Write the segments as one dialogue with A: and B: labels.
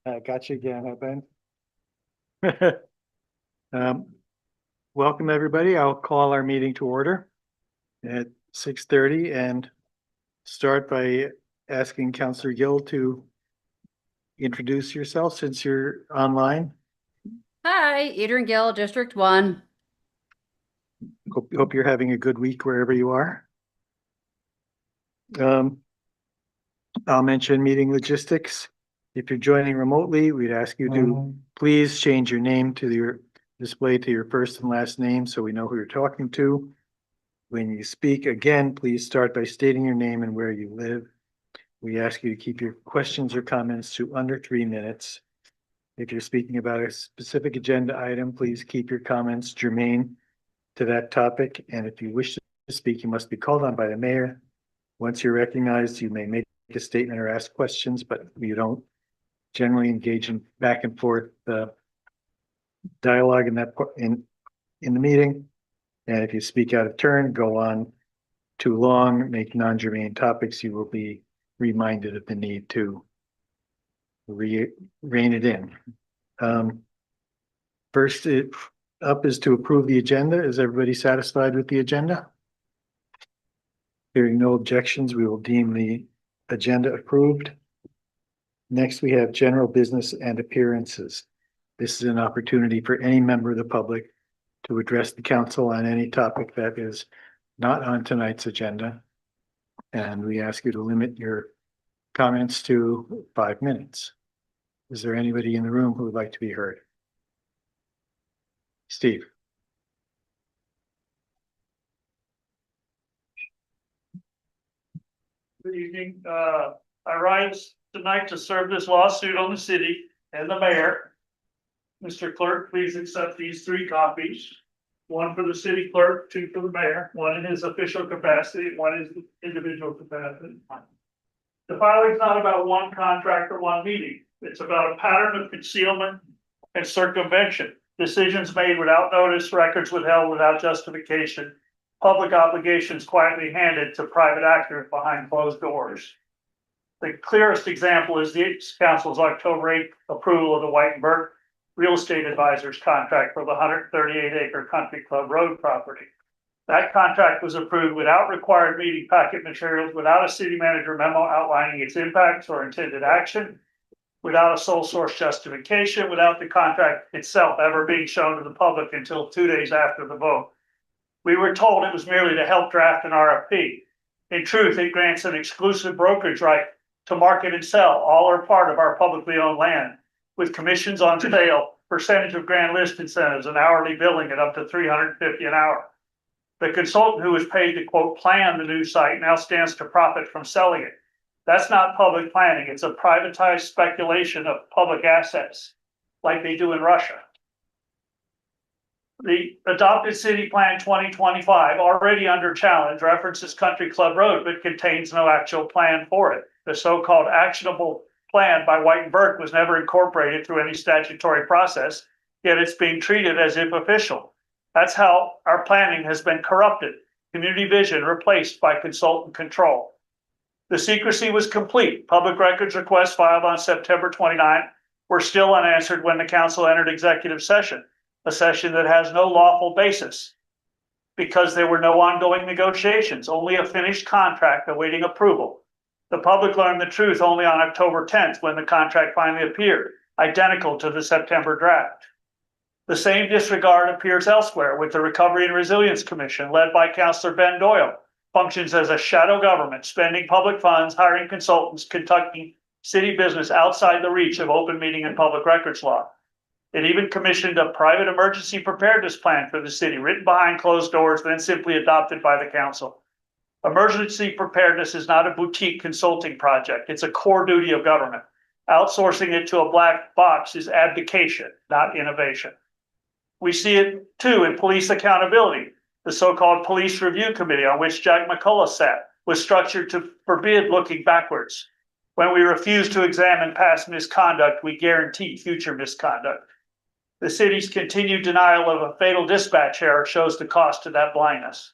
A: I got you again, huh, Ben? Um, Welcome, everybody. I'll call our meeting to order at 6:30 and start by asking Councillor Gill to introduce yourself since you're online.
B: Hi, Adrian Gill, District 1.
A: Hope you're having a good week wherever you are. I'll mention meeting logistics. If you're joining remotely, we'd ask you to please change your name to your display to your first and last name so we know who you're talking to. When you speak again, please start by stating your name and where you live. We ask you to keep your questions or comments to under 3 minutes. If you're speaking about a specific agenda item, please keep your comments germane to that topic. And if you wish to speak, you must be called on by the mayor. Once you're recognized, you may make a statement or ask questions, but we don't generally engage in back and forth dialogue in the meeting. And if you speak out of turn, go on too long, make non-germane topics, you will be reminded of the need to rein it in. First up is to approve the agenda. Is everybody satisfied with the agenda? Hearing no objections, we will deem the agenda approved. Next, we have general business and appearances. This is an opportunity for any member of the public to address the council on any topic that is not on tonight's agenda. And we ask you to limit your comments to 5 minutes. Is there anybody in the room who would like to be heard? Steve.
C: Good evening. I rise tonight to serve this lawsuit on the city and the mayor. Mr. Clerk, please accept these 3 copies. 1 for the city clerk, 2 for the mayor, 1 in his official capacity, 1 in his individual capacity. The filing is not about 1 contract or 1 meeting. It's about a pattern of concealment and circumvention. Decisions made without notice, records withheld without justification, public obligations quietly handed to private actors behind closed doors. The clearest example is the Council's October 8th approval of the Whitenburg Real Estate Advisors contract for the 138-acre Country Club Road property. That contract was approved without required meeting packet materials, without a city manager memo outlining its impacts or intended action, without a sole source justification, without the contract itself ever being shown to the public until 2 days after the vote. We were told it was merely to help draft an RFP. In truth, it grants an exclusive brokerage right to market and sell all or part of our publicly owned land, with commissions on sale, percentage of grand list incentives, and hourly billing at up to $350 an hour. The consultant who was paid to, quote, plan the new site now stands to profit from selling it. That's not public planning. It's a privatized speculation of public assets, like they do in Russia. The adopted City Plan 2025, already under challenge, references Country Club Road, but contains no actual plan for it. The so-called actionable plan by Whitenburg was never incorporated through any statutory process, yet it's being treated as if official. That's how our planning has been corrupted. Community vision replaced by consultant control. The secrecy was complete. Public records requests filed on September 29 were still unanswered when the council entered executive session, a session that has no lawful basis because there were no ongoing negotiations, only a finished contract awaiting approval. The public learned the truth only on October 10th when the contract finally appeared, identical to the September draft. The same disregard appears elsewhere with the Recovery and Resilience Commission, led by Councillor Ben Doyle, functions as a shadow government, spending public funds, hiring consultants, conducting city business outside the reach of open meeting and public records law. It even commissioned a private emergency preparedness plan for the city, written behind closed doors, then simply adopted by the council. Emergency preparedness is not a boutique consulting project. It's a core duty of government. Outsourcing it to a black box is abdication, not innovation. We see it too in police accountability. The so-called police review committee on which Jack McCullough sat was structured to forbid looking backwards. When we refuse to examine past misconduct, we guarantee future misconduct. The city's continued denial of a fatal dispatch error shows the cost to that blindness.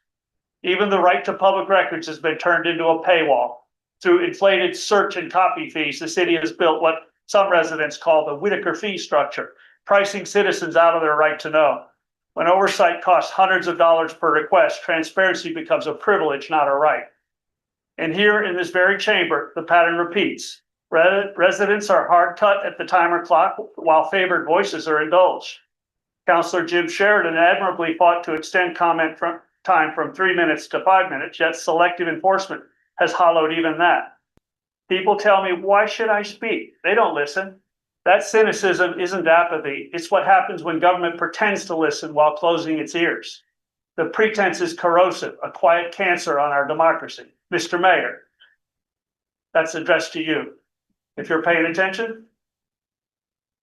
C: Even the right to public records has been turned into a paywall. Through inflated search and copy fees, the city has built what some residents call the Whitaker fee structure, pricing citizens out of their right to know. When oversight costs hundreds of dollars per request, transparency becomes a privilege, not a right. And here in this very chamber, the pattern repeats. Residents are hard cut at the timer clock while favored voices are indulged. Councillor Jim Sheridan admirably fought to extend comment time from 3 minutes to 5 minutes, yet selective enforcement has hollowed even that. People tell me, why should I speak? They don't listen. That cynicism isn't apathy. It's what happens when government pretends to listen while closing its ears. The pretense is corrosive, a quiet cancer on our democracy. Mr. Mayor, that's addressed to you. If you're paying attention.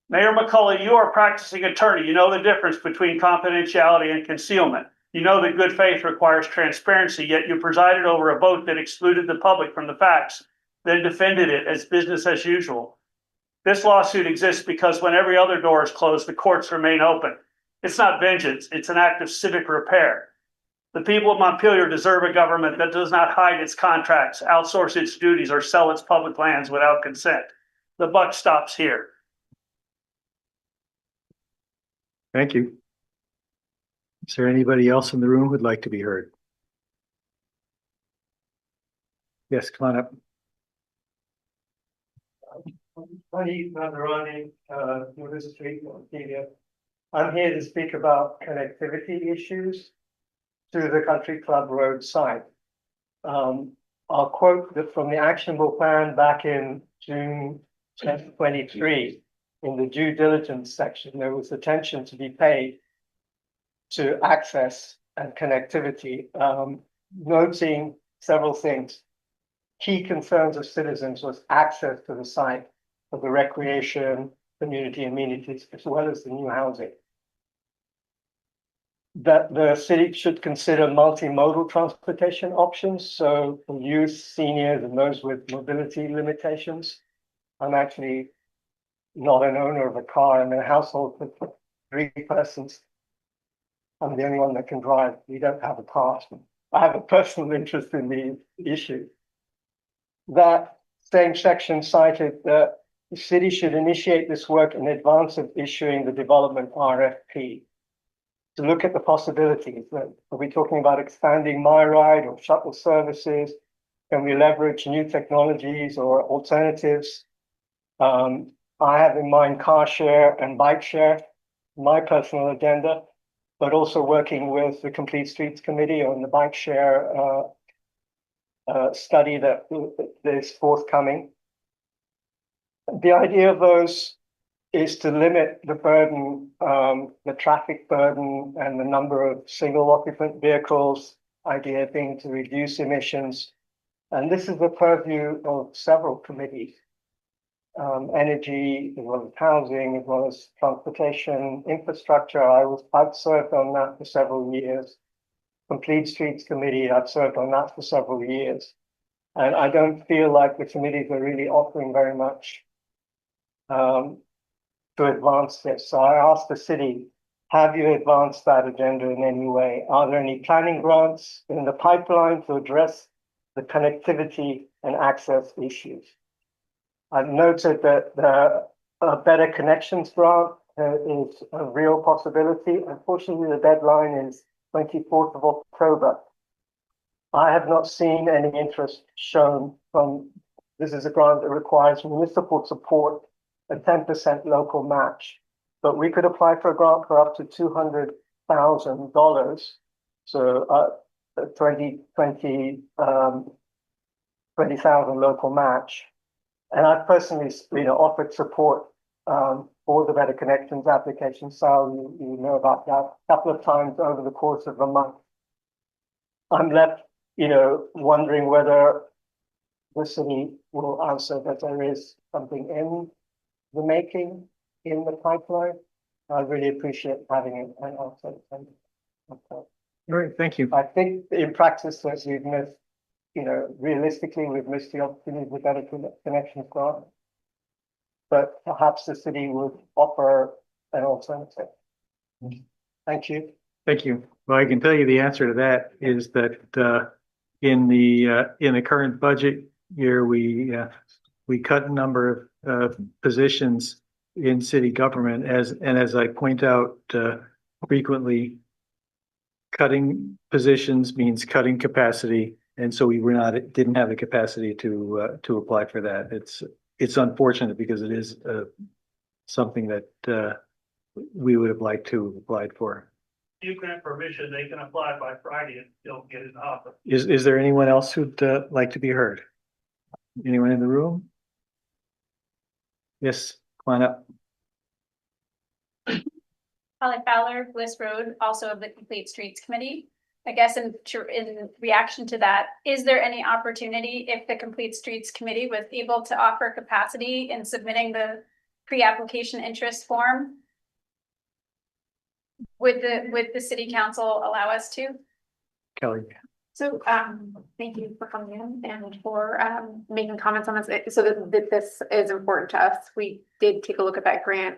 C: Mayor McCullough, you are a practicing attorney. You know the difference between confidentiality and concealment. You know that good faith requires transparency, yet you presided over a vote that excluded the public from the facts, then defended it as business as usual. This lawsuit exists because when every other door is closed, the courts remain open. It's not vengeance, it's an act of civic repair. The people of Montpelier deserve a government that does not hide its contracts, outsource its duties, or sell its public lands without consent. The buck stops here.
A: Thank you. Is there anybody else in the room who'd like to be heard? Yes, come on up.
D: I'm here to speak about connectivity issues to the Country Club Road site. I'll quote from the actionable plan back in June 2023. In the due diligence section, there was attention to be paid to access and connectivity, noting several things. Key concerns of citizens was access to the site for the recreation, community amenities, as well as the new housing. That the city should consider multimodal transportation options, so for youth, seniors, and those with mobility limitations. I'm actually not an owner of a car. I'm in a household with 3 persons. I'm the only one that can drive. We don't have a car. I have a personal interest in the issue. That same section cited that the city should initiate this work in advance of issuing the development RFP to look at the possibilities. Are we talking about expanding MyRide or shuttle services? Can we leverage new technologies or alternatives? I have in mind car share and bike share, my personal agenda, but also working with the Complete Streets Committee on the bike share study that is forthcoming. The idea of those is to limit the burden, the traffic burden and the number of single occupant vehicles, idea being to reduce emissions. And this is the purview of several committees. Energy, as well as housing, as well as transportation, infrastructure. I've served on that for several years. Complete Streets Committee, I've served on that for several years. And I don't feel like the committees are really offering very much to advance this. So I asked the city, have you advanced that agenda in any way? Are there any planning grants in the pipeline to address the connectivity and access issues? I've noted that the Better Connections grant is a real possibility. Unfortunately, the deadline is 24th of October. I have not seen any interest shown from, this is a grant that requires municipal support, a 10% local match, but we could apply for a grant for up to $200,000. So 20,000 local match. And I personally, offered support for the Better Connections application. So you know about that a couple of times over the course of a month. I'm left, wondering whether the city will answer that there is something in the making, in the pipeline. I really appreciate having an answer.
A: All right, thank you.
D: I think in practice, as we've missed, realistically, we've missed the opportunity with Better Connections grant. But perhaps the city would offer an alternative. Thank you.
A: Thank you. Well, I can tell you the answer to that is that in the current budget year, we we cut a number of positions in city government as I point out frequently, cutting positions means cutting capacity. And so we didn't have the capacity to apply for that. It's unfortunate because it is something that we would have liked to have applied for.
C: You grant permission, they can apply by Friday and still get it off.
A: Is there anyone else who'd like to be heard? Anyone in the room? Yes, come on up.
E: Holly Fowler, Bliss Road, also of the Complete Streets Committee. I guess in reaction to that, is there any opportunity if the Complete Streets Committee was able to offer capacity in submitting the pre-application interest form? Would the city council allow us to?
A: Kelly.
F: So, thank you for coming in and for, making comments on this. So that this is important to us. We did take a look at that grant.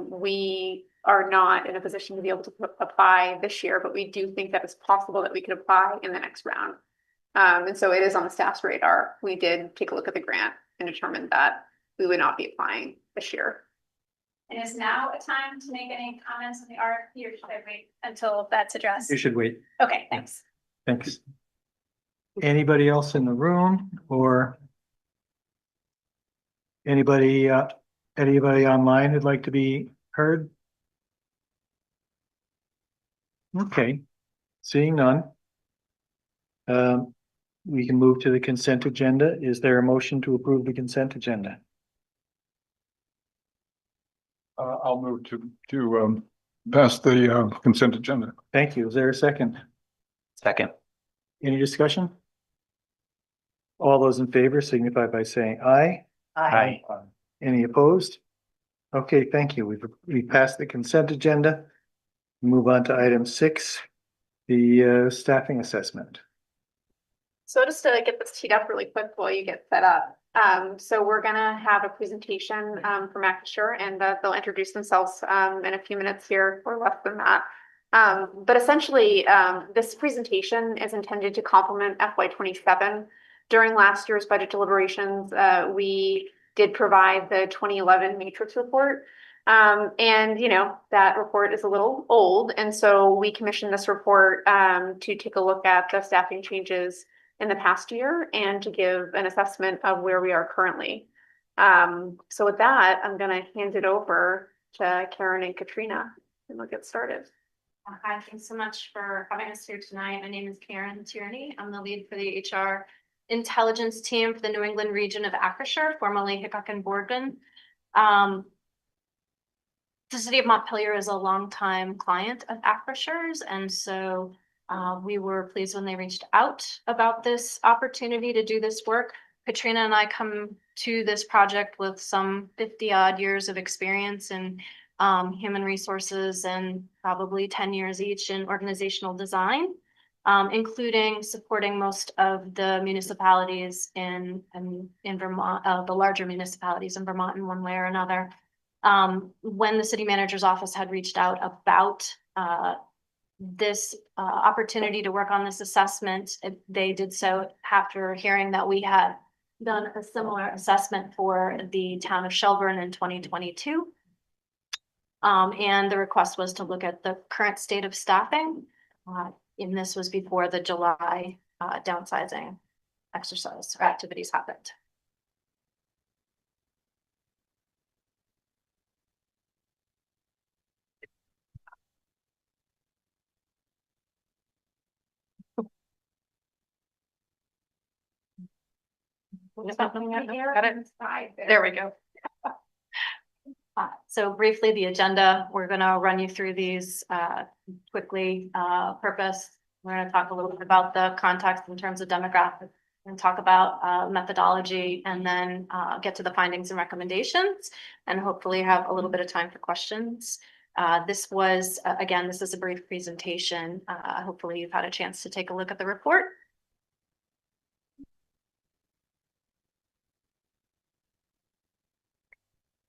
F: We are not in a position to be able to apply this year, but we do think that it's possible that we could apply in the next round. And so it is on the staff's radar. We did take a look at the grant and determined that we would not be applying this year.
E: And is now a time to make any comments on the RFP, or should I wait until that's addressed?
A: You should wait.
E: Okay, thanks.
A: Thanks. Anybody else in the room or anybody online who'd like to be heard? Okay, seeing none. We can move to the consent agenda. Is there a motion to approve the consent agenda?
G: I'll move to pass the consent agenda.
A: Thank you. Is there a second?
H: Second.
A: Any discussion? All those in favor signify by saying aye.
H: Aye.
A: Any opposed? Okay, thank you. We've passed the consent agenda. Move on to item 6, the staffing assessment.
F: So just to get this teed up really quick while you get set up. So we're gonna have a presentation from Acrisure, and they'll introduce themselves in a few minutes here or less than that. But essentially, this presentation is intended to complement FY27. During last year's budget deliberations, we did provide the 2011 matrix report. And you know, that report is a little old. And so we commissioned this report to take a look at the staffing changes in the past year and to give an assessment of where we are currently. So with that, I'm gonna hand it over to Karen and Katrina and we'll get started.
E: Hi, thanks so much for having us here tonight. My name is Karen Tierney. I'm the lead for the HR intelligence team for the New England region of Acrisure, formerly Hickok and Boardman. The city of Montpelier is a longtime client of Acrisure's, and so we were pleased when they reached out about this opportunity to do this work. Katrina and I come to this project with some 50-odd years of experience in human resources and probably 10 years each in organizational design, including supporting most of the municipalities in Vermont, the larger municipalities in Vermont in one way or another. When the city manager's office had reached out about this opportunity to work on this assessment, they did so after hearing that we had done a similar assessment for the town of Shelburne in 2022. And the request was to look at the current state of staffing. And this was before the July downsizing exercise or activities happened. There we go. So briefly, the agenda, we're going to run you through these quickly. Purpose, we're going to talk a little bit about the context in terms of demographics and talk about methodology, and then get to the findings and recommendations, and hopefully have a little bit of time for questions. This was, again, this is a brief presentation. Hopefully you've had a chance to take a look at the report.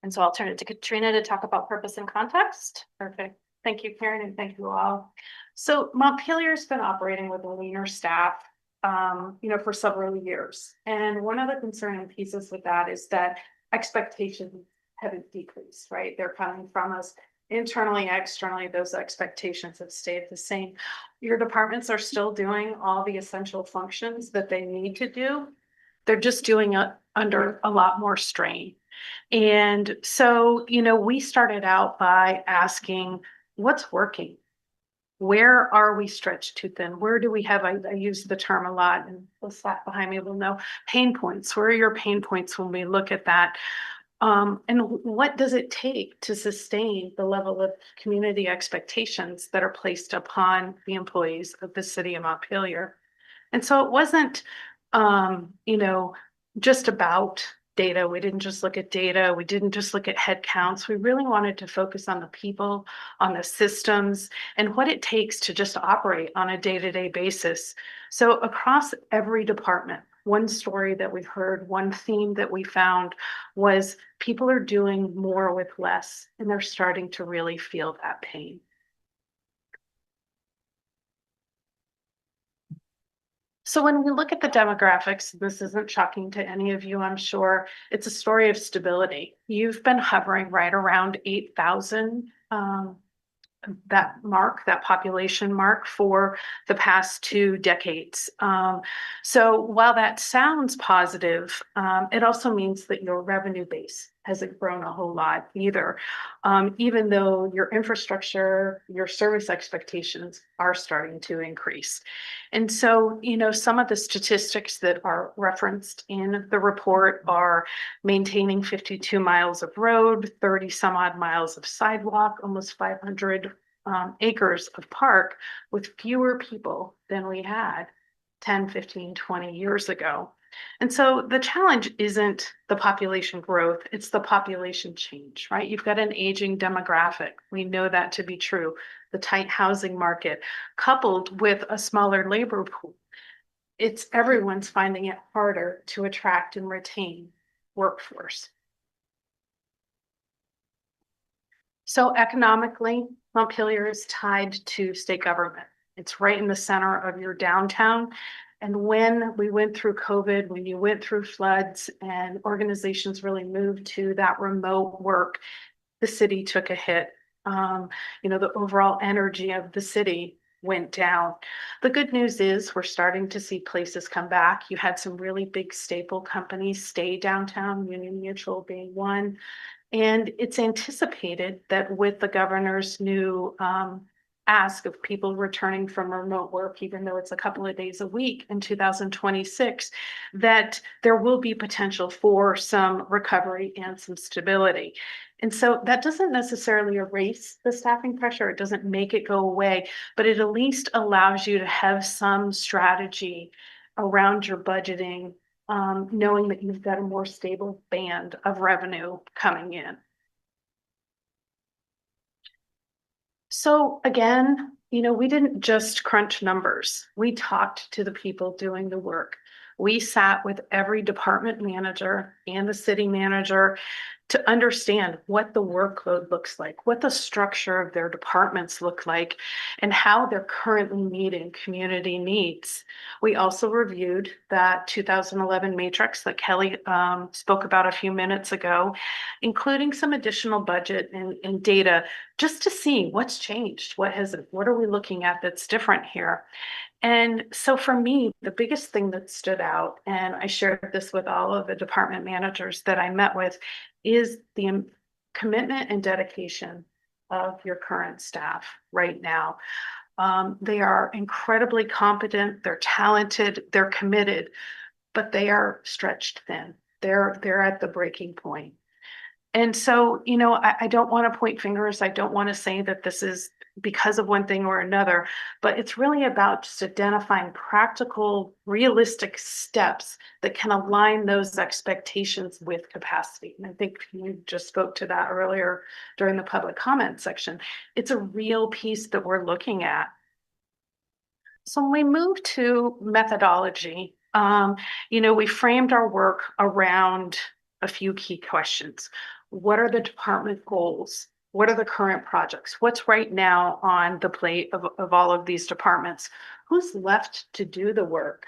E: And so I'll turn it to Katrina to talk about purpose and context.
F: Perfect. Thank you, Karen, and thank you all. So Montpelier's been operating with a leaner staff for several years. And one of the concerning pieces with that is that expectations haven't decreased, right? They're coming from us internally, externally, those expectations have stayed the same. Your departments are still doing all the essential functions that they need to do. They're just doing it under a lot more strain. And so, we started out by asking, what's working? Where are we stretched too thin? Where do we have, I use the term a lot, and the staff behind me will know, pain points. Where are your pain points when we look at that? And what does it take to sustain the level of community expectations that are placed upon the employees of the city of Montpelier? And so it wasn't, just about data. We didn't just look at data. We didn't just look at head counts. We really wanted to focus on the people, on the systems, and what it takes to just operate on a day-to-day basis. So across every department, one story that we heard, one theme that we found was people are doing more with less, and they're starting to really feel that pain. So when we look at the demographics, this isn't shocking to any of you, I'm sure. It's a story of stability. You've been hovering right around 8,000, that population mark for the past 2 decades. So while that sounds positive, it also means that your revenue base hasn't grown a whole lot either, even though your infrastructure, your service expectations are starting to increase. And so, some of the statistics that are referenced in the report are maintaining 52 miles of road, 30 some odd miles of sidewalk, almost 500 acres of park with fewer people than we had 10, 15, 20 years ago. And so the challenge isn't the population growth, it's the population change, right? You've got an aging demographic. We know that to be true. The tight housing market, coupled with a smaller labor pool. Everyone's finding it harder to attract and retain workforce. So economically, Montpelier is tied to state government. It's right in the center of your downtown. And when we went through COVID, when you went through floods and organizations really moved to that remote work, the city took a hit. The overall energy of the city went down. The good news is we're starting to see places come back. You had some really big staple companies stay downtown, Union Mutual being one. And it's anticipated that with the governor's new ask of people returning from remote work, even though it's a couple of days a week in 2026, that there will be potential for some recovery and some stability. And so that doesn't necessarily erase the staffing pressure. It doesn't make it go away, but it at least allows you to have some strategy around your budgeting, knowing that you've got a more stable band of revenue coming in. So again, we didn't just crunch numbers. We talked to the people doing the work. We sat with every department manager and the city manager to understand what the workload looks like, what the structure of their departments look like, and how they're currently meeting community needs. We also reviewed that 2011 matrix that Kelly spoke about a few minutes ago, including some additional budget and data just to see what's changed, what are we looking at that's different here. And so for me, the biggest thing that stood out, and I shared this with all of the department managers that I met with, is the commitment and dedication of your current staff right now. They are incredibly competent, they're talented, they're committed, but they are stretched thin. They're at the breaking point. And so, I don't want to point fingers. I don't want to say that this is because of one thing or another, but it's really about just identifying practical, realistic steps that can align those expectations with capacity. And I think you just spoke to that earlier during the public comment section. It's a real piece that we're looking at. So when we move to methodology, we framed our work around a few key questions. What are the department goals? What are the current projects? What's right now on the plate of all of these departments? Who's left to do the work?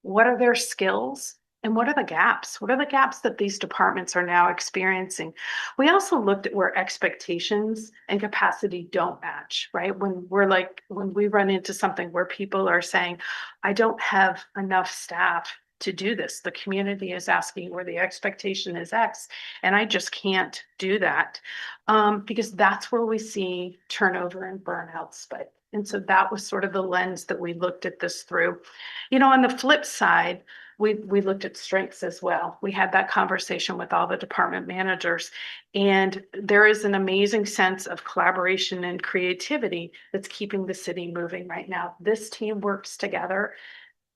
H: What are their skills? And what are the gaps? What are the gaps that these departments are now experiencing? We also looked at where expectations and capacity don't match, right? When we run into something where people are saying, I don't have enough staff to do this. The community is asking where the expectation is X, and I just can't do that. Because that's where we see turnover and burnouts. And so that was sort of the lens that we looked at this through. On the flip side, we looked at strengths as well. We had that conversation with all the department managers, and there is an amazing sense of collaboration and creativity that's keeping the city moving right now. This team works together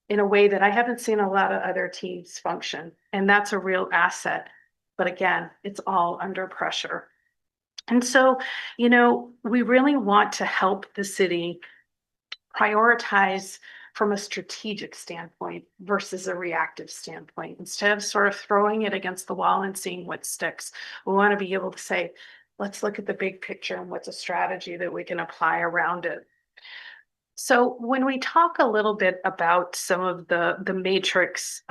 H: in a way that I haven't seen a lot of other teams function, and that's a real asset. But again, it's all under pressure. And so, we really want to help the city prioritize from a strategic standpoint versus a reactive standpoint. Instead of sort of throwing it against the wall and seeing what sticks, we want to be able to say, let's look at the big picture and what's a strategy that we can apply around it. So when we talk a little bit about some of the matrix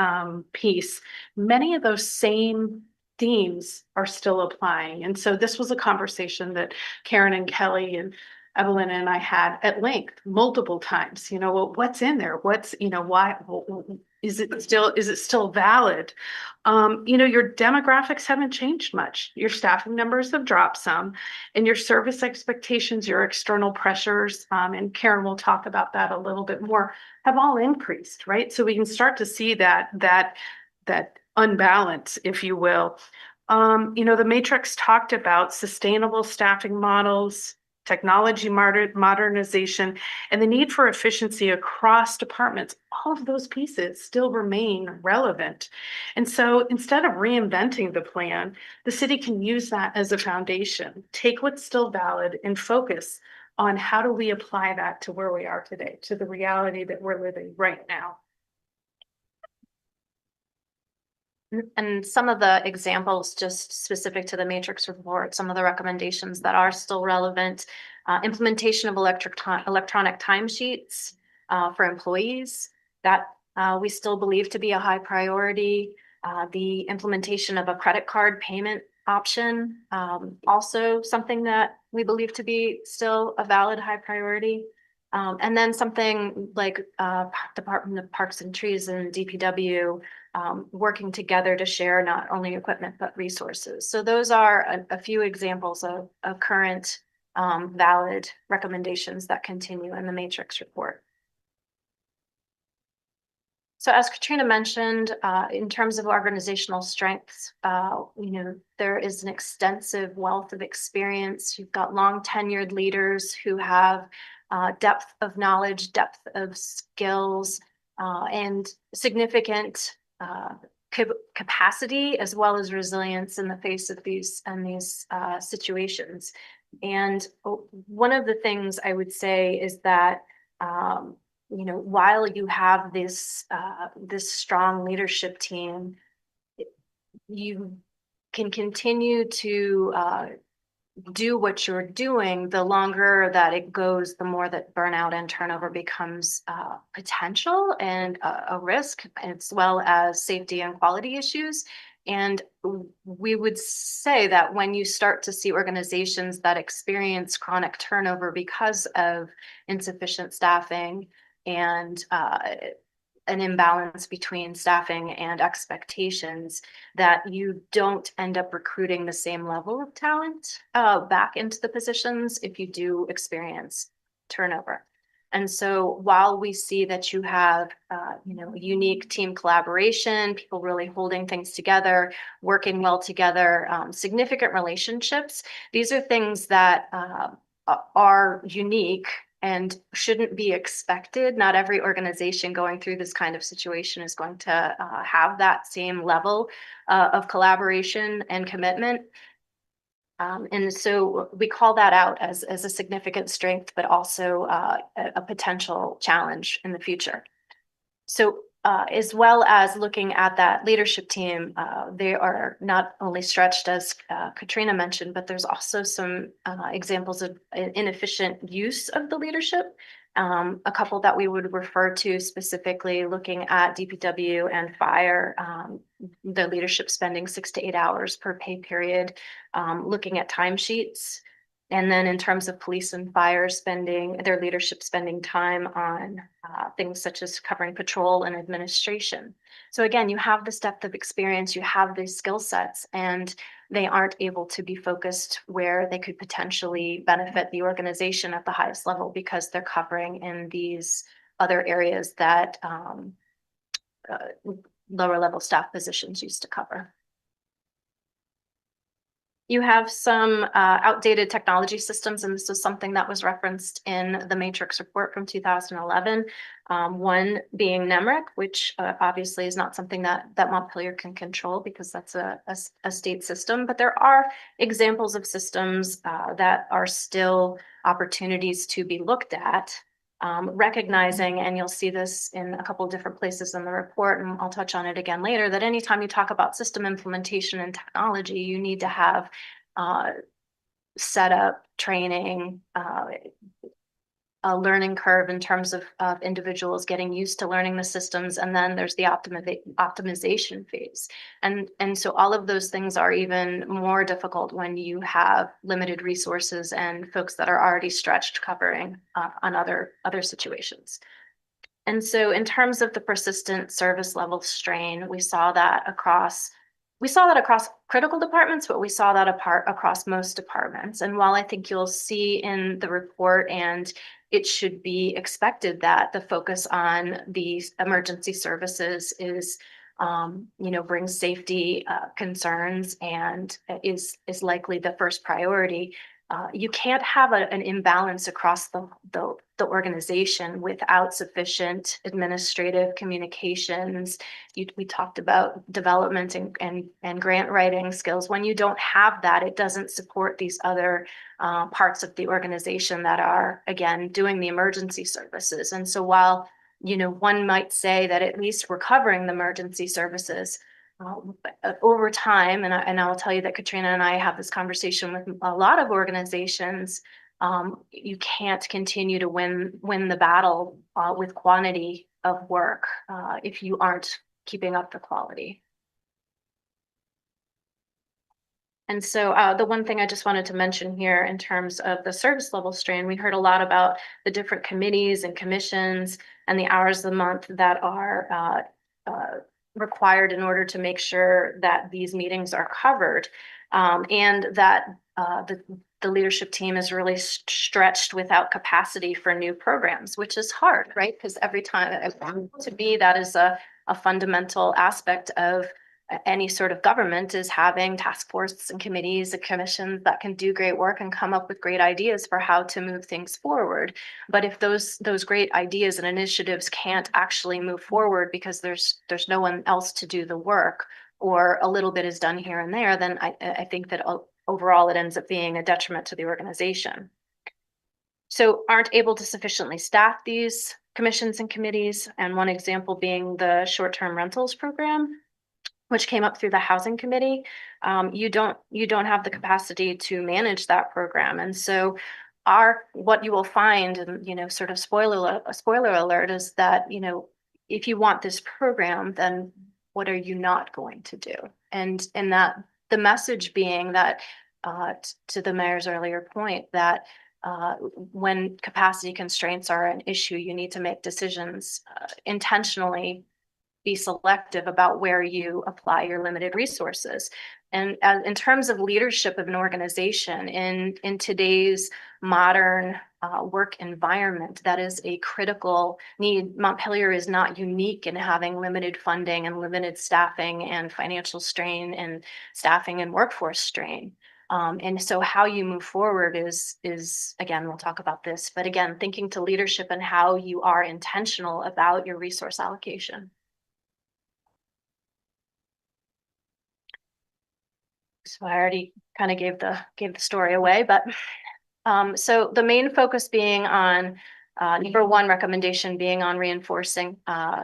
H: piece, many of those same themes are still applying. And so this was a conversation that Karen and Kelly and Evelyn and I had at length multiple times. Well, what's in there? Why is it still valid? Your demographics haven't changed much. Your staffing numbers have dropped some, and your service expectations, your external pressures, and Karen will talk about that a little bit more, have all increased, right? So we can start to see that unbalance, if you will. The matrix talked about sustainable staffing models, technology modernization, and the need for efficiency across departments. All of those pieces still remain relevant. And so instead of reinventing the plan, the city can use that as a foundation, take what's still valid and focus on how do we apply that to where we are today, to the reality that we're living right now.
E: And some of the examples, just specific to the matrix report, some of the recommendations that are still relevant, implementation of electronic timesheets for employees, that we still believe to be a high priority. The implementation of a credit card payment option, also something that we believe to be still a valid high priority. And then something like Department of Parks and Trees and DPW working together to share not only equipment but resources. So those are a few examples of current valid recommendations that continue in the matrix report. So as Katrina mentioned, in terms of organizational strengths, there is an extensive wealth of experience. You've got long tenured leaders who have depth of knowledge, depth of skills, and significant capacity, as well as resilience in the face of these situations. And one of the things I would say is that while you have this strong leadership team, you can continue to do what you're doing. The longer that it goes, the more that burnout and turnover becomes potential and a risk, as well as safety and quality issues. And we would say that when you start to see organizations that experience chronic turnover because of insufficient staffing and an imbalance between staffing and expectations, that you don't end up recruiting the same level of talent back into the positions if you do experience turnover. And so while we see that you have, unique team collaboration, people really holding things together, working well together, significant relationships, these are things that are unique and shouldn't be expected. Not every organization going through this kind of situation is going to have that same level of collaboration and commitment. And so we call that out as a significant strength, but also a potential challenge in the future. So as well as looking at that leadership team, they are not only stretched, as Katrina mentioned, but there's also some examples of inefficient use of the leadership. A couple that we would refer to specifically looking at DPW and fire, the leadership spending 6 to 8 hours per pay period, looking at timesheets. And then in terms of police and fire spending, their leadership spending time on things such as covering patrol and administration. So again, you have this depth of experience, you have these skill sets, and they aren't able to be focused where they could potentially benefit the organization at the highest level because they're covering in these other areas that lower level staff positions used to cover. You have some outdated technology systems, and this was something that was referenced in the Matrix report from 2011. One being NEMRIC, which obviously is not something that Montpelier can control because that's a state system, but there are examples of systems that are still opportunities to be looked at. Recognizing, and you'll see this in a couple of different places in the report, and I'll touch on it again later, that anytime you talk about system implementation and technology, you need to have setup, training, a learning curve in terms of individuals getting used to learning the systems, and then there's the optimization phase. And so all of those things are even more difficult when you have limited resources and folks that are already stretched covering on other situations. And so in terms of the persistent service level strain, we saw that across critical departments, but we saw that across most departments. And while I think you'll see in the report, and it should be expected that the focus on these emergency services is, brings safety concerns and is likely the first priority. You can't have an imbalance across the organization without sufficient administrative communications. We talked about development and grant writing skills. When you don't have that, it doesn't support these other parts of the organization that are, again, doing the emergency services. And so while, one might say that at least we're covering the emergency services, over time, and I'll tell you that Katrina and I have this conversation with a lot of organizations, you can't continue to win the battle with quantity of work if you aren't keeping up the quality. And so the one thing I just wanted to mention here in terms of the service level strain, we heard a lot about the different committees and commissions and the hours of the month that are required in order to make sure that these meetings are covered, and that the leadership team is really stretched without capacity for new programs, which is hard, right? Because every time, to me, that is a fundamental aspect of any sort of government, is having task forces and committees and commissions that can do great work and come up with great ideas for how to move things forward. But if those great ideas and initiatives can't actually move forward because there's no one else to do the work, or a little bit is done here and there, then I think that overall it ends up being a detriment to the organization. So aren't able to sufficiently staff these commissions and committees, and one example being the short-term rentals program, which came up through the housing committee. You don't have the capacity to manage that program. And so what you will find, and sort of spoiler alert, is that if you want this program, then what are you not going to do? And that the message being that to the mayor's earlier point, that when capacity constraints are an issue, you need to make decisions intentionally, be selective about where you apply your limited resources. And in terms of leadership of an organization in today's modern work environment, that is a critical need. Montpelier is not unique in having limited funding and limited staffing and financial strain and staffing and workforce strain. And so how you move forward is again, we'll talk about this, but again, thinking to leadership and how you are intentional about your resource allocation. So I already kind of gave the story away, but so the main focus being on number one recommendation being on reinforcing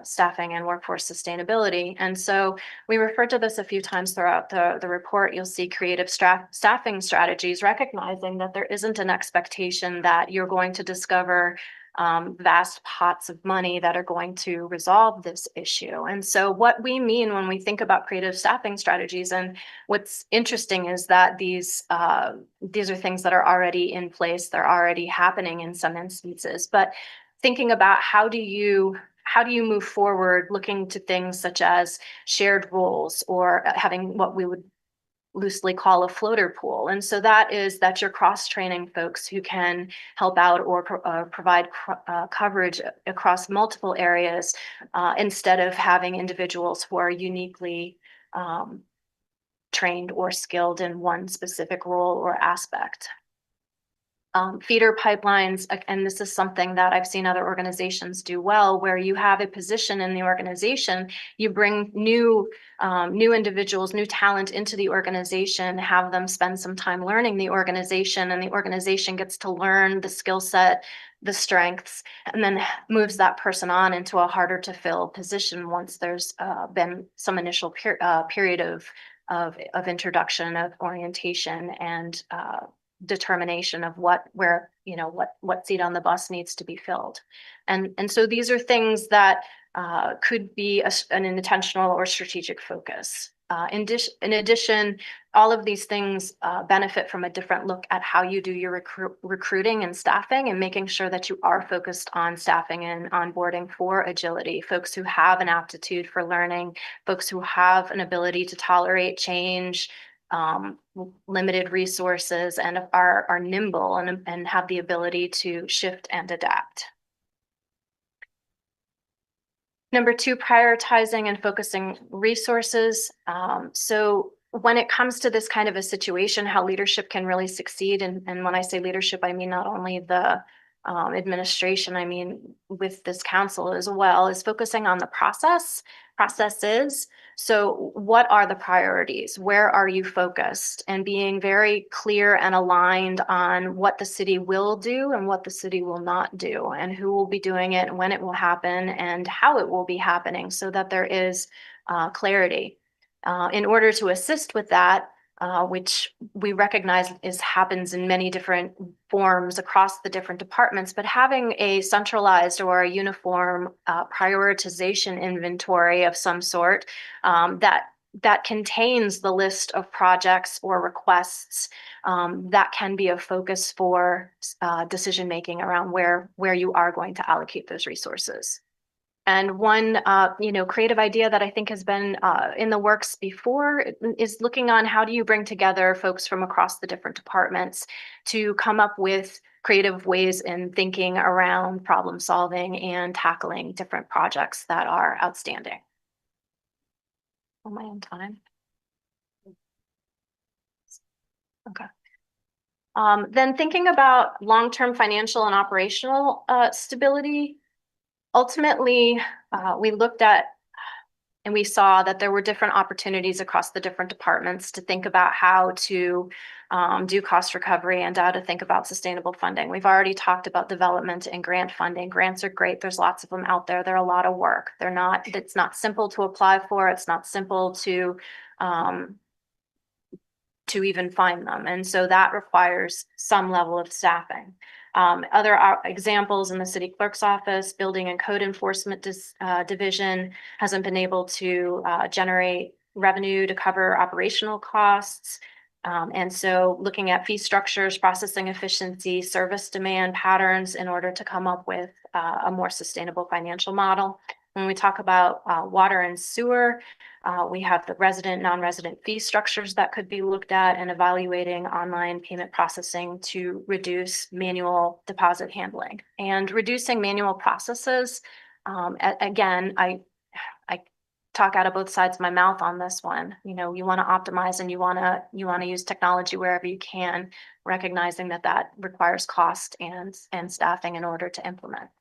E: staffing and workforce sustainability. And so we referred to this a few times throughout the report. You'll see creative staffing strategies, recognizing that there isn't an expectation that you're going to discover vast pots of money that are going to resolve this issue. And so what we mean when we think about creative staffing strategies, and what's interesting is that these are things that are already in place, they're already happening in some instances, but thinking about how do you move forward looking to things such as shared roles or having what we would loosely call a floater pool. And so that you're cross-training folks who can help out or provide coverage across multiple areas instead of having individuals who are uniquely trained or skilled in one specific role or aspect. Feeder pipelines, and this is something that I've seen other organizations do well, where you have a position in the organization, you bring new individuals, new talent into the organization, have them spend some time learning the organization, and the organization gets to learn the skill set, the strengths, and then moves that person on into a harder to fill position once there's been some initial period of introduction, of orientation, and determination of what seat on the bus needs to be filled. And so these are things that could be an intentional or strategic focus. In addition, all of these things benefit from a different look at how you do your recruiting and staffing, and making sure that you are focused on staffing and onboarding for agility, folks who have an aptitude for learning, folks who have an ability to tolerate change, limited resources, and are nimble and have the ability to shift and adapt. Number two, prioritizing and focusing resources. So when it comes to this kind of a situation, how leadership can really succeed, and when I say leadership, I mean not only the administration, I mean with this council as well, is focusing on the processes. So what are the priorities? Where are you focused? And being very clear and aligned on what the city will do and what the city will not do, and who will be doing it, and when it will happen, and how it will be happening, so that there is clarity. In order to assist with that, which we recognize happens in many different forms across the different departments, but having a centralized or a uniform prioritization inventory of some sort that contains the list of projects or requests that can be a focus for decision making around where you are going to allocate those resources. And one, creative idea that I think has been in the works before is looking on how do you bring together folks from across the different departments to come up with creative ways in thinking around problem solving and tackling different projects that are outstanding. Am I on time? Okay. Then thinking about long-term financial and operational stability. Ultimately, we looked at and we saw that there were different opportunities across the different departments to think about how to do cost recovery and how to think about sustainable funding. We've already talked about development and grant funding. Grants are great. There's lots of them out there. They're a lot of work. It's not simple to apply for. It's not simple to even find them. And so that requires some level of staffing. Other examples in the city clerk's office, building and code enforcement division hasn't been able to generate revenue to cover operational costs. And so looking at fee structures, processing efficiency, service demand patterns in order to come up with a more sustainable financial model. When we talk about water and sewer, we have the resident, non-resident fee structures that could be looked at, and evaluating online payment processing to reduce manual deposit handling. And reducing manual processes, again, I talk out of both sides of my mouth on this one. You want to optimize, and you want to use technology wherever you can, recognizing that requires cost and staffing in order to implement.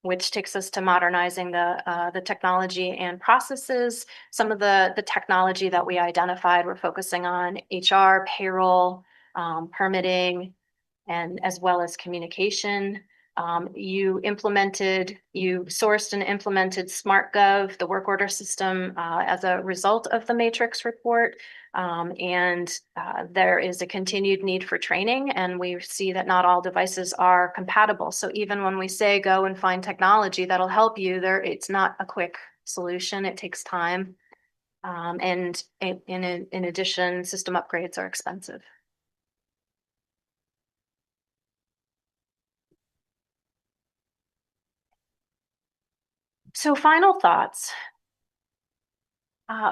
E: Which takes us to modernizing the technology and processes. Some of the technology that we identified, we're focusing on HR, payroll, permitting, and as well as communication. You sourced and implemented SmartGov, the work order system, as a result of the Matrix report. There is a continued need for training, and we see that not all devices are compatible. So even when we say go and find technology that'll help you, it's not a quick solution. It takes time. In addition, system upgrades are expensive. So final thoughts.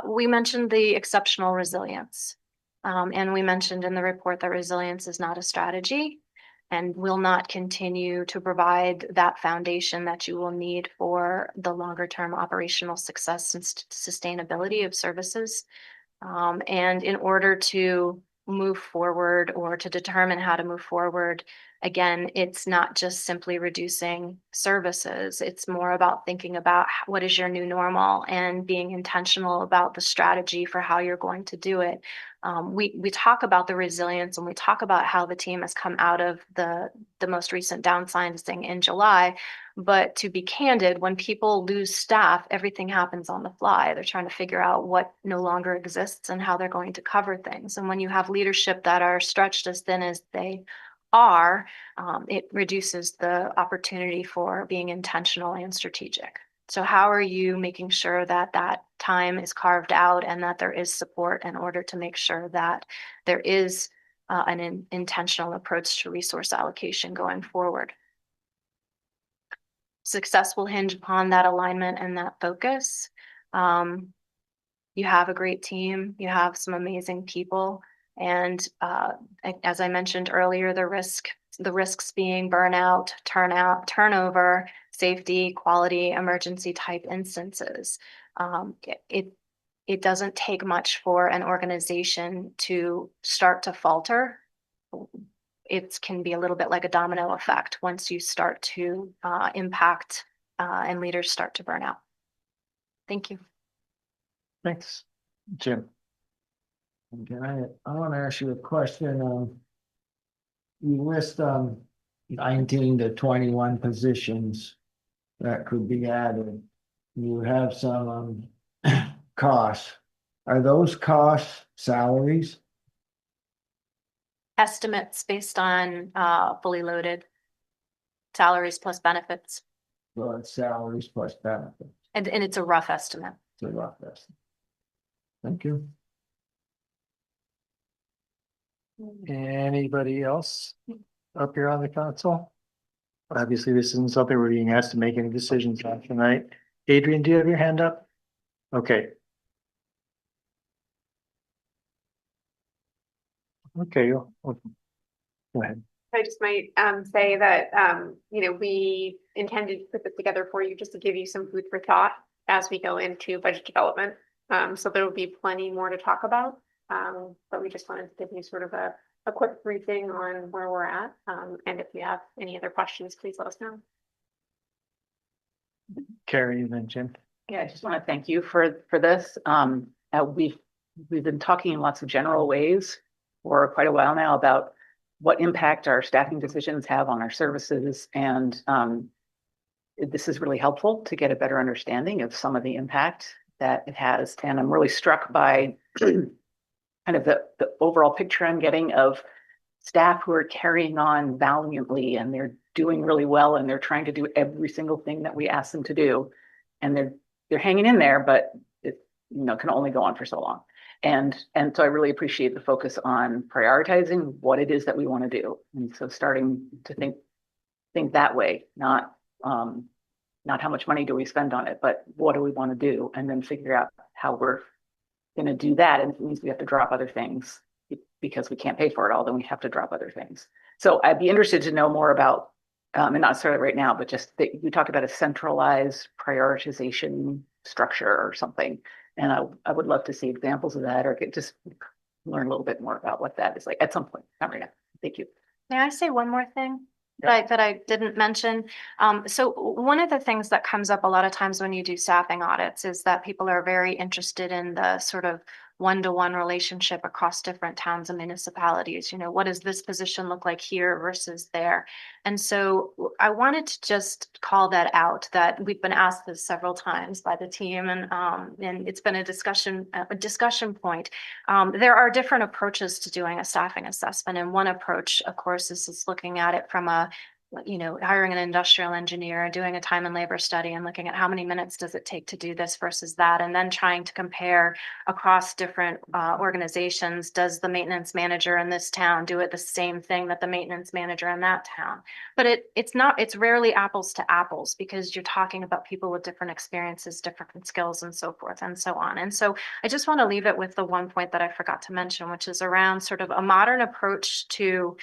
E: We mentioned the exceptional resilience. And we mentioned in the report that resilience is not a strategy and will not continue to provide that foundation that you will need for the longer term operational success and sustainability of services. And in order to move forward or to determine how to move forward, again, it's not just simply reducing services. It's more about thinking about what is your new normal and being intentional about the strategy for how you're going to do it. We talk about the resilience, and we talk about how the team has come out of the most recent downsizing in July. But to be candid, when people lose staff, everything happens on the fly. They're trying to figure out what no longer exists and how they're going to cover things. And when you have leadership that are stretched as thin as they are, it reduces the opportunity for being intentional and strategic. So how are you making sure that that time is carved out and that there is support in order to make sure that there is an intentional approach to resource allocation going forward? Success will hinge upon that alignment and that focus. You have a great team, you have some amazing people. And as I mentioned earlier, the risks being burnout, turnover, safety, quality, emergency type instances. It doesn't take much for an organization to start to falter. It can be a little bit like a domino effect once you start to impact and leaders start to burn out. Thank you.
A: Thanks. Jim.
I: Okay, I want to ask you a question. You list 19 to 21 positions that could be added. You have some costs. Are those costs salaries?
E: Estimates based on fully loaded salaries plus benefits.
I: Well, it's salaries plus benefits.
E: And it's a rough estimate.
I: It's a rough estimate. Thank you.
A: Anybody else up here on the console? Obviously, this isn't something we're being asked to make any decisions on tonight. Adrian, do you have your hand up? Okay. Okay, go ahead.
F: I just might say that we intended to put this together for you just to give you some food for thought as we go into budget development. So there will be plenty more to talk about. But we just wanted to give you sort of a quick briefing on where we're at. And if you have any other questions, please let us know.
A: Carrie and then Jim.
J: Yeah, I just want to thank you for this. We've been talking in lots of general ways for quite a while now about what impact our staffing decisions have on our services. And this is really helpful to get a better understanding of some of the impact that it has. And I'm really struck by kind of the overall picture I'm getting of staff who are carrying on valiantly, and they're doing really well, and they're trying to do every single thing that we ask them to do. And they're hanging in there, but it can only go on for so long. And so I really appreciate the focus on prioritizing what it is that we want to do. And so starting to think that way, not how much money do we spend on it, but what do we want to do, and then figure out how we're going to do that. And if it means we have to drop other things because we can't pay for it all, then we have to drop other things. So I'd be interested to know more about, and not necessarily right now, but just that you talk about a centralized prioritization structure or something. And I would love to see examples of that, or just learn a little bit more about what that is like at some point. Not right now. Thank you.
E: May I say one more thing that I didn't mention? So one of the things that comes up a lot of times when you do staffing audits is that people are very interested in the sort of one-to-one relationship across different towns and municipalities. You know, what does this position look like here versus there? And so I wanted to just call that out, that we've been asked this several times by the team, and it's been a discussion point. There are different approaches to doing a staffing assessment, and one approach, of course, is looking at it from a, you know, hiring an industrial engineer, doing a time and labor study and looking at how many minutes does it take to do this versus that, and then trying to compare across different organizations. Does the maintenance manager in this town do it the same thing that the maintenance manager in that town? But it's rarely apples to apples, because you're talking about people with different experiences, different skills, and so forth and so on. And so I just want to leave it with the one point that I forgot to mention, which is around sort of a modern approach to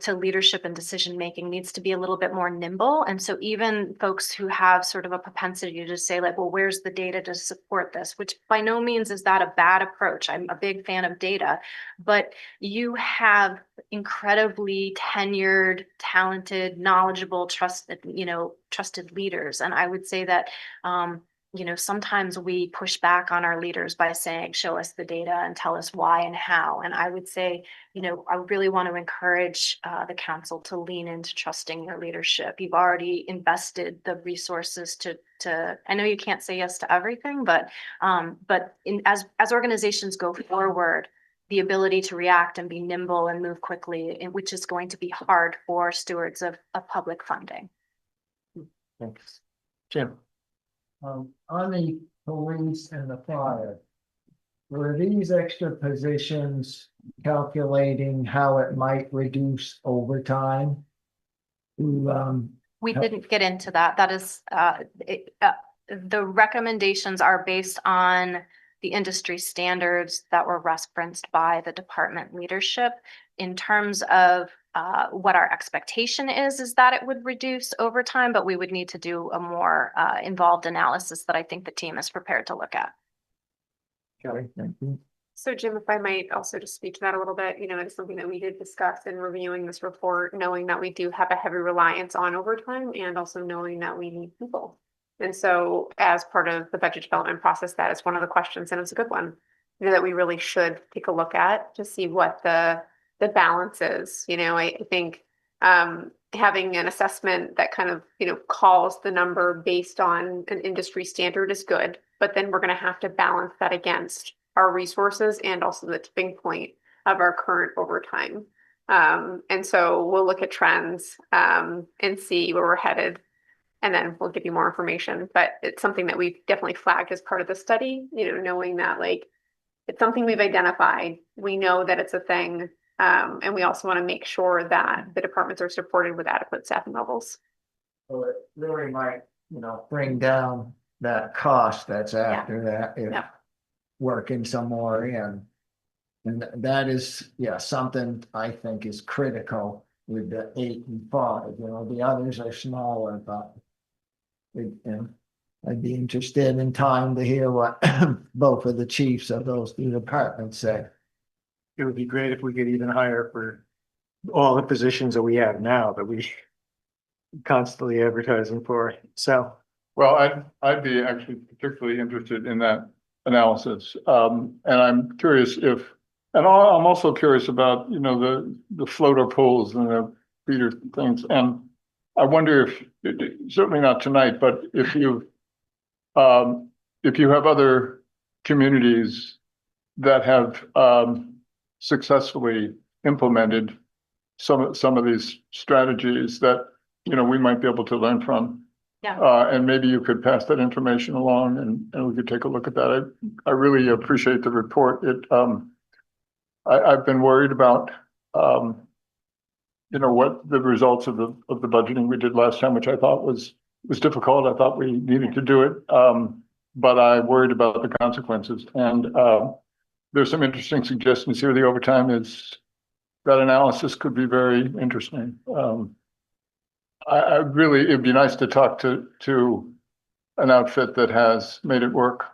E: leadership and decision making needs to be a little bit more nimble. And so even folks who have sort of a propensity to say, like, well, where's the data to support this? Which by no means is that a bad approach. I'm a big fan of data, but you have incredibly tenured, talented, knowledgeable, trusted leaders. And I would say that sometimes we push back on our leaders by saying, show us the data and tell us why and how. And I would say, I really want to encourage the council to lean into trusting your leadership. You've already invested the resources to I know you can't say yes to everything, but as organizations go forward, the ability to react and be nimble and move quickly, which is going to be hard for stewards of public funding.
A: Thanks. Jim?
I: On the police and the fire, were these extra positions calculating how it might reduce overtime?
E: We didn't get into that. That is, the recommendations are based on the industry standards that were referenced by the department leadership. In terms of what our expectation is that it would reduce overtime, but we would need to do a more involved analysis that I think the team is prepared to look at.
I: Okay, thank you.
F: So Jim, if I might also just speak to that a little bit, it's something that we did discuss in reviewing this report, knowing that we do have a heavy reliance on overtime and also knowing that we need people. And so as part of the budget development process, that is one of the questions, and it's a good one, that we really should take a look at to see what the balance is. I think having an assessment that kind of, calls the number based on an industry standard is good, but then we're going to have to balance that against our resources and also the tipping point of our current overtime. And so we'll look at trends and see where we're headed, and then we'll give you more information. But it's something that we've definitely flagged as part of the study, knowing that it's something we've identified. We know that it's a thing. And we also want to make sure that the departments are supported with adequate staffing levels.
I: So it really might, bring down that cost that's after that. If working some more in. And that is, something I think is critical with the 8 and 5. The others are smaller, but I'd be interested in time to hear what both of the chiefs of those 2 departments say.
A: It would be great if we could even hire for all the positions that we have now that we constantly advertising for. So,
G: Well, I'd be actually particularly interested in that analysis. And I'm curious I'm also curious about, the floater pools and the feeder things. And I wonder if, certainly not tonight, but if you have other communities that have successfully implemented some of these strategies that, we might be able to learn from. And maybe you could pass that information along and we could take a look at that. I really appreciate the report. I've been worried about, what the results of the budgeting we did last time, which I thought was difficult. I thought we needed to do it. But I worried about the consequences. And there's some interesting suggestions here. The overtime that analysis could be very interesting. It'd be nice to talk to an outfit that has made it work.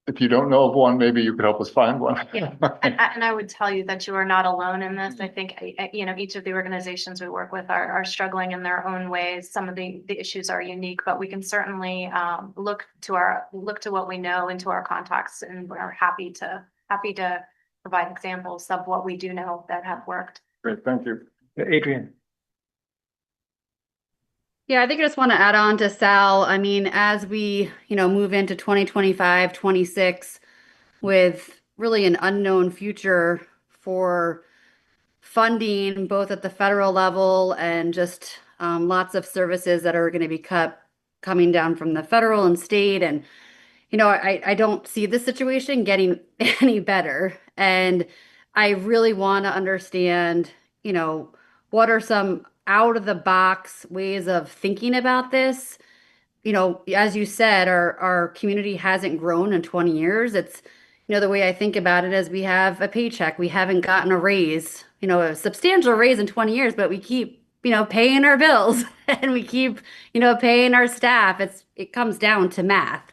G: if you don't know of one, maybe you could help us find one.
E: Yeah, and I would tell you that you are not alone in this. I think, you know, each of the organizations we work with are struggling in their own ways. Some of the issues are unique, but we can certainly look to what we know into our contacts, and we're happy to provide examples of what we do know that have worked.
G: Great, thank you.
A: Adrian?
B: Yeah, I think I just want to add on to Sal. I mean, as we, move into 2025, 26 with really an unknown future for funding, both at the federal level and just lots of services that are going to be coming down from the federal and state. And, I don't see the situation getting any better. And I really want to understand, what are some out of the box ways of thinking about this? As you said, our community hasn't grown in 20 years. It's, the way I think about it is we have a paycheck. We haven't gotten a raise, a substantial raise in 20 years, but we keep, paying our bills and we keep, paying our staff. It comes down to math.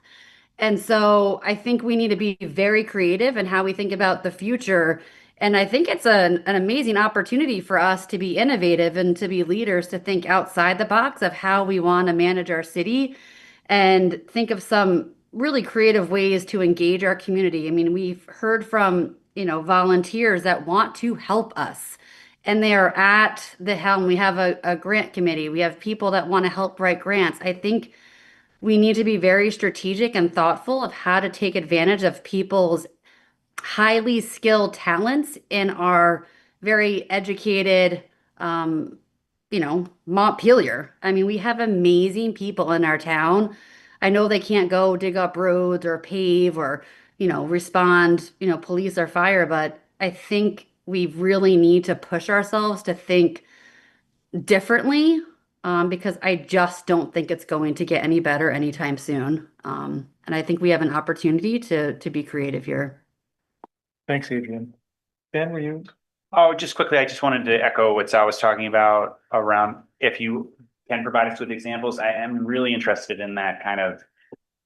B: And so I think we need to be very creative in how we think about the future. And I think it's an amazing opportunity for us to be innovative and to be leaders, to think outside the box of how we want to manage our city and think of some really creative ways to engage our community. I mean, we've heard from, volunteers that want to help us, and they are at the helm. We have a grant committee. We have people that want to help write grants. I think we need to be very strategic and thoughtful of how to take advantage of people's highly skilled talents in our very educated, Montpelier. I mean, we have amazing people in our town. I know they can't go dig up roads or pave or, respond, police or fire, but I think we really need to push ourselves to think differently, because I just don't think it's going to get any better anytime soon. And I think we have an opportunity to be creative here.
A: Thanks, Adrian. Ben, were you?
K: Oh, just quickly, I just wanted to echo what Sal was talking about around if you can provide us with examples. I am really interested in that kind of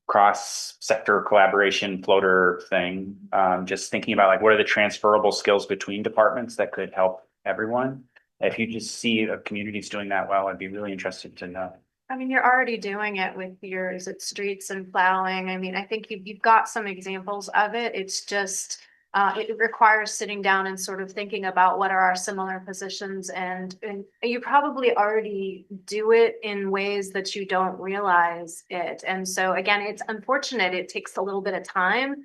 K: cross-sector collaboration floater thing. Just thinking about like, what are the transferable skills between departments that could help everyone? If you just see communities doing that well, I'd be really interested to know.
E: I mean, you're already doing it with yours at streets and plowing. I mean, I think you've got some examples of it. It's just, it requires sitting down and sort of thinking about what are our similar positions, and you probably already do it in ways that you don't realize it. And so again, it's unfortunate. It takes a little bit of time.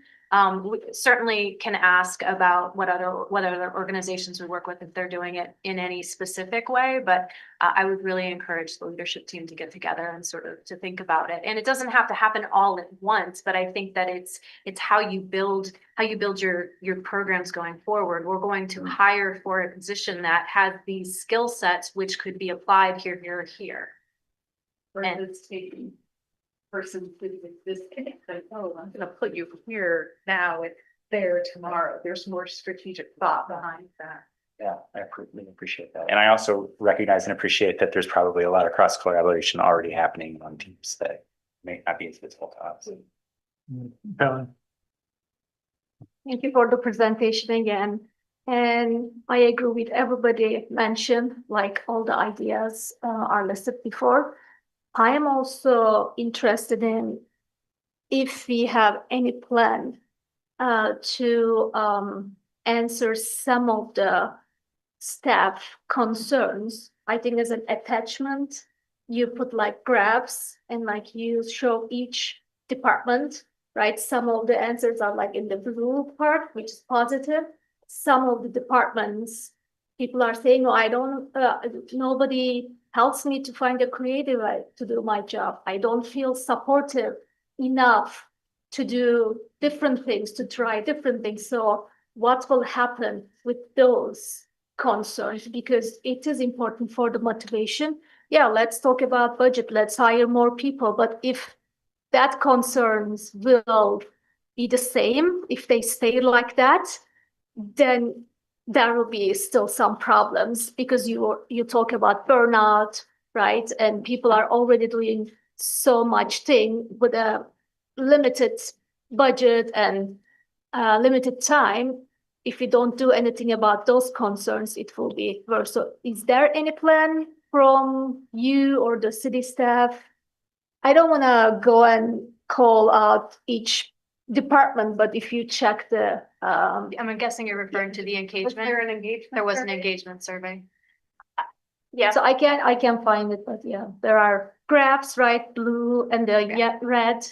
E: We certainly can ask about what other organizations we work with, if they're doing it in any specific way, but I would really encourage the leadership team to get together and sort of to think about it. And it doesn't have to happen all at once, but I think that it's how you build your programs going forward. We're going to hire for a position that has these skill sets which could be applied here.
J: And it's taking person with this, like, oh, I'm gonna put you here now and there tomorrow. There's more strategic thought behind that.
K: Yeah, I really appreciate that. And I also recognize and appreciate that there's probably a lot of cross collaboration already happening on teams that may not be as visible to us.
A: Helen?
L: Thank you for the presentation again. And I agree with everybody mentioned, like all the ideas are listed before. I am also interested in if we have any plan to answer some of the staff concerns. I think as an attachment, you put like graphs and like you show each department, right? Some of the answers are like in the blue part, which is positive. Some of the departments, people are saying, oh, I don't, nobody helps me to find a creative way to do my job. I don't feel supportive enough to do different things, to try different things. So what will happen with those concerns? Because it is important for the motivation. Yeah, let's talk about budget. Let's hire more people. But if that concerns will be the same, if they stay like that, then there will be still some problems, because you talk about burnout, right? And people are already doing so much thing with a limited budget and limited time, if we don't do anything about those concerns, it will be worse. So is there any plan from you or the city staff? I don't want to go and call out each department, but if you check the,
E: I'm guessing you're referring to the
F: Was
E: engagement.
F: there an engagement?
E: There was an
F: survey?
E: engagement survey.
F: Yeah.
L: so I can find it, but yeah, there are graphs, right? Blue and the red.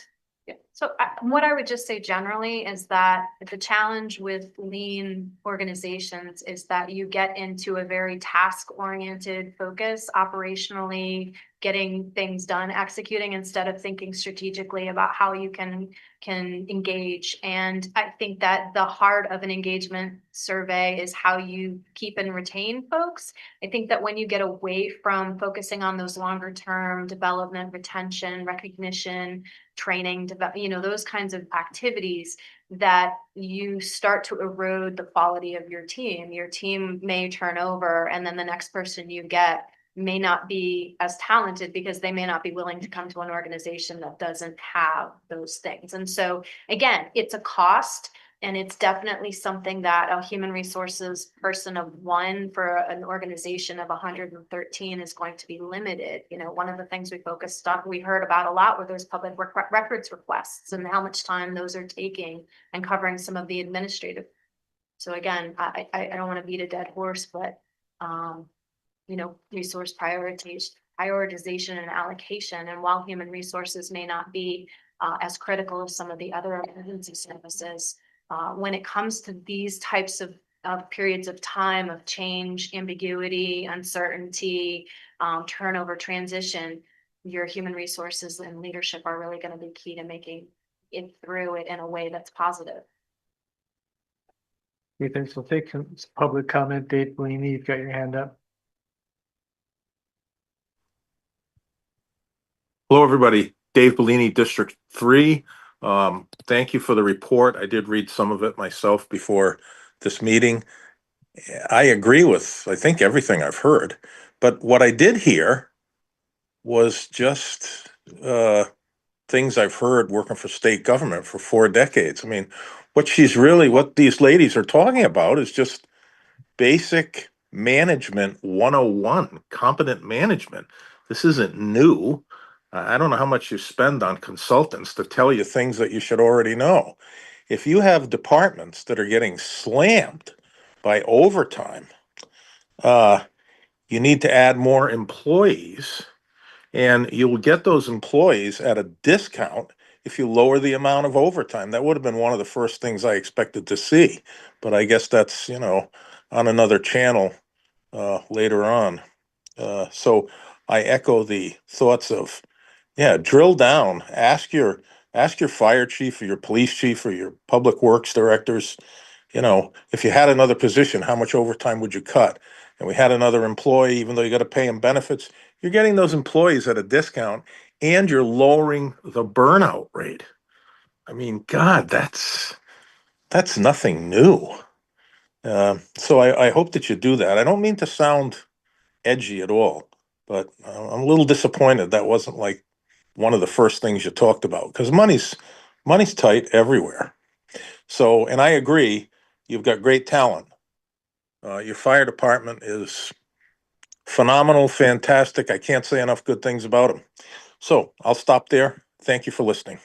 E: So what I would just say generally is that the challenge with lean organizations is that you get into a very task-oriented focus operationally, getting things done, executing instead of thinking strategically about how you can engage. And I think that the heart of an engagement survey is how you keep and retain folks. I think that when you get away from focusing on those longer term development, retention, recognition, training, those kinds of activities, that you start to erode the quality of your team. Your team may turn over, and then the next person you get may not be as talented because they may not be willing to come to an organization that doesn't have those things. And so again, it's a cost. And it's definitely something that a human resources person of one for an organization of 113 is going to be limited. One of the things we heard about a lot were those public records requests and how much time those are taking and covering some of the administrative. So again, I don't want to beat a dead horse, but resource prioritization and allocation. And while human resources may not be as critical as some of the other emergency services, when it comes to these types of periods of time of change, ambiguity, uncertainty, turnover, transition, your human resources and leadership are really going to be key to making it through it in a way that's positive.
A: Okay, thanks. We'll take some public comment. Dave Bellini, you've got your hand up.
M: Hello, everybody. Dave Bellini, District 3. Thank you for the report. I did read some of it myself before this meeting. I agree with, I think, everything I've heard. But what I did hear was just things I've heard working for state government for 4 decades. I mean, what these ladies are talking about is just basic management 101, competent management. This isn't new. I don't know how much you spend on consultants to tell you things that you should already know. If you have departments that are getting slammed by overtime, you need to add more employees, and you will get those employees at a discount if you lower the amount of overtime. That would have been one of the first things I expected to see, but I guess that's, on another channel later on. So I echo the thoughts of, drill down, ask your fire chief or your police chief or your public works directors, if you had another position, how much overtime would you cut? And we had another employee, even though you got to pay him benefits, you're getting those employees at a discount and you're lowering the burnout rate. I mean, God, that's nothing new. So I hope that you do that. I don't mean to sound edgy at all, but I'm a little disappointed that wasn't like one of the first things you talked about, because money's tight everywhere. So, and I agree, you've got great talent. Your fire department is phenomenal, fantastic. I can't say enough good things about them. So I'll stop there. Thank you for listening.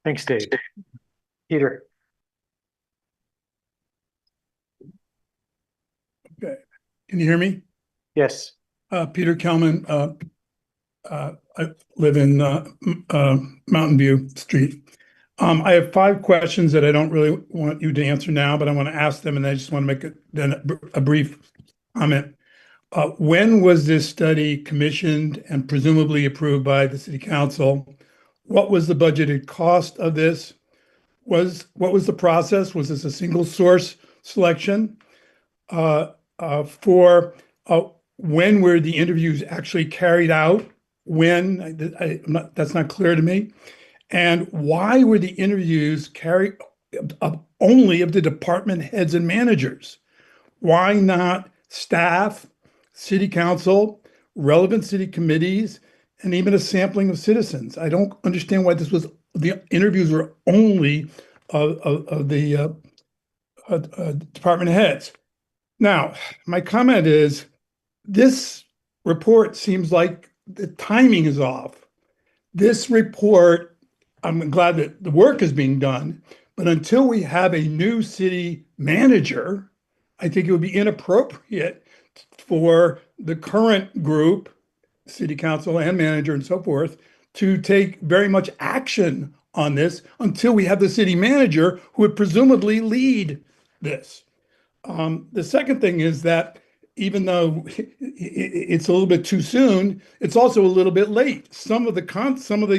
A: Thanks, Dave. Peter.
N: Okay. Can you hear me?
A: Yes.
N: Peter Kelman. I live in Mountain View Street. I have 5 questions that I don't really want you to answer now, but I want to ask them, and I just want to make a brief comment. When was this study commissioned and presumably approved by the City Council? What was the budgeted cost of this? What was the process? Was this a single source selection? When were the interviews actually carried out? That's not clear to me. And why were the interviews carried up only of the department heads and managers? Why not staff, city council, relevant city committees, and even a sampling of citizens? I don't understand why this was the interviews were only of the department heads. Now, my comment is, this report seems like the timing is off. This report, I'm glad that the work is being done, but until we have a new city manager, I think it would be inappropriate for the current group, city council and manager and so forth, to take very much action on this until we have the city manager who would presumably lead this. The second thing is that even though it's a little bit too soon, it's also a little bit late. Some of the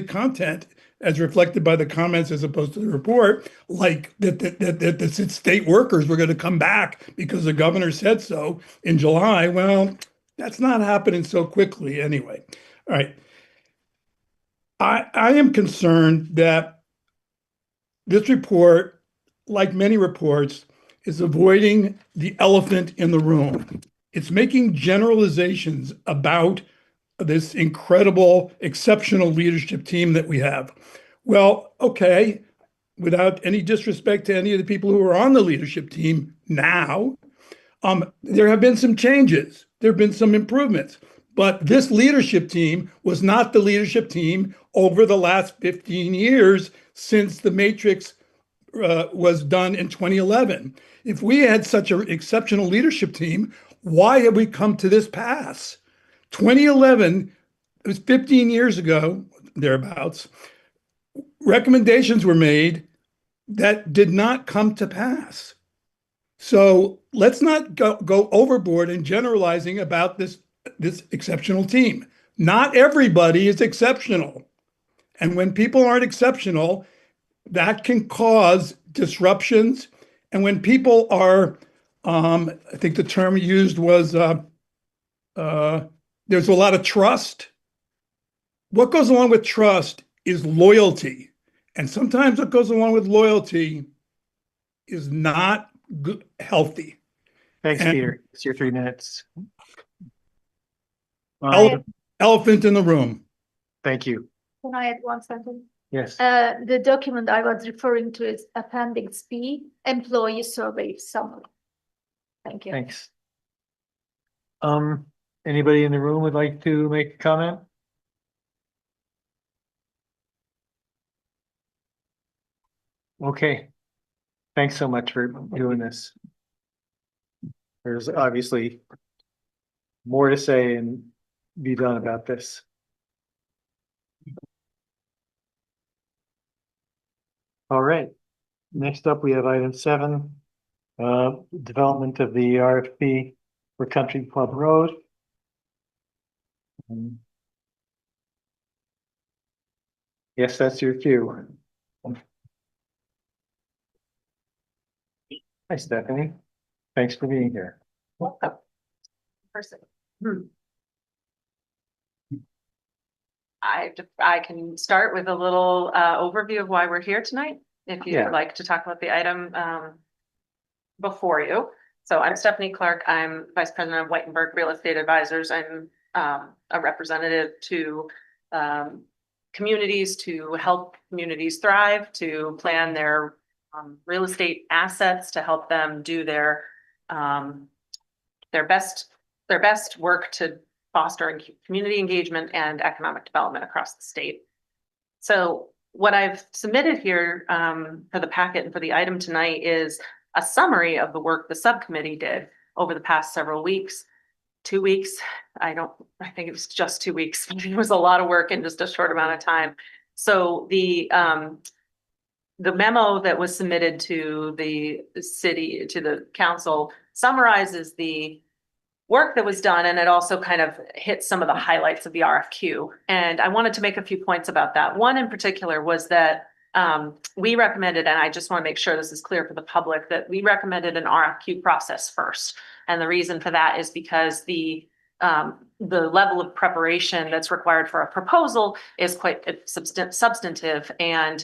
N: content, as reflected by the comments as opposed to the report, like that the state workers were going to come back because the governor said so in July. Well, that's not happening so quickly anyway. All right. I am concerned that this report, like many reports, is avoiding the elephant in the room. It's making generalizations about this incredible, exceptional leadership team that we have. Well, okay, without any disrespect to any of the people who are on the leadership team now, there have been some changes. There have been some improvements. But this leadership team was not the leadership team over the last 15 years since the Matrix was done in 2011. If we had such an exceptional leadership team, why have we come to this pass? 2011, it was 15 years ago, thereabouts, recommendations were made that did not come to pass. So let's not go overboard in generalizing about this exceptional team. Not everybody is exceptional. And when people aren't exceptional, that can cause disruptions. And when people are, I think the term used was, there's a lot of trust. What goes along with trust is loyalty. And sometimes what goes along with loyalty is not good, healthy.
A: Thanks,
N: And
A: Peter. It's your 3 minutes.
N: Elephant in the room.
A: Thank you.
L: Can I add one sentence?
A: Yes.
L: The document I was referring to is Appendix B, Employee Survey Summary. Thank you.
A: Thanks. Anybody in the room would like to make a comment? Okay. Thanks so much for doing this. There's obviously more to say and be done about this. All right. Next up, we have item 7, development of the RFP for Country Club Road. Yes, that's your cue. Hi, Stephanie. Thanks for being here.
O: I can start with a little overview of why we're here tonight, if you'd like to talk about the item before you. So I'm Stephanie Clark. I'm Vice President of Whitenberg Real Estate Advisors. I'm a representative to communities to help communities thrive, to plan their real estate assets, to help them do their best work to foster community engagement and economic development across the state. So what I've submitted here for the packet and for the item tonight is a summary of the work the subcommittee did over the past several weeks. 2 weeks. I think it was just 2 weeks. It was a lot of work in just a short amount of time. So the memo that was submitted to the city, to the council, summarizes the work that was done, and it also kind of hits some of the highlights of the RFQ. And I wanted to make a few points about that. One in particular was that we recommended, and I just want to make sure this is clear for the public, that we recommended an RFQ process first. And the reason for that is because the level of preparation that's required for a proposal is quite substantive. And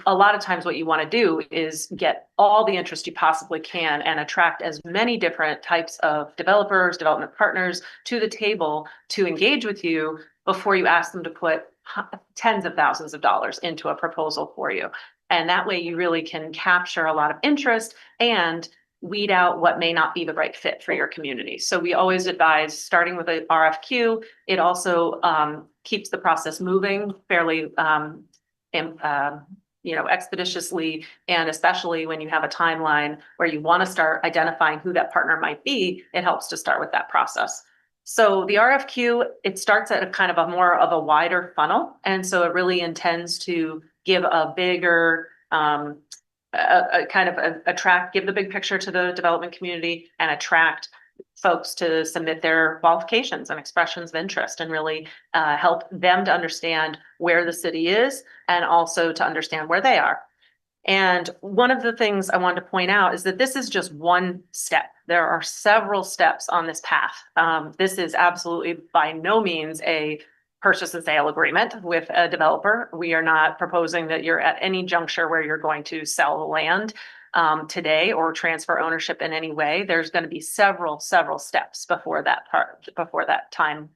O: a lot of times what you want to do is get all the interest you possibly can and attract as many different types of developers, development partners to the table to engage with you before you ask them to put tens of thousands of dollars into a proposal for you. And that way you really can capture a lot of interest and weed out what may not be the right fit for your community. So we always advise starting with a RFQ. It also keeps the process moving fairly expeditiously, and especially when you have a timeline where you want to start identifying who that partner might be, it helps to start with that process. So the RFQ, it starts at a kind of a more of a wider funnel. And so it really intends to give a bigger, give the big picture to the development community and attract folks to submit their qualifications and expressions of interest, and really help them to understand where the city is and also to understand where they are. And one of the things I wanted to point out is that this is just one step. There are several steps on this path. This is absolutely by no means a purchase and sale agreement with a developer. We are not proposing that you're at any juncture where you're going to sell the land today or transfer ownership in any way. There's going to be several steps before that time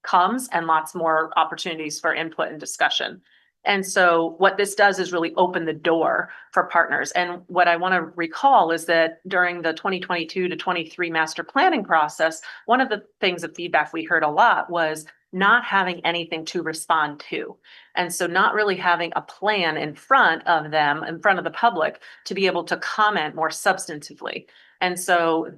O: comes, and lots more opportunities for input and discussion. And so what this does is really open the door for partners. And what I want to recall is that during the 2022 to 23 master planning process, one of the things of feedback we heard a lot was not having anything to respond to. And so not really having a plan in front of them, in front of the public, to be able to comment more substantively. And so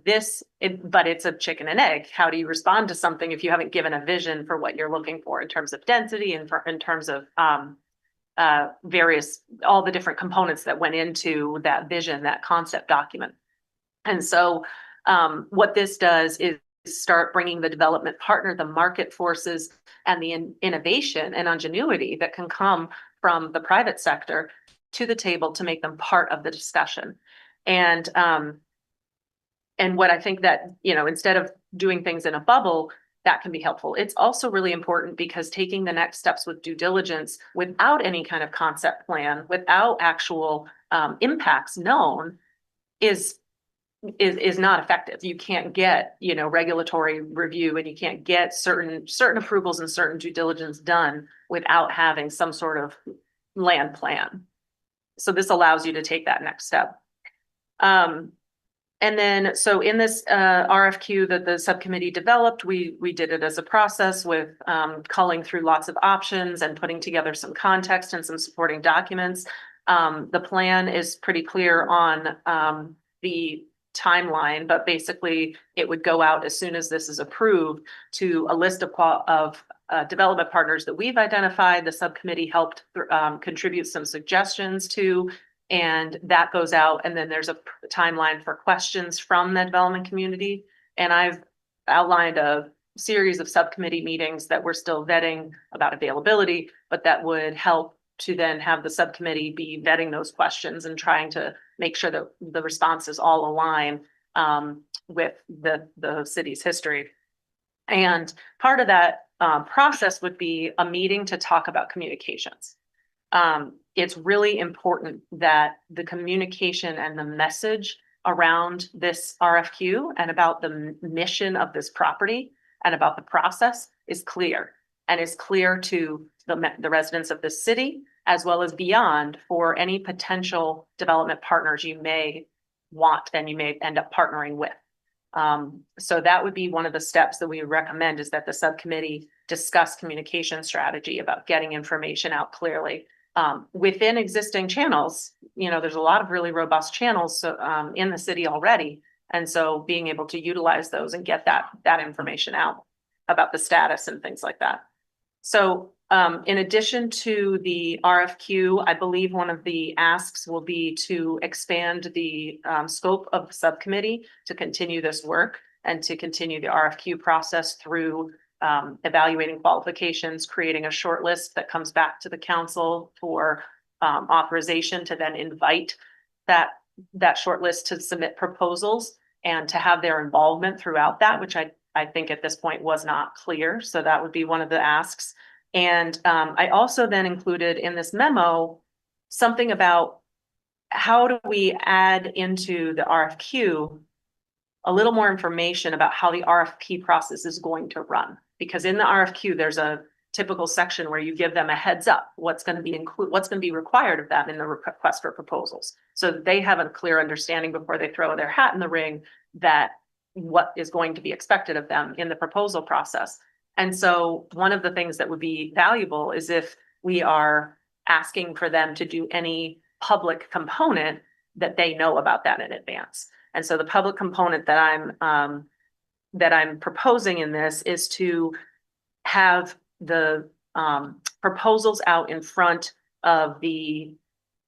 O: but it's a chicken and egg. How do you respond to something if you haven't given a vision for what you're looking for in terms of density and in terms of all the different components that went into that vision, that concept document. And so what this does is start bringing the development partner, the market forces, and the innovation and ingenuity that can come from the private sector to the table to make them part of the discussion. And what I think that, instead of doing things in a bubble, that can be helpful. It's also really important because taking the next steps with due diligence without any kind of concept plan, without actual impacts known, is not effective. You can't get, regulatory review, and you can't get certain approvals and certain due diligence done without having some sort of land plan. So this allows you to take that next step. And then, so in this RFQ that the subcommittee developed, we did it as a process with culling through lots of options and putting together some context and some supporting documents. The plan is pretty clear on the timeline, but basically it would go out as soon as this is approved to a list of development partners that we've identified. The subcommittee helped contribute some suggestions to. And that goes out, and then there's a timeline for questions from the development community. And I've outlined a series of subcommittee meetings that we're still vetting about availability, but that would help to then have the subcommittee be vetting those questions and trying to make sure that the responses all align with the city's history. And part of that process would be a meeting to talk about communications. It's really important that the communication and the message around this RFQ and about the mission of this property and about the process is clear, and is clear to the residents of the city, as well as beyond, for any potential development partners you may want and you may end up partnering with. So that would be one of the steps that we recommend, is that the subcommittee discuss communication strategy about getting information out clearly. Within existing channels, there's a lot of really robust channels in the city already. And so being able to utilize those and get that information out about the status and things like that. So in addition to the RFQ, I believe one of the asks will be to expand the scope of the subcommittee to continue this work and to continue the RFQ process through evaluating qualifications, creating a short list that comes back to the council for authorization to then invite that short list to submit proposals and to have their involvement throughout that, which I think at this point was not clear. So that would be one of the asks. And I also then included in this memo something about how do we add into the RFQ a little more information about how the RFP process is going to run. Because in the RFQ, there's a typical section where you give them a heads up, what's going to be what's going to be required of them in the request for proposals. So that they have a clear understanding before they throw their hat in the ring that what is going to be expected of them in the proposal process. And so one of the things that would be valuable is if we are asking for them to do any public component that they know about that in advance. And so the public component that I'm proposing in this is to have the proposals out in front of the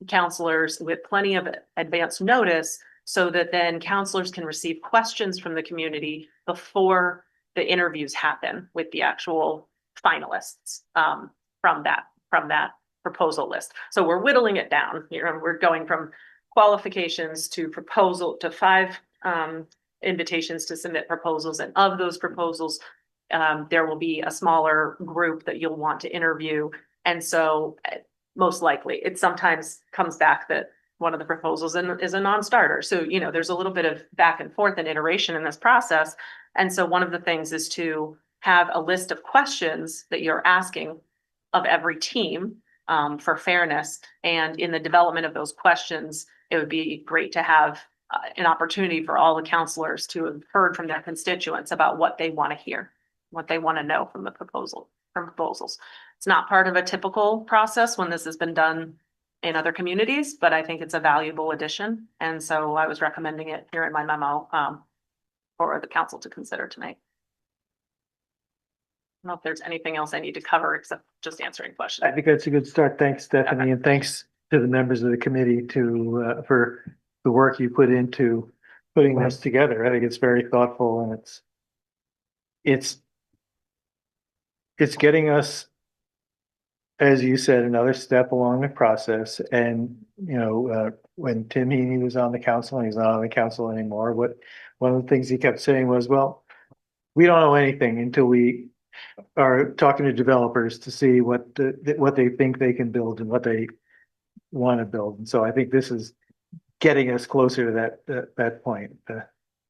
O: counselors with plenty of advance notice so that then counselors can receive questions from the community before the interviews happen with the actual finalists from that proposal list. So we're whittling it down. You know, we're going from qualifications to proposal to 5 invitations to submit proposals, and of those proposals, there will be a smaller group that you'll want to interview. And so most likely it sometimes comes back that one of the proposals is a non-starter. So, you know, there's a little bit of back and forth and iteration in this process. And so one of the things is to have a list of questions that you're asking of every team for fairness. And in the development of those questions, it would be great to have an opportunity for all the counselors to have heard from their constituents about what they want to hear, what they want to know from proposals. It's not part of a typical process when this has been done in other communities, but I think it's a valuable addition. And so I was recommending it here in my memo for the council to consider tonight. I don't know if there's anything else I need to cover except just answering questions.
A: I think that's a good start. Thanks, Stephanie, and thanks to the members of the committee for the work you put into putting this together. I think it's very thoughtful, and it's getting us, as you said, another step along the process. And, you know, when Tim Heaney was on the council, and he's not on the council anymore, one of the things he kept saying was, well, we don't know anything until we are talking to developers to see what they think they can build and what they want to build. And so I think this is getting us closer to that point.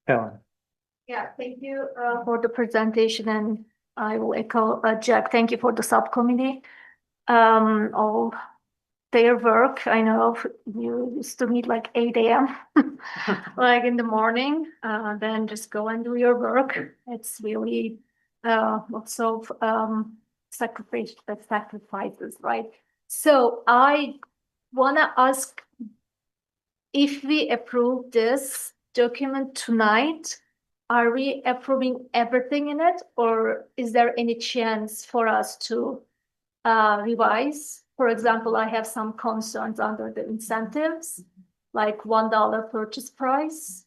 A: Helen.
L: Yeah, thank you for the presentation, and I will echo Jack. Thank you for the subcommittee. All their work. I know you used to meet like 8 a.m. like in the morning, then just go and do your work. It's really lots of sacrifices, right? So I want to ask, if we approve this document tonight, are we approving everything in it, or is there any chance for us to revise? For example, I have some concerns under the incentives, like $1 purchase price,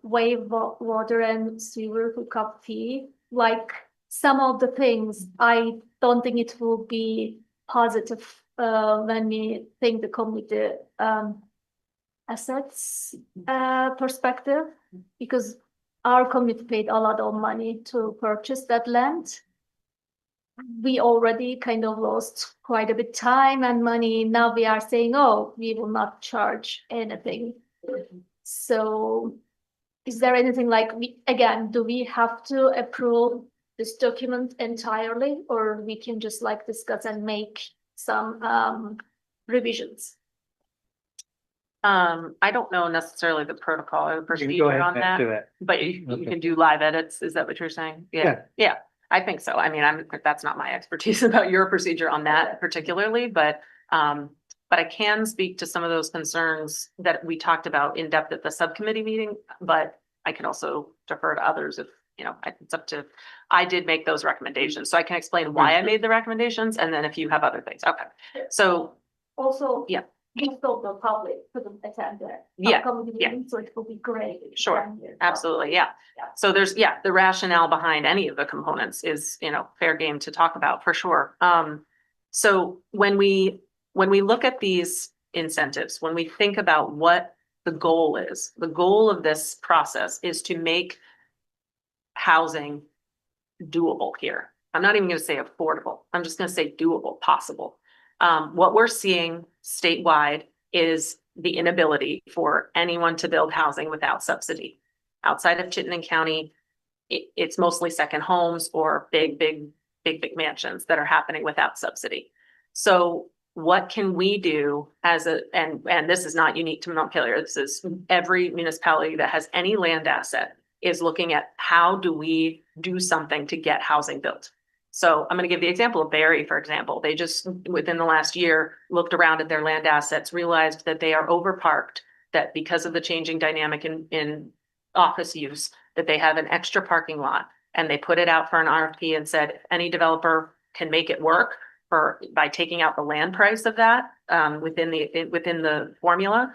L: waive water and sewer hookup fee. Like some of the things, I don't think it will be positive when we think the community assets perspective, because our community paid a lot of money to purchase that land. We already kind of lost quite a bit time and money. Now we are saying, oh, we will not charge anything. So is there anything like, do we have to approve this document entirely, or we can just like discuss and make some revisions?
O: I don't know necessarily the protocol or procedure on that, but you can do live edits. Is that what you're saying? Yeah, I think so. I mean, that's not my expertise about your procedure on that particularly, but I can speak to some of those concerns that we talked about in depth at the subcommittee meeting, but I can also defer to others if, you know, it's up to, I did make those recommendations, so I can explain why I made the recommendations, and then if you have other things. Okay. So
L: also,
O: yeah.
L: Most of the public couldn't attend that.
O: Yeah.
L: So it will be great.
O: Sure. Absolutely. Yeah. So there's, the rationale behind any of the components is, you know, fair game to talk about for sure. So when we look at these incentives, when we think about what the goal is, the goal of this process is to make housing doable here. I'm not even going to say affordable. I'm just going to say doable, possible. What we're seeing statewide is the inability for anyone to build housing without subsidy. Outside of Chittenden County, it's mostly second homes or big big mansions that are happening without subsidy. So what can we do and this is not unique to Montpelier, this is every municipality that has any land asset is looking at how do we do something to get housing built. So I'm going to give the example of Barry, for example. They just, within the last year, looked around at their land assets, realized that they are overparked, that because of the changing dynamic in office use, that they have an extra parking lot. And they put it out for an RFP and said, if any developer can make it work by taking out the land price of that within the formula,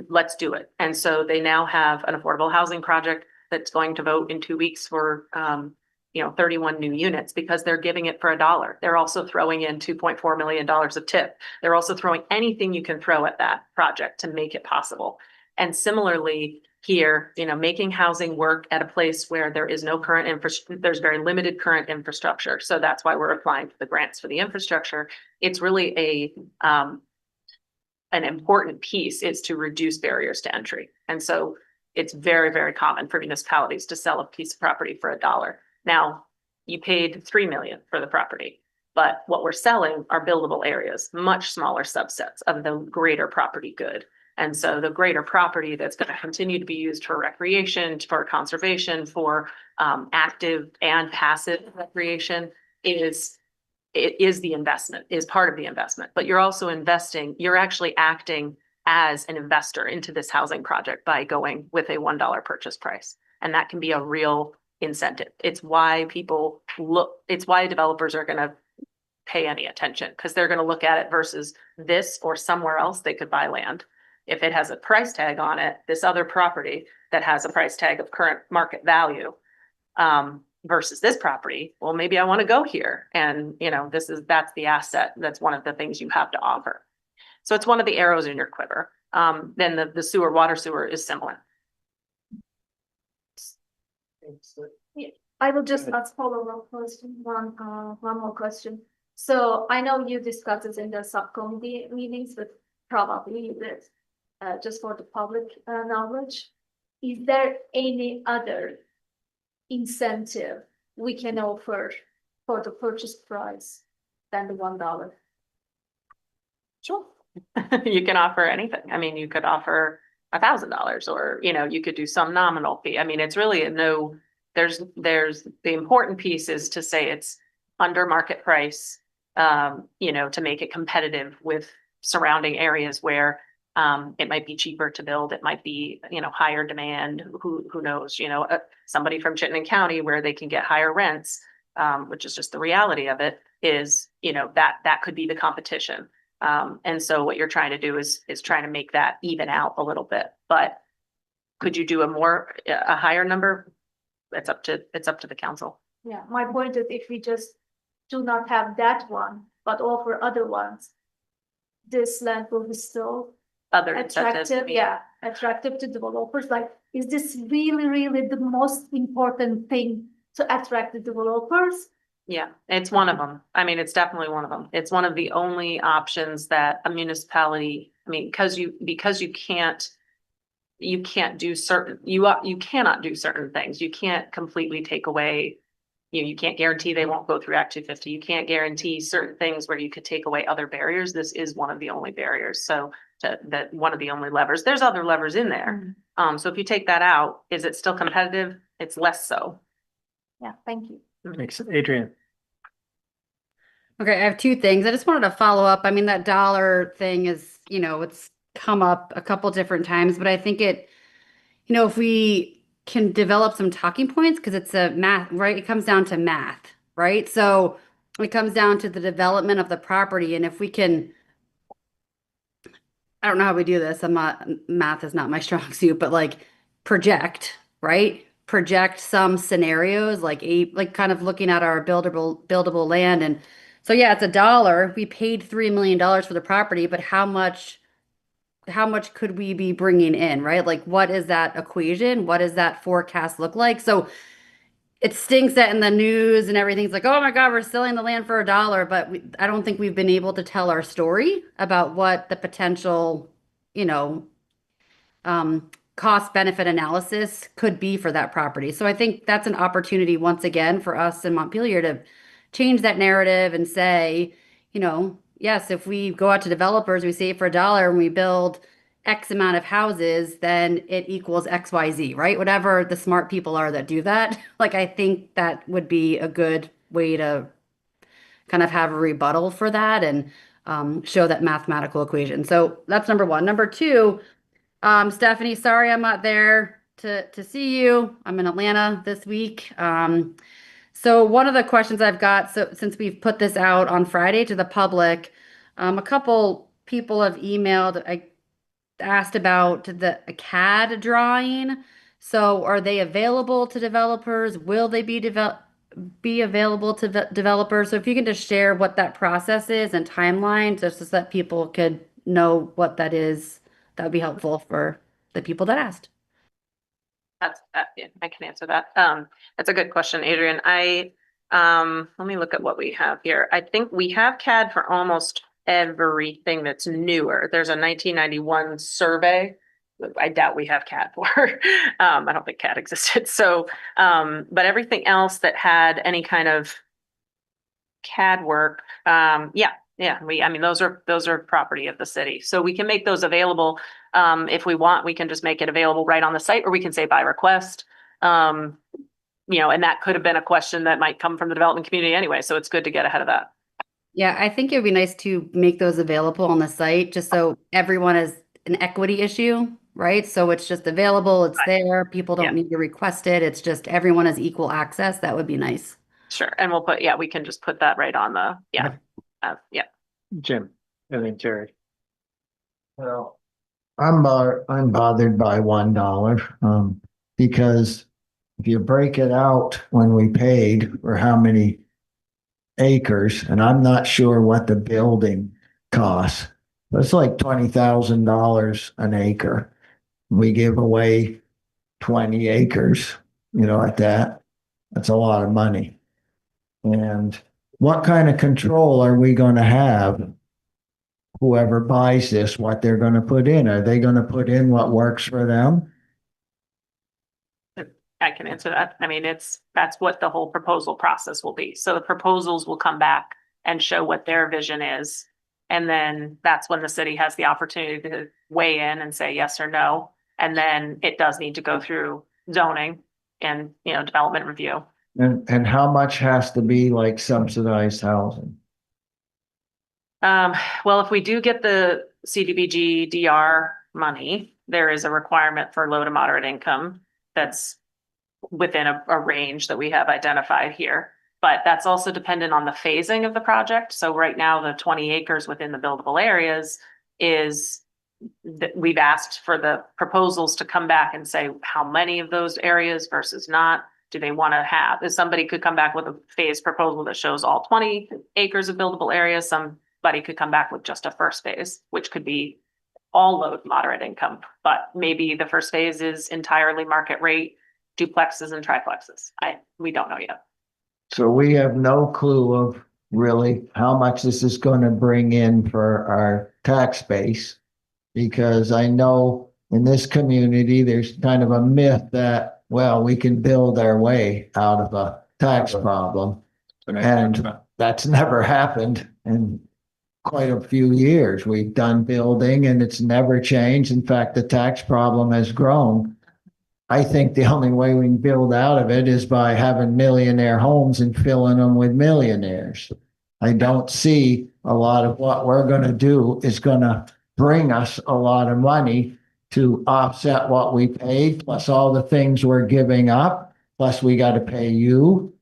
O: let's do it. And so they now have an affordable housing project that's going to vote in 2 weeks for 31 new units because they're giving it for $1. They're also throwing in $2.4 million of tip. They're also throwing anything you can throw at that project to make it possible. And similarly here, making housing work at a place where there is no current infrastructure, there's very limited current infrastructure. So that's why we're applying for the grants for the infrastructure. It's really an important piece is to reduce barriers to entry. And so it's very, very common for municipalities to sell a piece of property for $1. Now, you paid $3 million for the property, but what we're selling are buildable areas, much smaller subsets of the greater property good. And so the greater property that's going to continue to be used for recreation, for conservation, for active and passive recreation is the investment, is part of the investment. But you're also investing, you're actually acting as an investor into this housing project by going with a $1 purchase price. And that can be a real incentive. It's why developers are going to pay any attention because they're going to look at it versus this or somewhere else they could buy land. If it has a price tag on it, this other property that has a price tag of current market value versus this property, well, maybe I want to go here. And that's the asset. That's one of the things you have to offer. So it's one of the arrows in your quiver. Then the water sewer is similar.
L: I will just ask follow-up question, one more question. So I know you discussed this in the subcommittee meetings, but probably this, just for the public knowledge. Is there any other incentive we can offer for the purchase price than the $1?
O: Sure. You can offer anything. I mean, you could offer $1,000 or, you could do some nominal fee. I mean, it's really there's the important piece is to say it's under market price, to make it competitive with surrounding areas where it might be cheaper to build. It might be, higher demand. Who knows, somebody from Chittenden County where they can get higher rents, which is just the reality of it is, that could be the competition. And so what you're trying to do is trying to make that even out a little bit, but could you do a higher number? It's up to the council.
L: Yeah, my point is if we just do not have that one, but offer other ones, this land will be still
O: Other incentives.
L: attractive to developers. Like, is this really, really the most important thing to attract the developers?
O: Yeah, it's one of them. I mean, it's definitely one of them. It's one of the only options that a municipality, because you cannot do certain things. You can't completely take away, you can't guarantee they won't go through Act 250. You can't guarantee certain things where you could take away other barriers. This is one of the only barriers. So that one of the only levers. There's other levers in there. So if you take that out, is it still competitive? It's less so.
L: Yeah, thank you.
A: Thanks, Adrian.
B: Okay, I have two things. I just wanted to follow up. I mean, that dollar thing is, it's come up a couple different times, but I think if we can develop some talking points, because it's a math, right? It comes down to math, right? So it comes down to the development of the property. And if we can, I don't know how we do this. Math is not my strong suit, but project, right? Project some scenarios, like kind of looking at our buildable land. And so, yeah, it's $1. We paid $3 million for the property, but how much could we be bringing in, right? Like, what is that equation? What does that forecast look like? So it stinks that in the news and everything's like, oh my God, we're selling the land for $1, but I don't think we've been able to tell our story about what the potential, cost benefit analysis could be for that property. So I think that's an opportunity once again for us in Montpelier change that narrative and say, yes, if we go out to developers, we save for $1 and we build X amount of houses, then it equals XYZ, right? Whatever the smart people are that do that. Like, I think that would be a good way to kind of have a rebuttal for that and show that mathematical equation. So that's number one. Number two, Stephanie, sorry I'm not there to see you. I'm in Atlanta this week. So one of the questions I've got, so since we've put this out on Friday to the public, a couple people have emailed. I asked about the CAD drawing. So are they available to developers? Will they be available to developers? So if you can just share what that process is and timeline, just so that people could know what that is, that would be helpful for the people that asked.
O: Yeah, I can answer that. That's a good question, Adrian. Let me look at what we have here. I think we have CAD for almost everything that's newer. There's a 1991 survey. I doubt we have CAD for. I don't think CAD existed. So, but everything else that had any kind of CAD work, those are property of the city. So we can make those available. If we want, we can just make it available right on the site, or we can say by request. And that could have been a question that might come from the development community anyway. So it's good to get ahead of that.
B: Yeah, I think it would be nice to make those available on the site, just so everyone has an equity issue, right? So it's just available, it's there, people don't need to request it, it's just everyone has equal access. That would be nice.
O: Sure. And we can just put that right on the,
A: Jim, and then Jerry.
I: Well, I'm bothered by $1, because if you break it out when we paid for how many acres, and I'm not sure what the building costs, but it's like $20,000 an acre. We give away 20 acres, at that. That's a lot of money. And what kind of control are we going to have? Whoever buys this, what they're going to put in? Are they going to put in what works for them?
O: I can answer that. I mean, that's what the whole proposal process will be. So the proposals will come back and show what their vision is. And then that's when the city has the opportunity to weigh in and say yes or no. And then it does need to go through zoning and, development review.
I: And how much has to be like subsidized housing?
O: Well, if we do get the CDBG DR money, there is a requirement for low to moderate income that's within a range that we have identified here. But that's also dependent on the phasing of the project. So right now, the 20 acres within the buildable areas is that we've asked for the proposals to come back and say how many of those areas versus not do they want to have. If somebody could come back with a phase proposal that shows all 20 acres of buildable areas, somebody could come back with just a first phase, which could be all low to moderate income. But maybe the first phase is entirely market rate duplexes and triplexes. We don't know yet.
I: So we have no clue of really how much this is going to bring in for our tax base, because I know in this community, there's kind of a myth that, well, we can build our way out of a tax problem. And that's never happened in quite a few years. We've done building and it's never changed. In fact, the tax problem has grown. I think the only way we can build out of it is by having millionaire homes and filling them with millionaires. I don't see a lot of what we're going to do is going to bring us a lot of money to offset what we paid, plus all the things we're giving up, plus we got to pay you.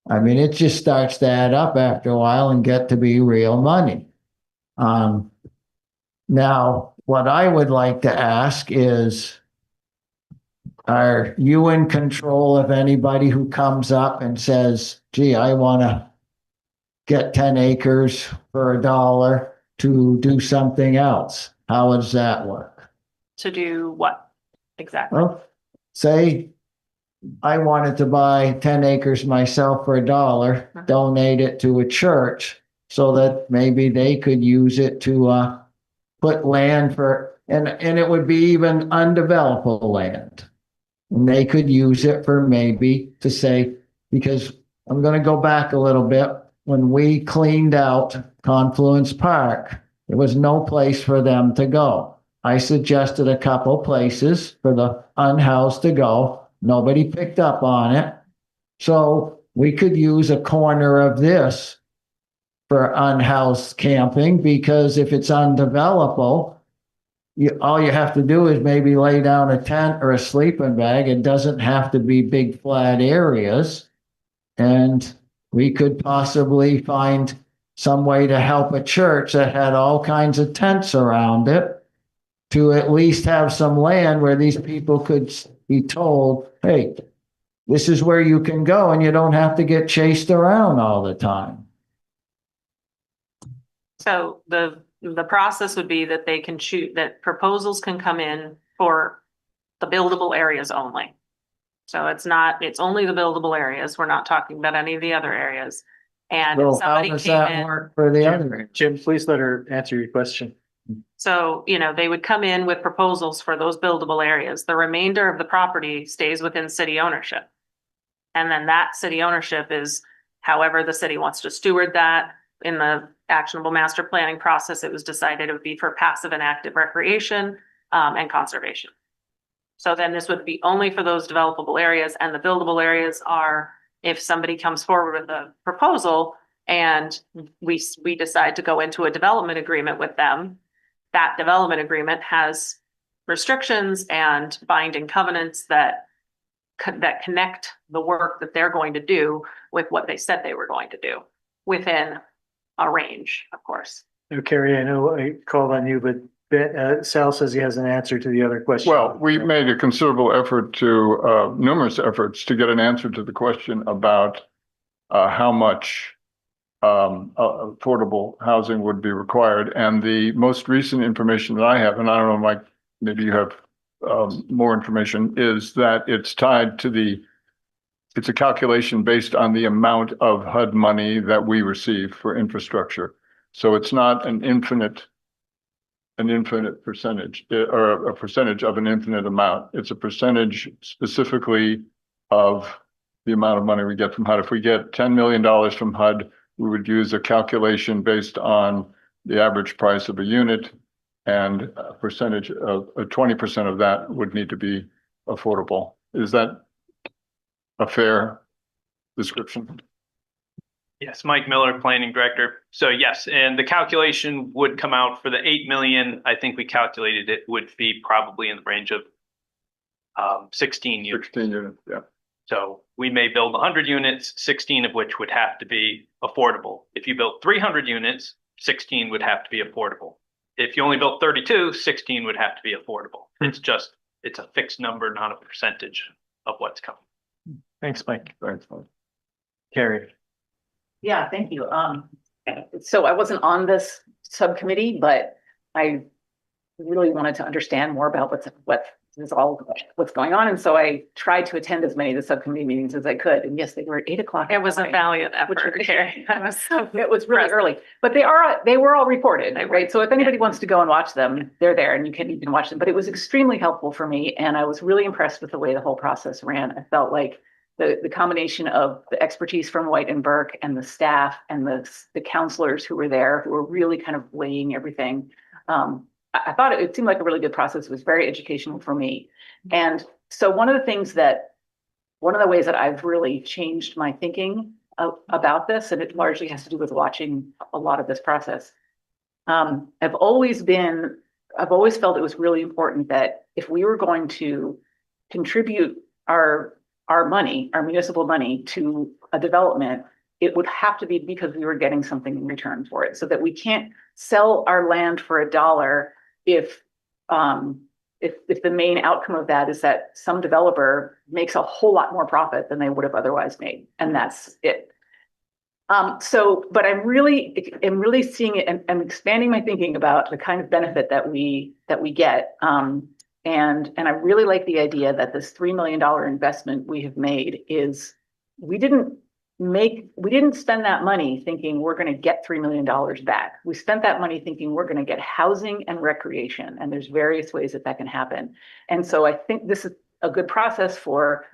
I: I mean, it just starts to add up after a while and get to be real money. Now, what I would like to ask is, are you in control of anybody who comes up and says, gee, I want to get 10 acres for $1 to do something else? How does that work?
O: To do what exactly?
I: Well, say I wanted to buy 10 acres myself for $1, donate it to a church so that maybe they could use it to put land for, and it would be even undevelopable land. And they could use it for maybe to say, because I'm going to go back a little bit. when we cleaned out Confluence Park, there was no place for them to go. I suggested a couple places for the unhoused to go. Nobody picked up on it. So we could use a corner of this for unhoused camping, because if it's undevelopable, all you have to do is maybe lay down a tent or a sleeping bag. It doesn't have to be big flat areas. And we could possibly find some way to help a church that had all kinds of tents around it to at least have some land where these people could be told, hey, this is where you can go and you don't have to get chased around all the time.
O: So the process would be that they can choose, that proposals can come in for the buildable areas only. So it's only the buildable areas. We're not talking about any of the other areas. And if
I: So how
O: somebody
I: does
O: came
I: that
O: in,
I: work for the other?
A: Jim, please let her answer your question.
O: so, they would come in with proposals for those buildable areas. The remainder of the property stays within city ownership. And then that city ownership is however the city wants to steward that. In the actionable master planning process, it was decided it would be for passive and active recreation and conservation. So then this would be only for those developable areas, and the buildable areas are if somebody comes forward with a proposal and we decide to go into a development agreement with them, that development agreement has restrictions and binding covenants that connect the work that they're going to do with what they said they were going to do within a range, of course.
A: No, Carrie, I know I called on you, but Sal says he has an answer to the other question.
G: Well, we made a considerable effort numerous efforts to get an answer to the question about how much affordable housing would be required. And the most recent information that I have, and I don't know, Mike, maybe you have more information, is that it's tied to it's a calculation based on the amount of HUD money that we receive for infrastructure. So it's not an infinite percentage or a percentage of an infinite amount. It's a percentage specifically of the amount of money we get from HUD. If we get $10 million from HUD, we would use a calculation based on the average price of a unit, and a percentage of 20% of that would need to be affordable. Is that a fair description?
P: Yes, Mike Miller, Planning Director. So yes, and the calculation would come out for the 8 million. I think we calculated it would be probably in the range of 16 units.
G: 16 units, yeah.
P: So we may build 100 units, 16 of which would have to be affordable. If you built 300 units, 16 would have to be affordable. If you only built 32, 16 would have to be affordable. It's a fixed number, not a percentage of what's coming.
A: Thanks, Mike.
G: Thanks, Mike.
A: Carrie.
J: Yeah, thank you. So I wasn't on this subcommittee, but I really wanted to understand more about what's going on. And so I tried to attend as many of the subcommittee meetings as I could. And yes, they were at 8 o'clock.
O: It was a valiant effort.
J: It was really early, but they were all recorded, right? So if anybody wants to go and watch them, they're there and you can watch them. But it was extremely helpful for me. And I was really impressed with the way the whole process ran. I felt like the combination of the expertise from White and Burke and the staff and the counselors who were there, who were really kind of weighing everything. I thought it seemed like a really good process. It was very educational for me. And so one of the ways that I've really changed my thinking about this, and it largely has to do with watching a lot of this process. I've always felt it was really important that if we were going to contribute our money, our municipal money to a development, it would have to be because we were getting something in return for it, so that we can't sell our land for $1 if the main outcome of that is that some developer makes a whole lot more profit than they would have otherwise made, and that's it. But I'm really seeing it and I'm expanding my thinking about the kind of benefit that we get. And I really like the idea that this $3 million investment we have made is, we didn't spend that money thinking we're going to get $3 million back. We spent that money thinking we're going to get housing and recreation, and there's various ways that can happen. And so I think this is a good process for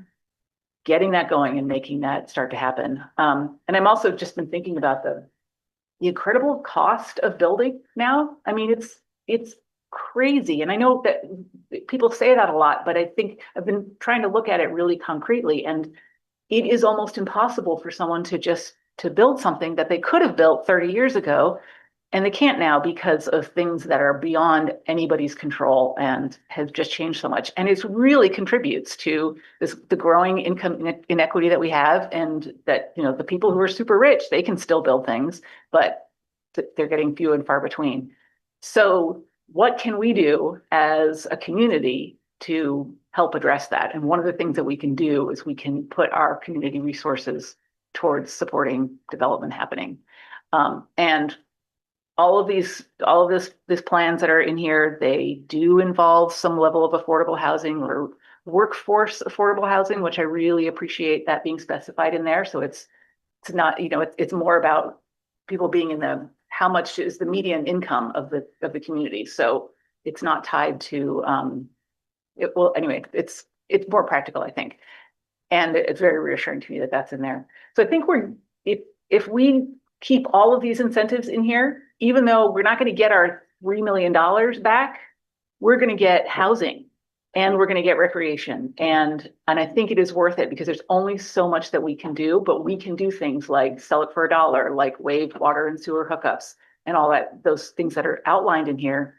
J: getting that going and making that start to happen. And I'm also just been thinking about the incredible cost of building now. I mean, it's crazy. And I know that people say that a lot, but I think I've been trying to look at it really concretely, and it is almost impossible for someone to build something that they could have built 30 years ago, and they can't now because of things that are beyond anybody's control and have just changed so much. And it really contributes to the growing income inequity that we have, and that, you know, the people who are super rich, they can still build things, but they're getting few and far between. So what can we do as a community to help address that? And one of the things that we can do is we can put our community resources towards supporting development happening. And all of these plans that are in here, they do involve some level of affordable housing or workforce affordable housing, which I really appreciate that being specified in there. So it's not, you know, it's more about people being in the, how much is the median income of the community. So it's not tied to, anyway, it's more practical, I think. And it's very reassuring to me that that's in there. So I think if we keep all of these incentives in here, even though we're not going to get our $3 million back, we're going to get housing and we're going to get recreation. And I think it is worth it because there's only so much that we can do, but we can do things like sell it for $1, like waive water and sewer hookups and all that, those things that are outlined in here.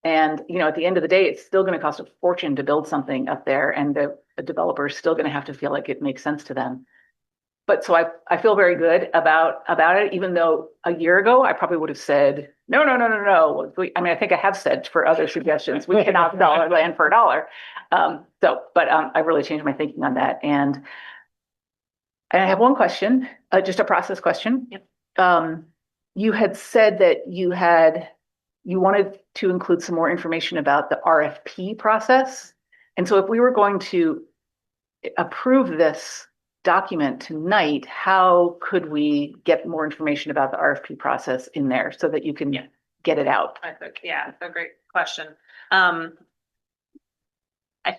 J: And, you know, at the end of the day, it's still going to cost a fortune to build something up there, and the developer is still going to have to feel like it makes sense to them. But so I feel very good about it, even though a year ago I probably would have said, no. I mean, I think I have said for other suggestions, we cannot sell our land for $1. But I've really changed my thinking on that. And I have one question, just a process question. Yep. You had said that you wanted to include some more information about the RFP process. And so if we were going to approve this document tonight, how could we get more information about the RFP process in there so that you can get it out?
O: I think, yeah, a great question. I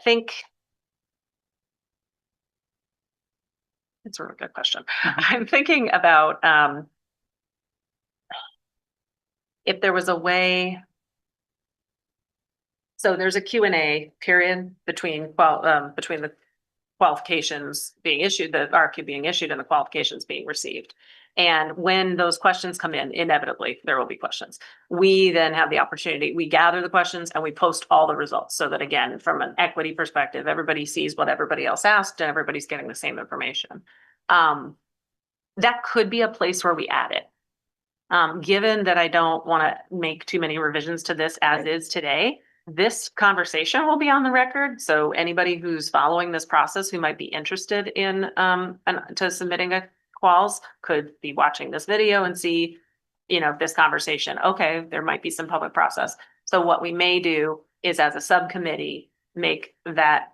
O: think it's a really good question. I'm thinking about if there was a way. So there's a Q&A period between the qualifications being issued, the RFQ being issued, and the qualifications being received. And when those questions come in, inevitably, there will be questions. We then have the opportunity, we gather the questions and we post all the results so that, again, from an equity perspective, everybody sees what everybody else asked and everybody's getting the same information. That could be a place where we add it. Given that I don't want to make too many revisions to this as is today, this conversation will be on the record. So anybody who's following this process who might be interested in to submitting a quals could be watching this video and see, you know, this conversation. Okay, there might be some public process. So what we may do is, as a subcommittee, make that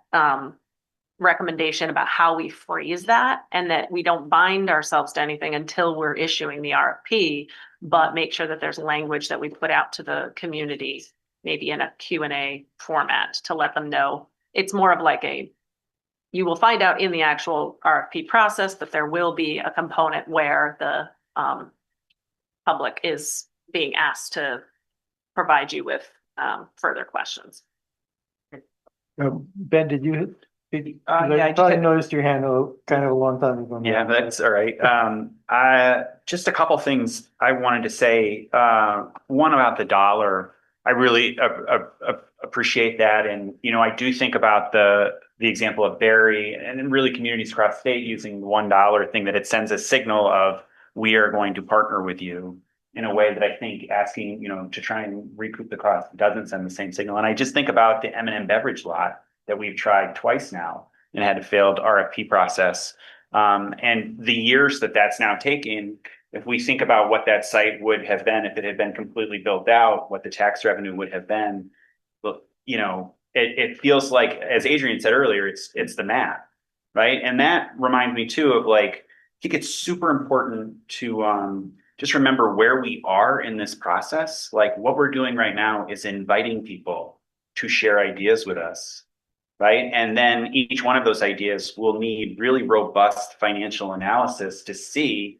O: recommendation about how we phrase that, and that we don't bind ourselves to anything until we're issuing the RFP, but make sure that there's language that we put out to the community, maybe in a Q&A format, to let them know. It's more of like you will find out in the actual RFP process that there will be a component where the public is being asked to provide you with further questions.
A: Ben, did you?
K: Yeah,
A: I probably noticed your hand kind of a long time ago.
K: Yeah, that's all right. Just a couple things I wanted to say. One about the dollar. I really appreciate that, and you know, I do think about the example of Barry and really communities across the state using the $1 thing, that it sends a signal of we are going to partner with you in a way that I think asking, you know, to try and recoup the cost doesn't send the same signal. And I just think about the M&M beverage lot that we've tried twice now and had a failed RFP process. And the years that that's now taken, if we think about what that site would have been if it had been completely built out, what the tax revenue would have been, look, you know, it feels like, as Adrian said earlier, it's the math, right? And that reminds me too of, like, I think it's super important to just remember where we are in this process. Like, what we're doing right now is inviting people to share ideas with us, right? And then each one of those ideas will need really robust financial analysis to see,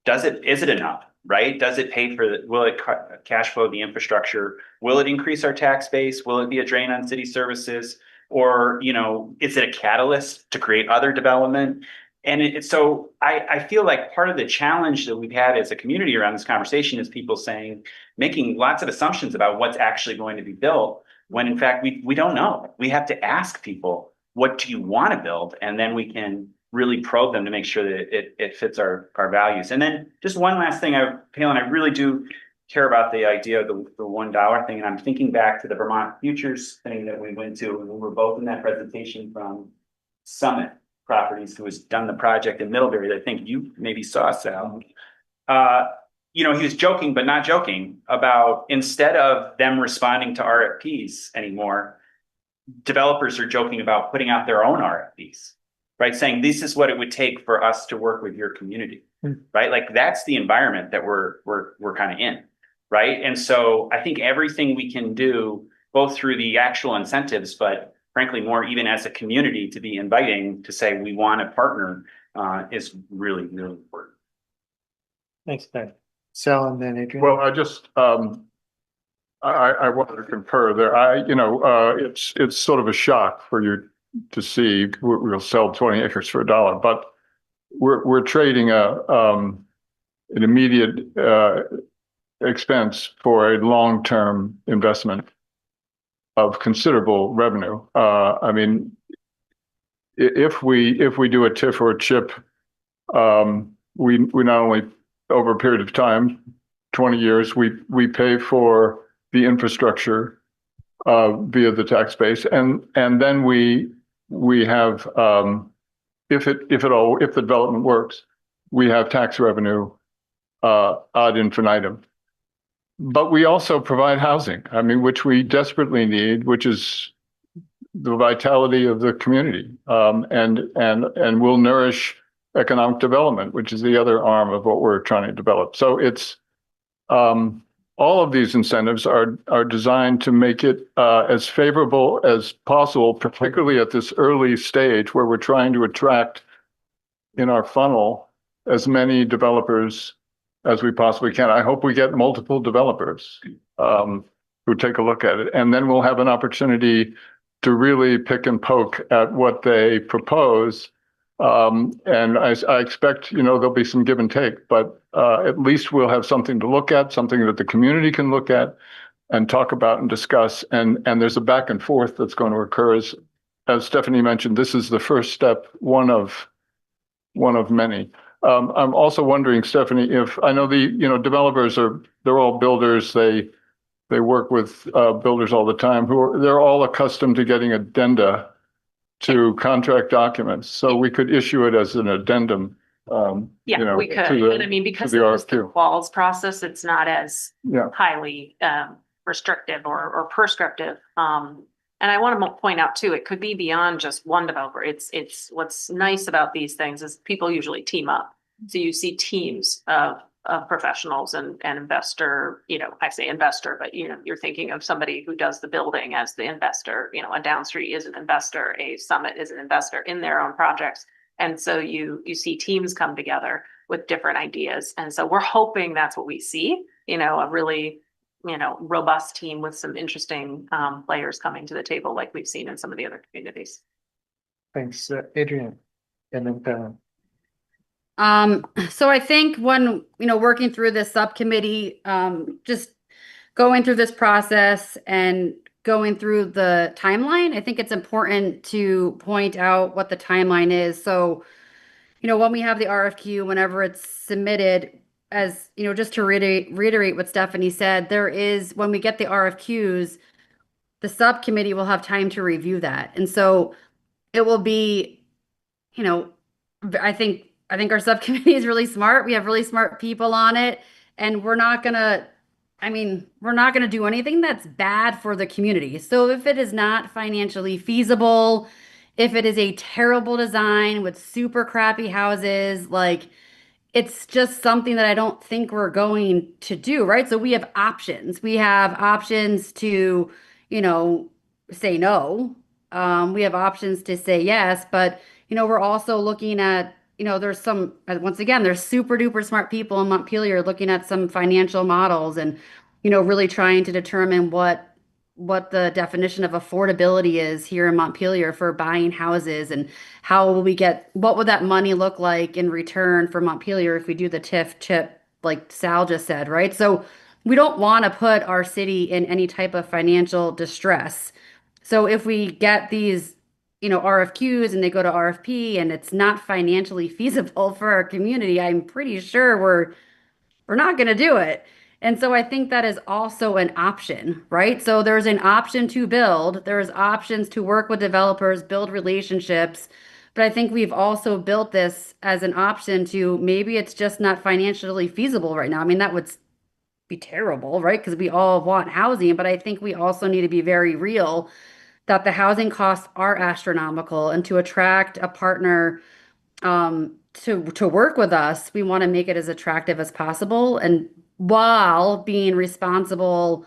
K: is it enough, right? Does it pay for, will it cash flow the infrastructure? Will it increase our tax base? Will it be a drain on city services? Or, is it a catalyst to create other development? And so I feel like part of the challenge that we've had as a community around this conversation is people making lots of assumptions about what's actually going to be built, when in fact, we don't know. We have to ask people, what do you want to build? And then we can really probe them to make sure that it fits our values. And then just one last thing, Palin, I really do care about the idea of the $1 thing. And I'm thinking back to the Vermont Futures thing that we went to, and we were both in that presentation from Summit Properties, who has done the project in Middlebury that I think you maybe saw, Sal. He was joking, but not joking, about instead of them responding to RFPs anymore, developers are joking about putting out their own RFPs, right? Saying this is what it would take for us to work with your community, right? Like that's the environment that we're kind of in, right? And so I think everything we can do, both through the actual incentives, but frankly, more even as a community, to be inviting to say we want to partner, is really, really important.
A: Thanks, Ben. Sal and then Adrian.
G: Well, I just, I wanted to concur there. It's sort of a shock for you to see we'll sell 20 acres for $1, but we're trading an immediate expense for a long-term investment of considerable revenue. I mean, if we do a TIF or a CHIP, we not only over a period of time, 20 years, we pay for the infrastructure via the tax base, and then we have, if the development works, we have tax revenue ad infinitum. But we also provide housing, I mean, which we desperately need, which is the vitality of the community, and will nourish economic development, which is the other arm of what we're trying to develop. So it's all of these incentives are designed to make it as favorable as possible, particularly at this early stage where we're trying to attract in our funnel as many developers as we possibly can. I hope we get multiple developers who take a look at it, and then we'll have an opportunity to really pick and poke at what they propose. And I expect, there'll be some give and take, but at least we'll have something to look at, something that the community can look at and talk about and discuss. And there's a back and forth that's going to occur. As Stephanie mentioned, this is the first step, one of many. I'm also wondering, Stephanie, if I know developers they're all builders. They work with builders all the time they're all accustomed to getting addenda to contract documents. So we could issue it as an addendum.
O: Yeah, we could. And I mean, because
G: the
O: it's the
G: RFQ.
O: quals process, it's not as
G: Yeah.
O: highly restrictive or prescriptive. And I want to point out too, it could be beyond just one developer. It's what's nice about these things is people usually team up. So you see teams of professionals and investor, I say investor, but you're thinking of somebody who does the building as the investor, a Downstreet is an investor, a Summit is an investor in their own projects. And so you see teams come together with different ideas. And so we're hoping that's what we see, a really, robust team with some interesting players coming to the table like we've seen in some of the other communities.
A: Thanks, Adrian. And then Palin.
B: So I think when, working through this subcommittee, just going through this process and going through the timeline, I think it's important to point out what the timeline is. So, when we have the RFQ, whenever it's submitted, as, just to reiterate what Stephanie said, when we get the RFQs, the subcommittee will have time to review that. And so it will be, I think our subcommittee is really smart. We have really smart people on it, and we're not gonna do anything that's bad for the community. So if it is not financially feasible, if it is a terrible design with super crappy houses, it's just something that I don't think we're going to do, right? So we have options. We have options to, say no, we have options to say yes, but we're also looking at, there's some, once again, there's super duper smart people in Montpelier looking at some financial models and, really trying to determine what the definition of affordability is here in Montpelier for buying houses and how will what would that money look like in return for Montpelier if we do the TIF chip, like Sal just said, right? So we don't want to put our city in any type of financial distress. So if we get these, RFQs and they go to RFP and it's not financially feasible for our community, I'm pretty sure we're not going to do it. And so I think that is also an option, right? So there's an option to build, there's options to work with developers, build relationships. But I think we've also built this as an option to maybe it's just not financially feasible right now. I mean, that would be terrible, right? Because we all want housing, but I think we also need to be very real that the housing costs are astronomical and to attract a partner to work with us, we want to make it as attractive as possible and while being responsible,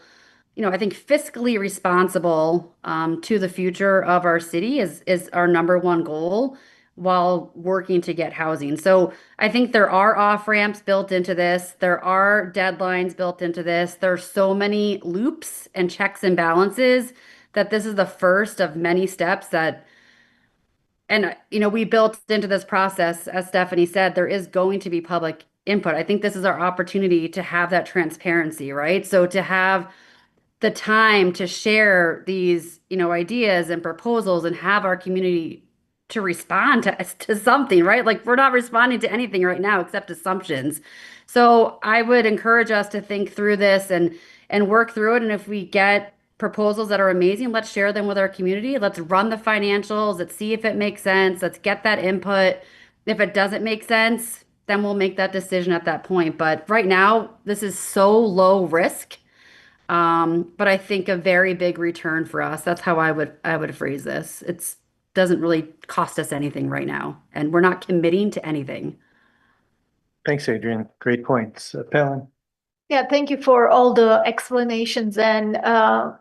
B: I think fiscally responsible to the future of our city is our number one goal while working to get housing. So I think there are off ramps built into this. There are deadlines built into this. There's so many loops and checks and balances that this is the first of many steps that and, we built into this process, as Stephanie said, there is going to be public input. I think this is our opportunity to have that transparency, right? So to have the time to share these, ideas and proposals and have our community to respond to something, right? Like we're not responding to anything right now except assumptions. So I would encourage us to think through this and work through it. And if we get proposals that are amazing, let's share them with our community. Let's run the financials. Let's see if it makes sense. Let's get that input. If it doesn't make sense, then we'll make that decision at that point. But right now, this is so low risk. But I think a very big return for us. That's how I would phrase this. It's doesn't really cost us anything right now, and we're not committing to anything.
A: Thanks, Adrian. Great points. Palin?
L: Yeah, thank you for all the explanations and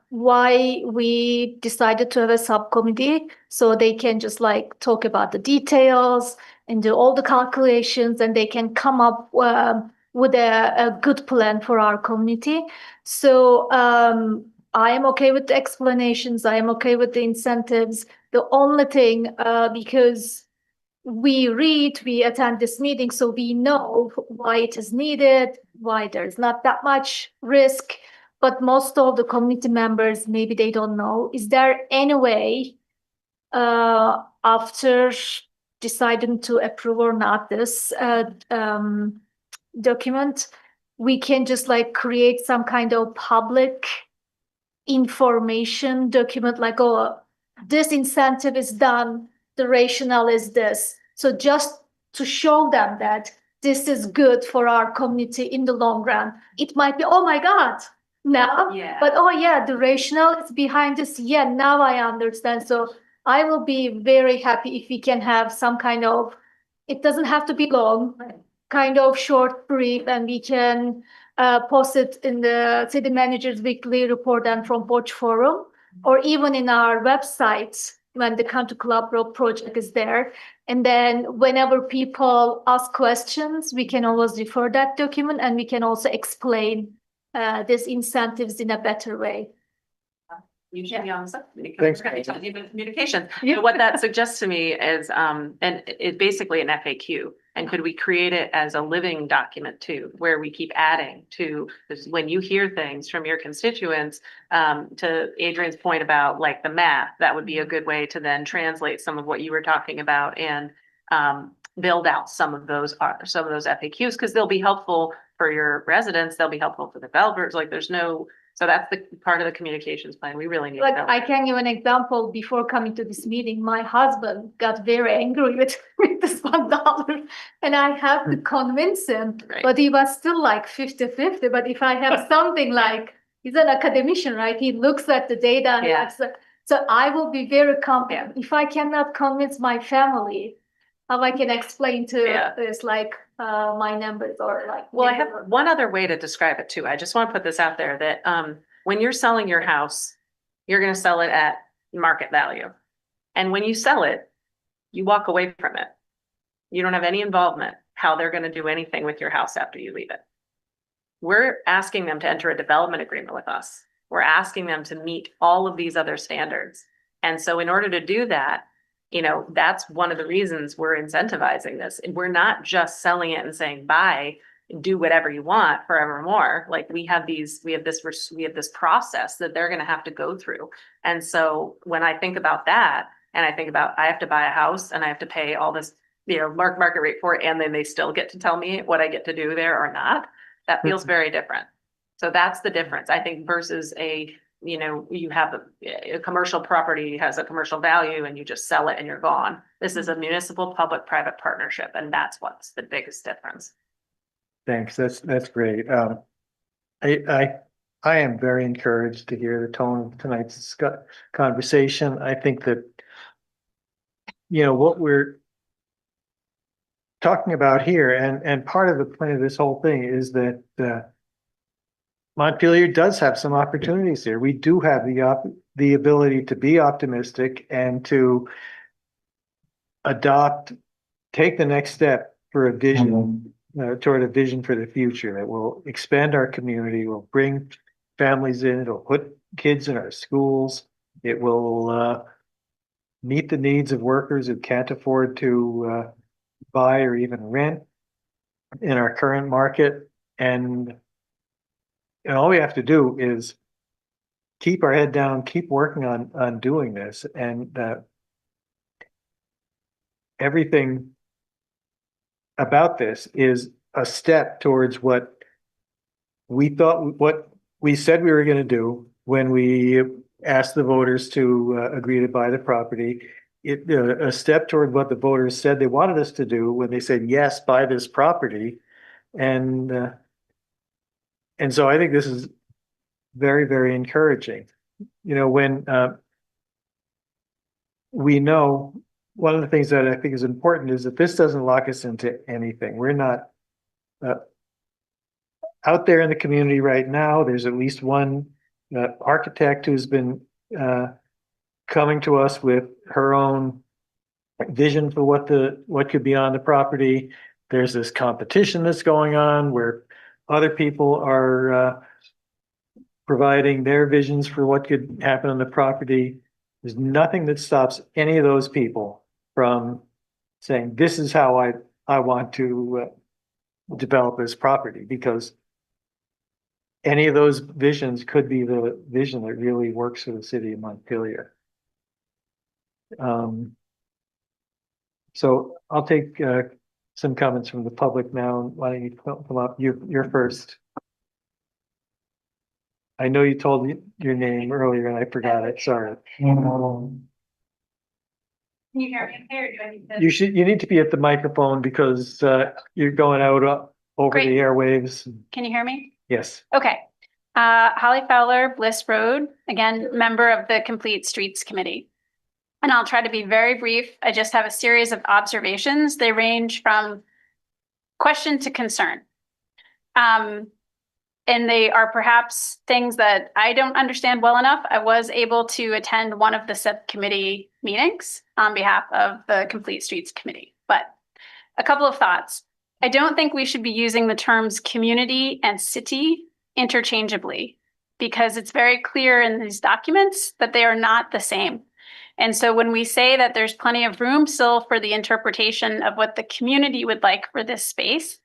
L: why we decided to have a subcommittee so they can just like talk about the details and do all the calculations and they can come up with a good plan for our community. So I am okay with the explanations. I am okay with the incentives. The only thing, because we attend this meeting, so we know why it is needed, why there's not that much risk, but most of the community members, maybe they don't know. Is there any way, after deciding to approve or not this document, we can just like create some kind of public information document, like, oh, this incentive is done, the rationale is this. So just to show them that this is good for our community in the long run. It might be, oh my God, now, but oh yeah, the rationale is behind this. Yeah, now I understand. So I will be very happy if we can have some kind of, it doesn't have to be long, kind of short brief, and we can post it in the city manager's weekly report and from Watch Forum, or even in our website when the Country Club Road project is there. And then whenever people ask questions, we can always refer that document and we can also explain these incentives in a better way.
O: You should be on the subcommittee.
A: Thanks.
O: We're going to be talking about communication. So what that suggests to me is, and it's basically an FAQ. And could we create it as a living document too, where we keep adding to, because when you hear things from your constituents, to Adrian's point about like the math, that would be a good way to then translate some of what you were talking about and build out some of those FAQs, because they'll be helpful for your residents, they'll be helpful for developers. Like so that's the part of the communications plan. We really need.
L: Like I can give an example. Before coming to this meeting, my husband got very angry with this $1, and I have to convince him.
O: Right.
L: But he was still like 50-50. But if I have something like, he's an academician, right? He looks at the data.
O: Yeah.
L: So I will be very confident. If I cannot convince my family, how I can explain to this like my numbers or like.
O: Well, I have one other way to describe it too. I just want to put this out there that when you're selling your house, you're going to sell it at market value. And when you sell it, you walk away from it. You don't have any involvement how they're going to do anything with your house after you leave it. We're asking them to enter a development agreement with us. We're asking them to meet all of these other standards. And so in order to do that, you know, that's one of the reasons we're incentivizing this. We're not just selling it and saying, buy, do whatever you want forevermore. Like we have this process that they're going to have to go through. And so when I think about that, and I think about, I have to buy a house and I have to pay all this, you know, market rate for it, and then they still get to tell me what I get to do there or not. That feels very different. So that's the difference, I think, versus you know, you have a commercial property has a commercial value and you just sell it and you're gone. This is a municipal public-private partnership, and that's what's the biggest difference.
A: Thanks. That's great. I am very encouraged to hear the tone of tonight's conversation. I think that, you know, what we're talking about here, and part of the point of this whole thing is that Montpelier does have some opportunities here. We do have the ability to be optimistic and to take the next step for a vision, toward a vision for the future that will expand our community, will bring families in, it'll put kids in our schools, it will meet the needs of workers who can't afford to buy or even rent in our current market. And all we have to do is keep our head down, keep working on doing this, and everything about this is a step towards what we said we were going to do when we asked the voters to agree to buy the property. A step toward what the voters said they wanted us to do when they said, yes, buy this property. And so I think this is very, very encouraging. You know, when we know, one of the things that I think is important is that this doesn't lock us into anything. We're not out there in the community right now. There's at least one architect who's been coming to us with her own vision for what could be on the property. There's this competition that's going on where other people are providing their visions for what could happen on the property. There's nothing that stops any of those people from saying, this is how I want to develop this property, because any of those visions could be the vision that really works for the city of Montpelier. So I'll take some comments from the public now. Why don't you come up? You're first. I know you told me your name earlier and I forgot it. Sorry.
Q: Can you hear me okay, or do I need to?
A: You need to be at the microphone because you're going out over
Q: Great.
A: the airwaves.
Q: Can you hear me?
A: Yes.
Q: Okay. Holly Fowler, Bliss Road, again, member of the Complete Streets Committee. And I'll try to be very brief. I just have a series of observations. They range from question to concern. And they are perhaps things that I don't understand well enough. I was able to attend one of the subcommittee meetings on behalf of the Complete Streets Committee. But a couple of thoughts. I don't think we should be using the terms community and city interchangeably, because it's very clear in these documents that they are not the same. And so when we say that there's plenty of room still for the interpretation of what the community would like for this space,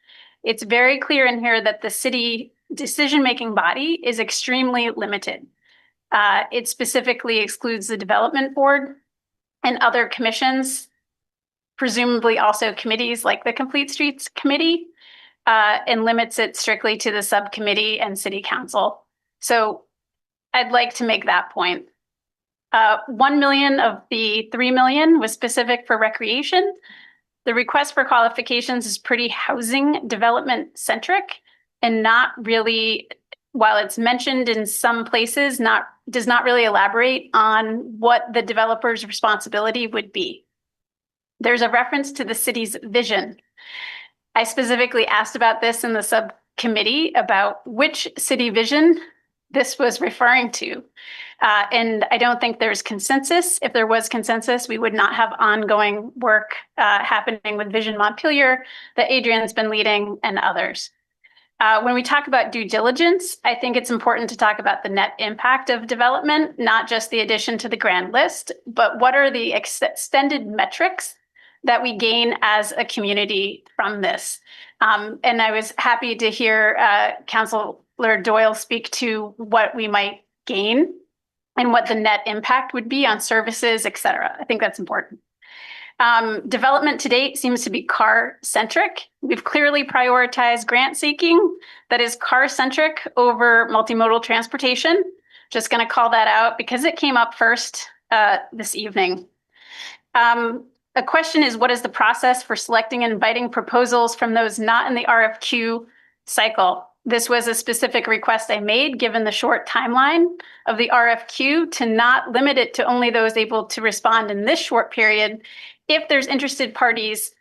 Q: it's very clear in here that the city decision-making body is extremely limited. It specifically excludes the development board and other commissions, presumably also committees like the Complete Streets Committee, and limits it strictly to the subcommittee and city council. So I'd like to make that point. 1 million of the 3 million was specific for recreation. The request for qualifications is pretty housing development centric and not really, while it's mentioned in some places, does not really elaborate on what the developer's responsibility would be. There's a reference to the city's vision. I specifically asked about this in the subcommittee about which city vision this was referring to. And I don't think there's consensus. If there was consensus, we would not have ongoing work happening with Vision Montpelier that Adrian's been leading and others. When we talk about due diligence, I think it's important to talk about the net impact of development, not just the addition to the grand list, but what are the extended metrics that we gain as a community from this. And I was happy to hear Councilor Doyle speak to what we might gain and what the net impact would be on services, et cetera. I think that's important. Development to date seems to be car-centric. We've clearly prioritized grant seeking that is car-centric over multimodal transportation. Just going to call that out because it came up first this evening. A question is, what is the process for selecting and inviting proposals from those not in the RFQ cycle? This was a specific request I made, given the short timeline of the RFQ, to not limit it to only those able to respond in this short period if there's interested parties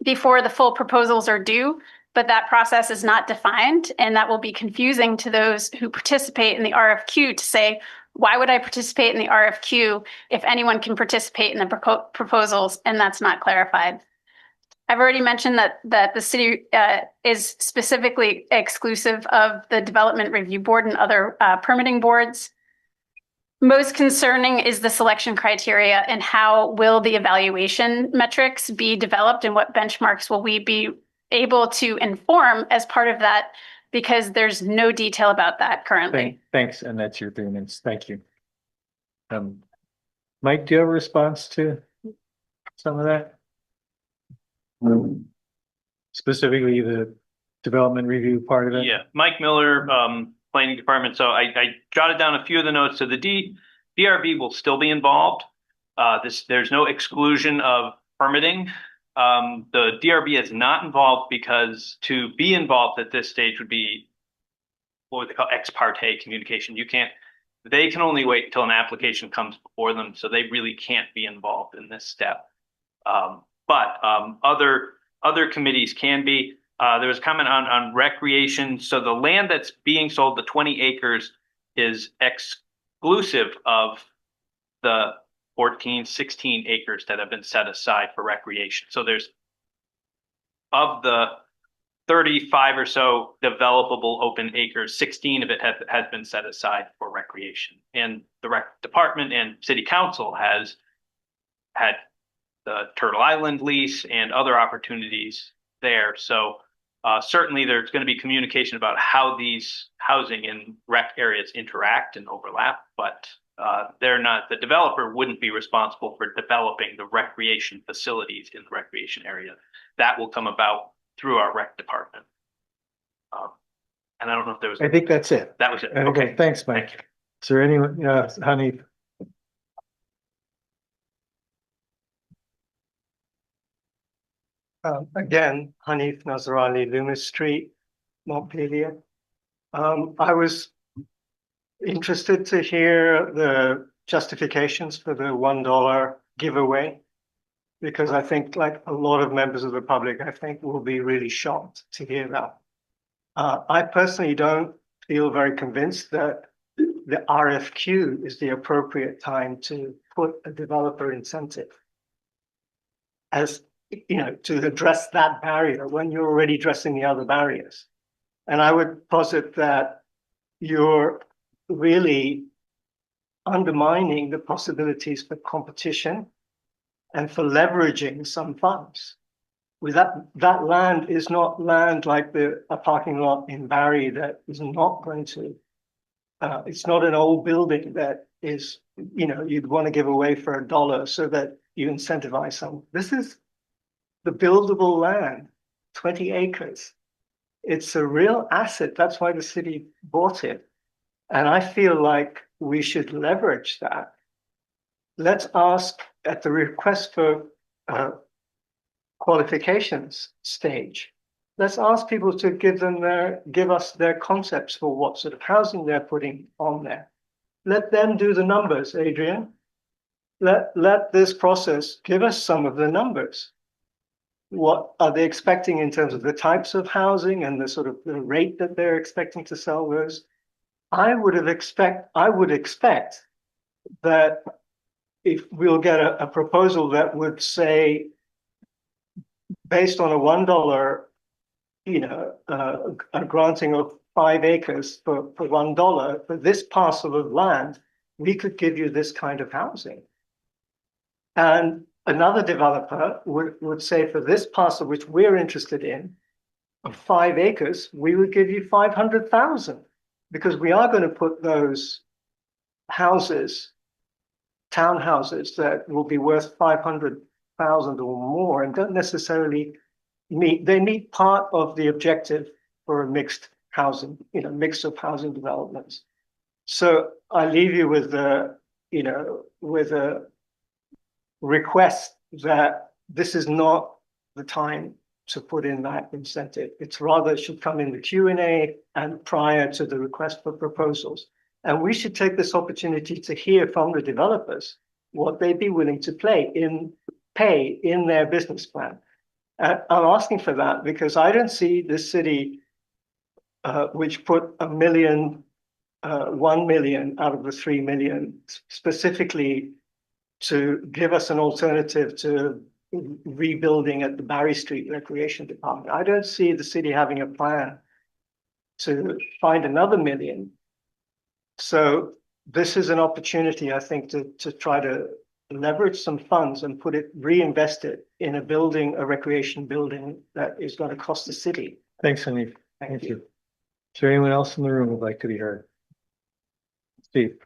Q: before the full proposals are due, but that process is not defined, and that will be confusing to those who participate in the RFQ to say, why would I participate in the RFQ if anyone can participate in the proposals, and that's not clarified. I've already mentioned that the city is specifically exclusive of the Development Review Board and other permitting boards. Most concerning is the selection criteria and how will the evaluation metrics be developed and what benchmarks will we be able to inform as part of that, because there's no detail about that currently.
A: Thanks, and that's your 3 minutes. Thank you. Mike, do you have a response to some of that? Specifically the development review part of it?
P: Yeah, Mike Miller, Planning Department. So I jotted down a few of the notes. So the DRB will still be involved. There's no exclusion of permitting. The DRB is not involved because to be involved at this stage would be what would they call ex parte communication. They can only wait until an application comes before them, so they really can't be involved in this step. But other committees can be. There was a comment on recreation. So the land that's being sold, the 20 acres, is exclusive of the 14, 16 acres that have been set aside for recreation. So there's, of the 35 or so developable open acres, 16 of it has been set aside for recreation. And the rec department and city council has had the Turtle Island lease and other opportunities there. So certainly there's going to be communication about how these housing and rec areas interact and overlap, but the developer wouldn't be responsible for developing the recreation facilities in the recreation area. That will come about through our rec department. And I don't know if there was.
A: I think that's it.
P: That was it.
A: Okay, thanks, Mike.
P: Thank you.
A: Is there anyone, Honey?
D: Again, Hanif Nazarali, Loomis Street, Montpelier. I was interested to hear the justifications for the $1 giveaway, because I think, like a lot of members of the public, I think will be really shocked to hear that. I personally don't feel very convinced that the RFQ is the appropriate time to put a developer incentive as, to address that barrier when you're already addressing the other barriers. And I would posit that you're really undermining the possibilities for competition and for leveraging some funds. With that land is not land like a parking lot in Barrie that is not going to, it's not an old building that is, you'd want to give away for $1 so that you incentivize some. This is the buildable land, 20 acres. It's a real asset. That's why the city bought it. And I feel like we should leverage that. Let's ask at the request for qualifications stage. Let's ask people to give us their concepts for what sort of housing they're putting on there. Let them do the numbers, Adrian. Let this process give us some of the numbers. What are they expecting in terms of the types of housing and the sort of the rate that they're expecting to sell those? I would expect that if we'll get a proposal that would say, based on a $1, a granting of 5 acres for $1 for this parcel of land, we could give you this kind of housing. And another developer would say, for this parcel, which we're interested in, of 5 acres, we would give you 500,000, because we are going to put those houses, townhouses that will be worth 500,000 or more, and don't necessarily meet part of the objective for a mixed housing, mix of housing developments. So I leave you with a request that this is not the time to put in that incentive. It's rather, it should come in the Q&A and prior to the request for proposals. And we should take this opportunity to hear from the developers what they'd be willing to pay in their business plan. I'm asking for that because I don't see the city, which put $1 million out of the 3 million specifically to give us an alternative to rebuilding at the Barry Street Recreation Department. I don't see the city having a plan to find another $1 million. So this is an opportunity, I think, to try to leverage some funds and reinvest it in a recreation building that is going to cost the city.
A: Thanks, Hanif.
D: Thank you.
A: Is there anyone else in the room who'd like to be heard? Steve.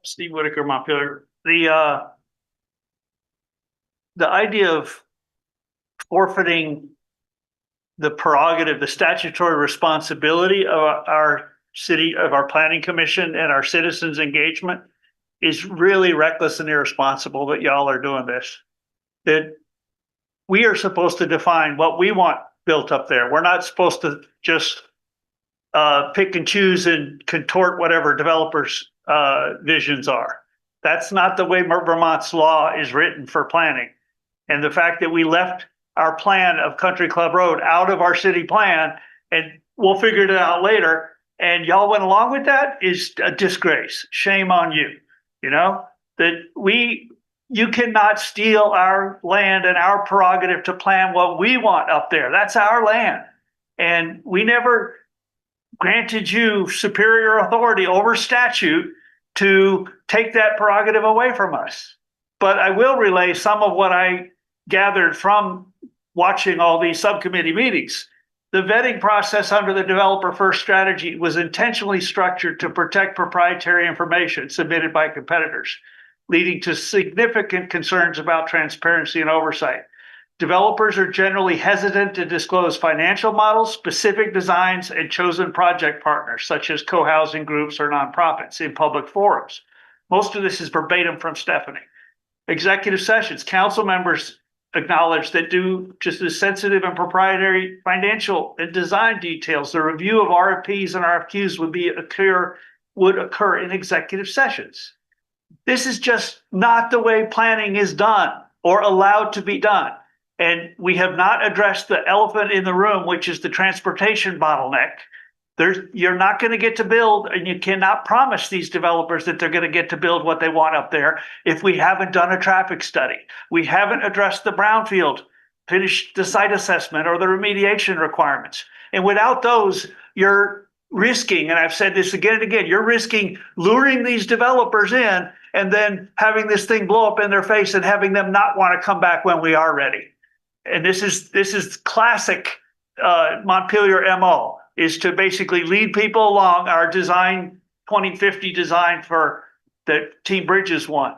C: Steve Whitaker, Montpelier. The idea of forfeiting the prerogative, the statutory responsibility of our city, of our planning commission and our citizens' engagement is really reckless and irresponsible that y'all are doing this. That we are supposed to define what we want built up there. We're not supposed to just pick and choose and contort whatever developers' visions are. That's not the way Vermont's law is written for planning. And the fact that we left our plan of Country Club Road out of our city plan and we'll figure it out later, and y'all went along with that is a disgrace. Shame on you. You cannot steal our land and our prerogative to plan what we want up there. That's our land. And we never granted you superior authority over statute to take that prerogative away from us. But I will relay some of what I gathered from watching all these subcommittee meetings. The vetting process under the developer first strategy was intentionally structured to protect proprietary information submitted by competitors, leading to significant concerns about transparency and oversight. Developers are generally hesitant to disclose financial models, specific designs, and chosen project partners, such as co-housing groups or nonprofits, in public forums. Most of this is verbatim from Stephanie. Executive sessions, council members acknowledge that due to the sensitive and proprietary financial and design details, the review of RFPs and RFQs would occur in executive sessions. This is just not the way planning is done or allowed to be done. And we have not addressed the elephant in the room, which is the transportation bottleneck. You're not going to get to build, and you cannot promise these developers that they're going to get to build what they want up there if we haven't done a traffic study. We haven't addressed the brownfield, finished the site assessment or the remediation requirements. And without those, you're risking, and I've said this again and again, you're risking luring these developers in and then having this thing blow up in their face and having them not want to come back when we are ready. And this is classic Montpelier MO, is to basically lead people along our design 2050 design for the Team Bridges one.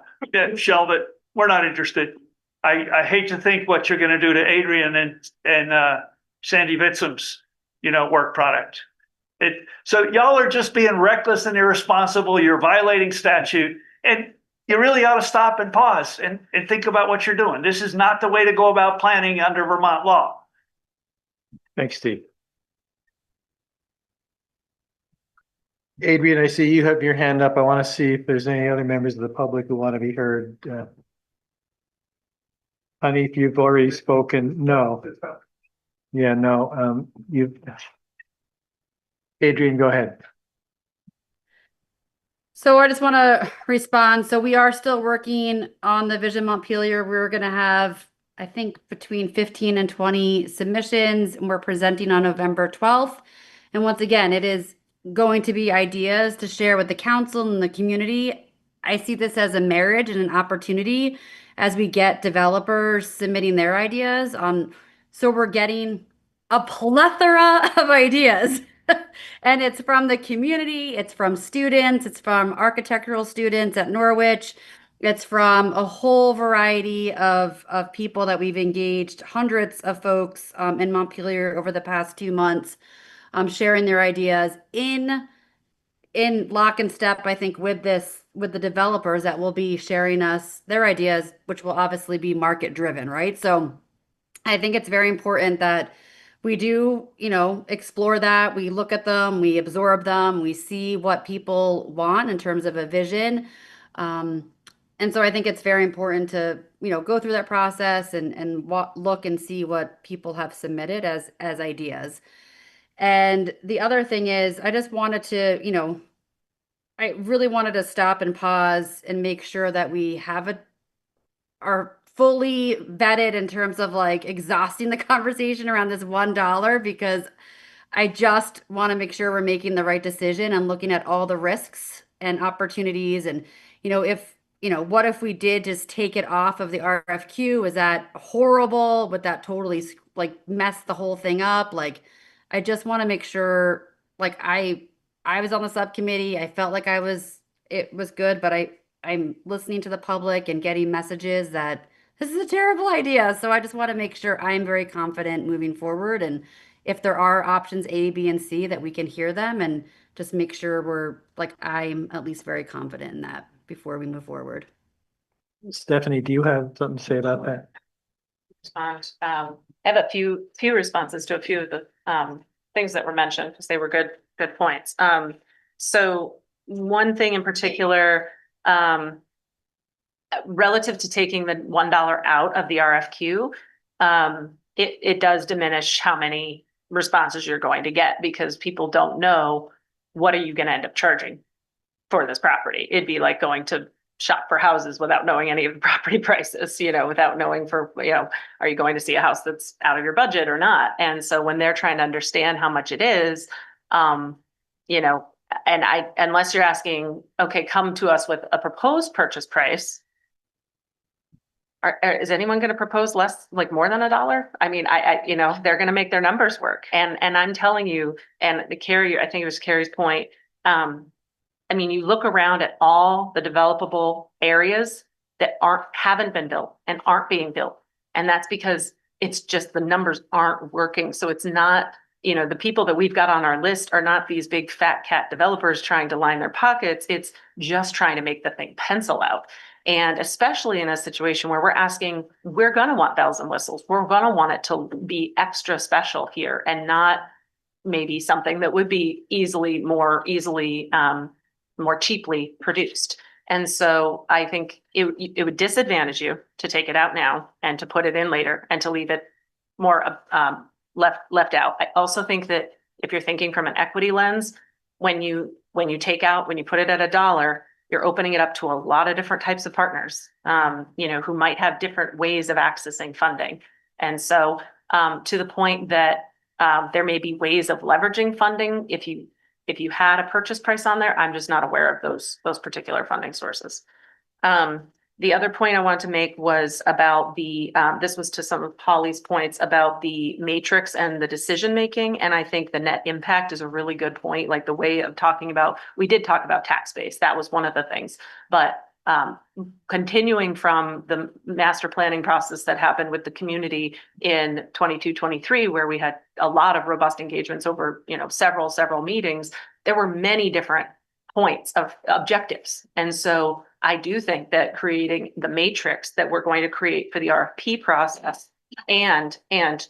C: Shelve it. We're not interested. I hate to think what you're going to do to Adrian and Sandy Vitsum's work product. So y'all are just being reckless and irresponsible. You're violating statute, and you really ought to stop and pause and think about what you're doing. This is not the way to go about planning under Vermont law.
A: Thanks, Steve. Adrian, I see you have your hand up. I want to see if there's any other members of the public who want to be heard. Honey, if you've already spoken, no. Yeah, no, Adrian, go ahead.
B: So I just want to respond. So we are still working on the Vision Montpelier. We're going to have, I think, between 15 and 20 submissions, and we're presenting on November 12th. And once again, it is going to be ideas to share with the council and the community. I see this as a marriage and an opportunity as we get developers submitting their ideas on. So we're getting a plethora of ideas. And it's from the community, it's from students, it's from architectural students at Norwich, it's from a whole variety of people that we've engaged, hundreds of folks in Montpelier over the past 2 months, sharing their ideas in lock and step, I think, with the developers that will be sharing us their ideas, which will obviously be market driven, right? So I think it's very important that we do, explore that. We look at them, we absorb them, we see what people want in terms of a vision. And so I think it's very important to, go through that process and look and see what people have submitted as ideas. And the other thing is, I just wanted to, I really wanted to stop and pause and make sure that we are fully vetted in terms of like exhausting the conversation around this $1, because I just want to make sure we're making the right decision and looking at all the risks and opportunities. And, what if we did just take it off of the RFQ? Is that horrible? Would that totally like mess the whole thing up? Like, I just want to make sure, like, I was on the subcommittee. I felt like it was good, but I'm listening to the public and getting messages that this is a terrible idea. So I just want to make sure I'm very confident moving forward. And if there are options A, B, and C, that we can hear them and just make sure I'm at least very confident in that before we move forward.
A: Stephanie, do you have something to say about that?
O: Respond. I have a few responses to a few of the things that were mentioned because they were good points. So one thing in particular, relative to taking the $1 out of the RFQ, it does diminish how many responses you're going to get because people don't know what are you going to end up charging for this property. It'd be like going to shop for houses without knowing any of the property prices, without knowing are you going to see a house that's out of your budget or not? And so when they're trying to understand how much it is, and unless you're asking, okay, come to us with a proposed purchase price, is anyone going to propose less, like more than $1? I mean, they're going to make their numbers work. And I'm telling you, and Carrie, I think it was Carrie's point. You look around at all the developable areas that haven't been built and aren't being built. And that's because it's just the numbers aren't working. So it's not, the people that we've got on our list are not these big fat cat developers trying to line their pockets. It's just trying to make the thing pencil out. And especially in a situation where we're going to want bells and whistles. We're going to want it to be extra special here and not maybe something that would be more cheaply produced. And so I think it would disadvantage you to take it out now and to put it in later and to leave it more left out. I also think that if you're thinking from an equity lens, when you put it at $1, you're opening it up to a lot of different types of partners, who might have different ways of accessing funding. And so to the point that there may be ways of leveraging funding if you had a purchase price on there. I'm just not aware of those particular funding sources. The other point I wanted to make was about this was to some of Holly's points about the matrix and the decision-making. And I think the net impact is a really good point, like the way of we did talk about tax base. That was one of the things, but continuing from the master planning process that happened with the community in 22-23, where we had a lot of robust engagements over, several meetings, there were many different points of objectives. And so I do think that creating the matrix that we're going to create for the RFP process and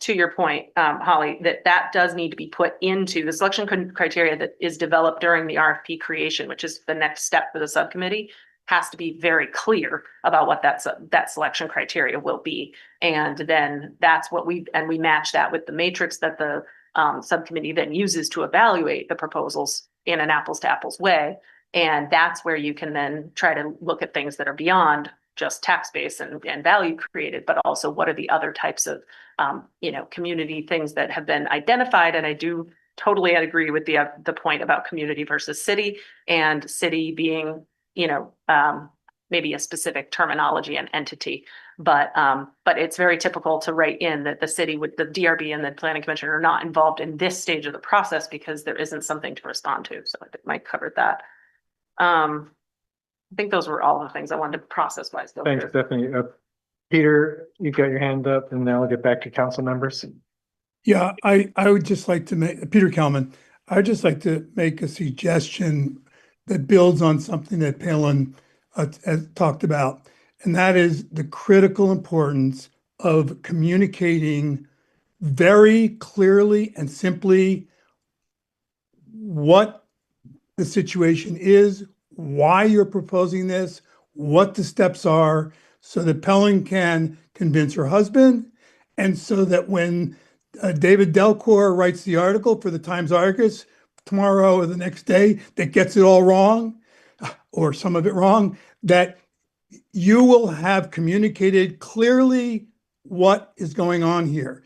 O: to your point, Holly, that does need to be put into the selection criteria that is developed during the RFP creation, which is the next step for the subcommittee. has to be very clear about what that selection criteria will be. And then that's what we match that with the matrix that the subcommittee then uses to evaluate the proposals in an apples to apples way. And that's where you can then try to look at things that are beyond just tax base and value created, but also what are the other types of, community things that have been identified. And I do totally agree with the point about community versus city, and city being, maybe a specific terminology and entity. But it's very typical to write in that the city with the DRB and the planning commission are not involved in this stage of the process because there isn't something to respond to. So I think Mike covered that. I think those were all the things I wanted to process wise.
A: Thanks, Stephanie. Peter, you got your hand up, and then I'll get back to council members.
N: Yeah, I would just like to make, Peter Kelman, I would just like to make a suggestion that builds on something that Palin has talked about, and that is the critical importance of communicating very clearly and simply what the situation is, why you're proposing this, what the steps are, so that Palin can convince her husband, and so that when David Delcor writes the article for the Times-Argus tomorrow or the next day that gets it all wrong, or some of it wrong, that you will have communicated clearly what is going on here.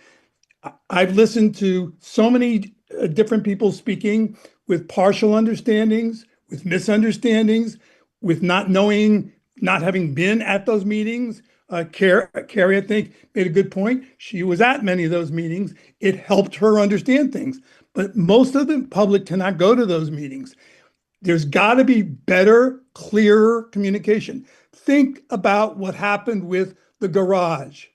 N: I've listened to so many different people speaking with partial understandings, with misunderstandings, with not knowing, not having been at those meetings. Carrie, I think, made a good point. She was at many of those meetings. It helped her understand things. But most of the public cannot go to those meetings. There's got to be better, clearer communication. Think about what happened with the garage.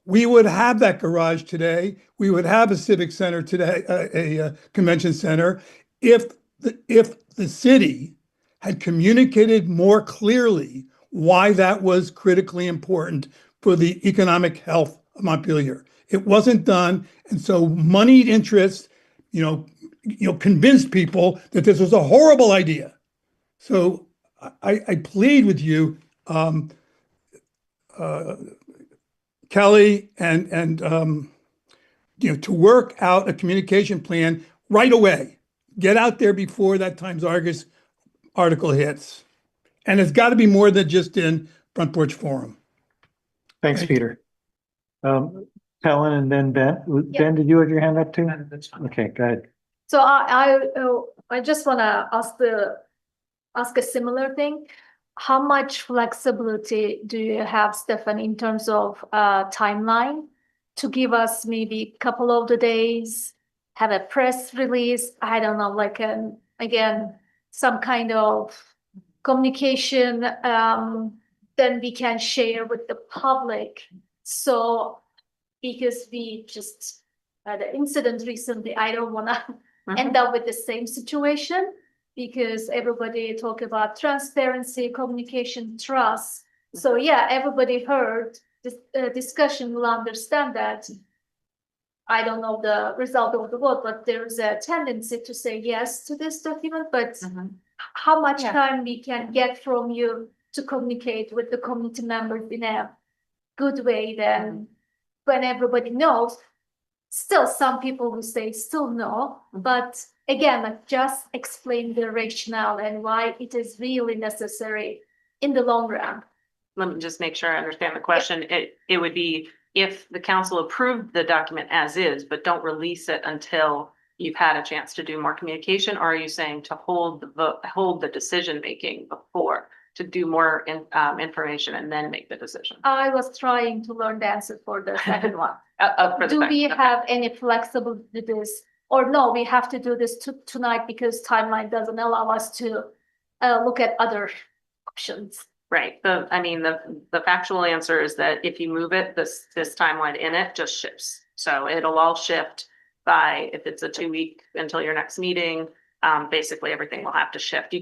N: We would have that garage today. We would have a civic center today, a convention center, if the city had communicated more clearly why that was critically important for the economic health of Montpelier. It wasn't done, and so moneyed interests, convinced people that this was a horrible idea. So I plead with you, Kelly, and to work out a communication plan right away. Get out there before that Times-Argus article hits. And it's got to be more than just in Front Porch Forum.
A: Thanks, Peter. Helen and then Ben. Ben, did you have your hand up too? Okay, go ahead.
L: So I just want to ask a similar thing. How much flexibility do you have, Stefan, in terms of timeline to give us maybe a couple of the days, have a press release? I don't know, like again, some kind of communication, then we can share with the public. So because we just had an incident recently, I don't want to end up with the same situation, because everybody talk about transparency, communication, trust. So yeah, everybody heard this discussion will understand that. I don't know the result of the vote, but there's a tendency to say yes to this document, but how much time we can get from you to communicate with the community members in a good way, then when everybody knows. Still, some people will say still no, but again, like just explain the rationale and why it is really necessary in the long run.
O: Let me just make sure I understand the question. It would be if the council approved the document as is, but don't release it until you've had a chance to do more communication, or are you saying to hold the decision making before, to do more information and then make the decision?
L: I was trying to learn the answer for the second one.
O: Do
L: we have any flexibility to this, or no, we have to do this tonight because timeline doesn't allow us to look at other options?
O: Right. The factual answer is that if you move it, this timeline in it just shifts. So it'll all shift by, if it's a 2 week until your next meeting, basically everything will have to shift.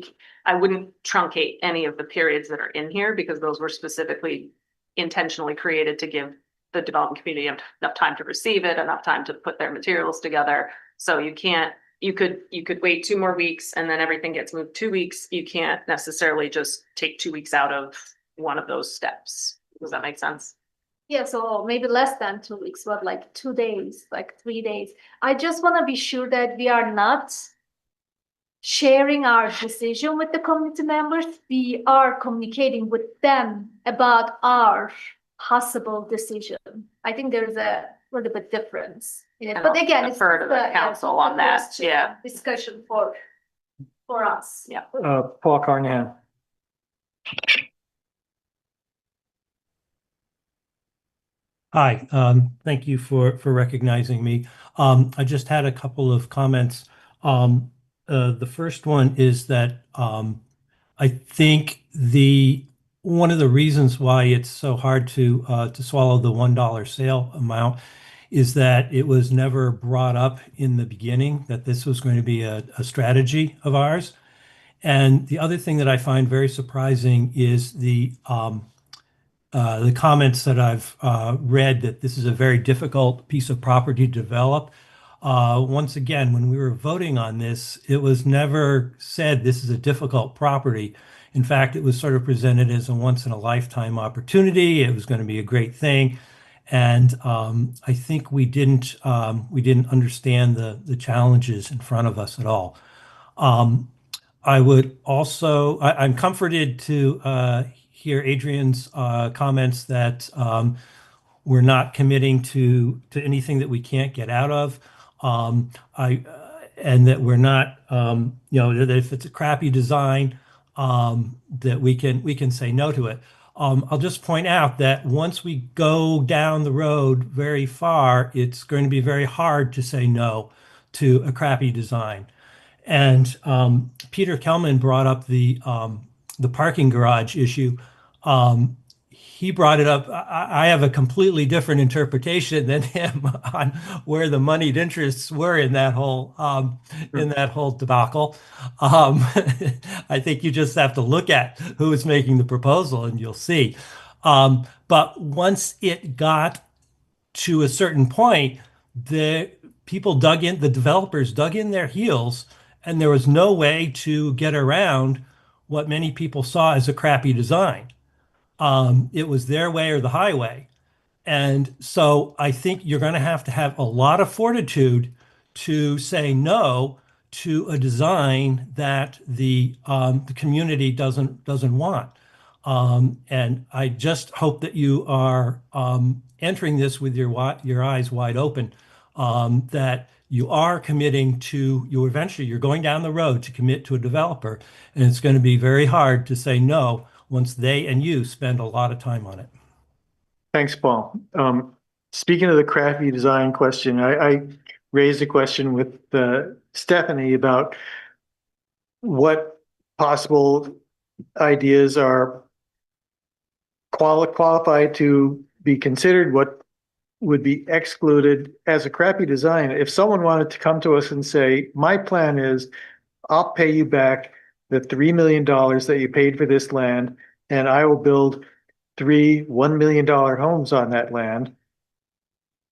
O: I wouldn't truncate any of the periods that are in here, because those were specifically intentionally created to give the development community enough time to receive it, enough time to put their materials together. So you can't you could wait 2 more weeks and then everything gets moved 2 weeks. You can't necessarily just take 2 weeks out of one of those steps. Does that make sense?
L: Yeah, so maybe less than 2 weeks, but like 2 days, like 3 days. I just want to be sure that we are not sharing our decision with the community members. We are communicating with them about our possible decision. I think there's a little bit difference in it,
O: And
L: but
O: I'll
L: again,
O: defer to the council on that. Yeah.
L: Discussion for us.
O: Yeah.
A: Paul Carnahan.
R: Hi, thank you for recognizing me. I just had a couple of comments. The first one is that I think one of the reasons why it's so hard to swallow the $1 sale amount is that it was never brought up in the beginning that this was going to be a strategy of ours. And the other thing that I find very surprising is the comments that I've read that this is a very difficult piece of property to develop. Once again, when we were voting on this, it was never said this is a difficult property. In fact, it was sort of presented as a once in a lifetime opportunity. It was going to be a great thing. And I think we didn't understand the challenges in front of us at all. I would also, I'm comforted to hear Adrian's comments that we're not committing to anything that we can't get out of. And that we're not, that if it's a crappy design, that we can say no to it. I'll just point out that once we go down the road very far, it's going to be very hard to say no to a crappy design. And Peter Kelman brought up the parking garage issue. He brought it up. I have a completely different interpretation than him on where the moneyed interests were in that whole debacle. I think you just have to look at who is making the proposal and you'll see. But once it got to a certain point, the developers dug in their heels, and there was no way to get around what many people saw as a crappy design. It was their way or the highway. And so I think you're going to have a lot of fortitude to say no to a design that the community doesn't want. And I just hope that you are entering this with your eyes wide open, that you are committing to, you're going down the road to commit to a developer, and it's going to be very hard to say no once they and you spend a lot of time on it.
A: Thanks, Paul. Speaking of the crappy design question, I raised a question with Stephanie about what possible ideas are qualified to be considered, what would be excluded as a crappy design. If someone wanted to come to us and say, my plan is I'll pay you back the $3 million that you paid for this land, and I will build 3 $1 million homes on that land,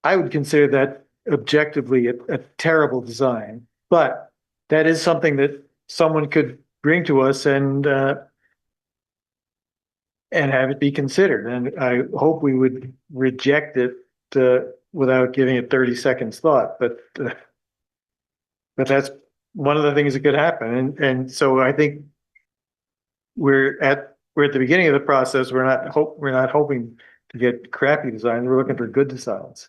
A: I would consider that objectively a terrible design. But that is something that someone could bring to us and have it be considered. And I hope we would reject it without giving it 30 seconds thought. But that's one of the things that could happen. And so I think we're at the beginning of the process. We're not hoping to get crappy designs. We're looking for good designs.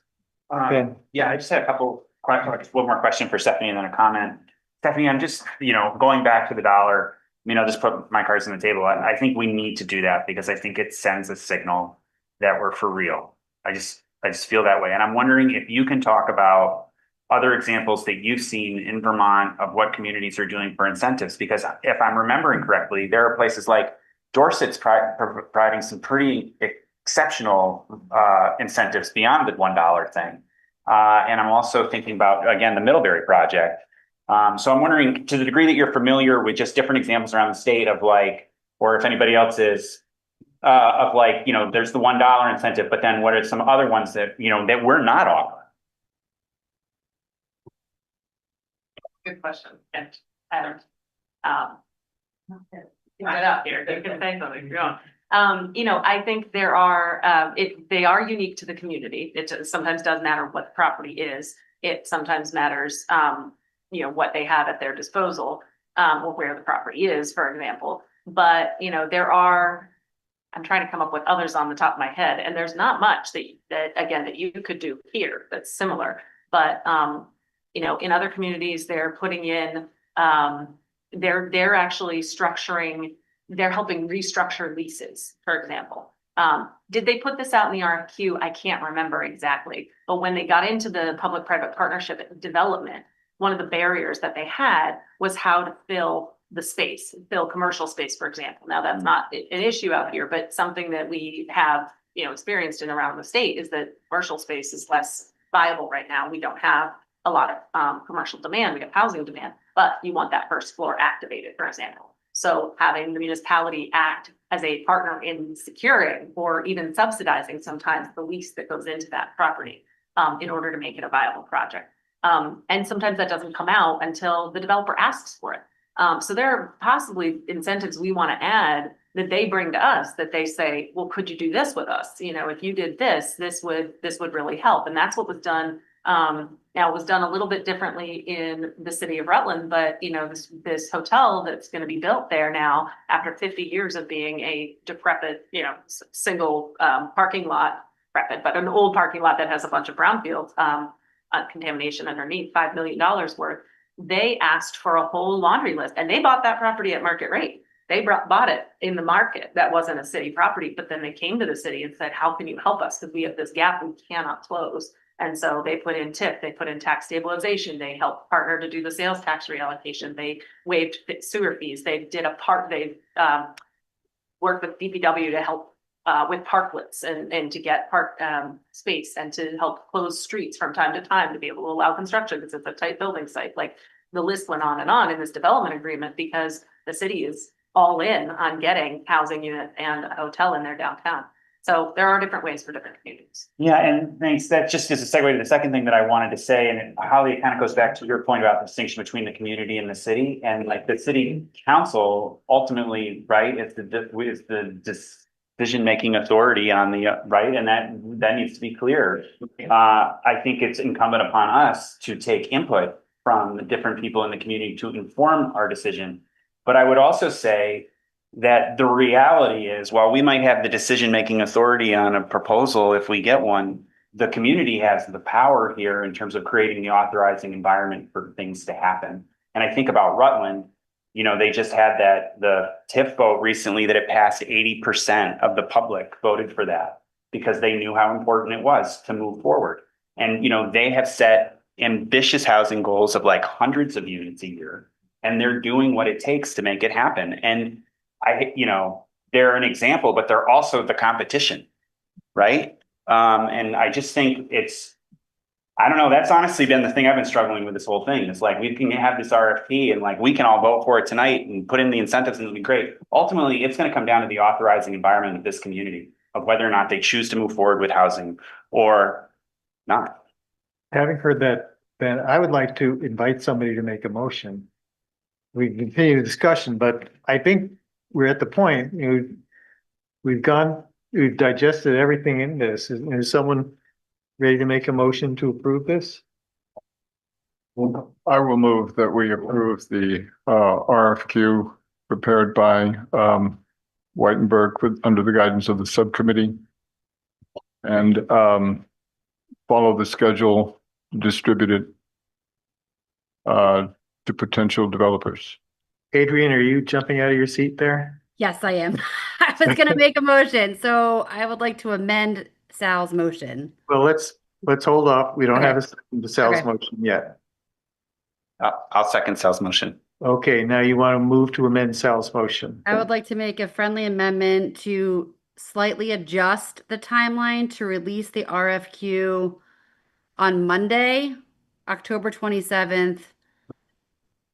A: Ben.
K: Yeah, I just had a couple, one more question for Stephanie and then a comment. Stephanie, I'm just, going back to the dollar, I'll just put my cards on the table. I think we need to do that because I think it sends a signal that we're for real. I just feel that way. And I'm wondering if you can talk about other examples that you've seen in Vermont of what communities are doing for incentives, because if I'm remembering correctly, there are places like Dorset's providing some pretty exceptional incentives beyond the $1 thing. And I'm also thinking about, again, the Middlebury project. So I'm wondering, to the degree that you're familiar with just different examples around the state of or if anybody else is, there's the $1 incentive, but then what are some other ones that, that we're not offering?
O: Good question. And Adam. Get up here. You can say something if you want. I think there are, they are unique to the community. It sometimes does matter what the property is. It sometimes matters, what they have at their disposal, or where the property is, for example. But, I'm trying to come up with others on the top of my head, and there's not much that you could do here that's similar. But, in other communities, they're putting in, they're actually they're helping restructure leases, for example. Did they put this out in the RFQ? I can't remember exactly, but when they got into the public-private partnership development, one of the barriers that they had was how to fill the space, fill commercial space, for example. Now, that's not an issue out here, but something that we have, experienced in around the state is that commercial space is less viable right now. We don't have a lot of commercial demand. We have housing demand, but you want that first floor activated, for example. So having the municipality act as a partner in securing or even subsidizing sometimes the lease that goes into that property in order to make it a viable project. And sometimes that doesn't come out until the developer asks for it. So there are possibly incentives we want to add that they bring to us that they say, well, could you do this with us? If you did this would really help. And that's what was done. Now it was done a little bit differently in the city of Rutland, but this hotel that's going to be built there now after 50 years of being a decrepit, single parking lot, decrepit, but an old parking lot that has a bunch of brownfield contamination underneath, $5 million worth. They asked for a whole laundry list, and they bought that property at market rate. They bought it in the market. That wasn't a city property, but then they came to the city and said, how can you help us? Because we have this gap we cannot close. And so they put in TIP, they put in tax stabilization, they helped partner to do the sales tax reallocation, they waived sewer fees, they worked with DPW to help with parklets and to get park space and to help close streets from time to time to be able to allow construction because it's a tight building site. Like the list went on in this development agreement because the city is all in on getting housing unit and a hotel in their downtown. So there are different ways for different communities.
K: Yeah, and thanks. That just is a segue to the second thing that I wanted to say, and Holly, it kind of goes back to your point about the distinction between the community and the city, and like the city council ultimately, right, is the decision-making authority on the right, and that needs to be clear. I think it's incumbent upon us to take input from the different people in the community to inform our decision. But I would also say that the reality is, while we might have the decision-making authority on a proposal, if we get one, the community has the power here in terms of creating the authorizing environment for things to happen. And I think about Rutland, they just had the TIF vote recently that it passed 80% of the public voted for that because they knew how important it was to move forward. And, they have set ambitious housing goals of like hundreds of units a year, and they're doing what it takes to make it happen. And they're an example, but they're also the competition, right? And I just think I don't know, that's honestly been the thing I've been struggling with this whole thing. It's like, we can have this RFP and like, we can all vote for it tonight and put in the incentives and it'll be great. Ultimately, it's going to come down to the authorizing environment of this community of whether or not they choose to move forward with housing or not.
A: Having heard that, Ben, I would like to invite somebody to make a motion. We can continue the discussion, but I think we're at the point, we've digested everything in this. Is someone ready to make a motion to approve this?
G: I will move that we approve the RFQ prepared by Whitenberg under the guidance of the subcommittee and follow the schedule distributed to potential developers.
A: Adrian, are you jumping out of your seat there?
B: Yes, I am. I was going to make a motion, so I would like to amend Sal's motion.
A: Well, let's hold off. We don't have a second to Sal's
B: Okay.
A: motion yet.
K: I'll second Sal's motion.
A: Okay, now you want to move to amend Sal's motion.
B: I would like to make a friendly amendment to slightly adjust the timeline to release the RFQ on Monday, October 27th,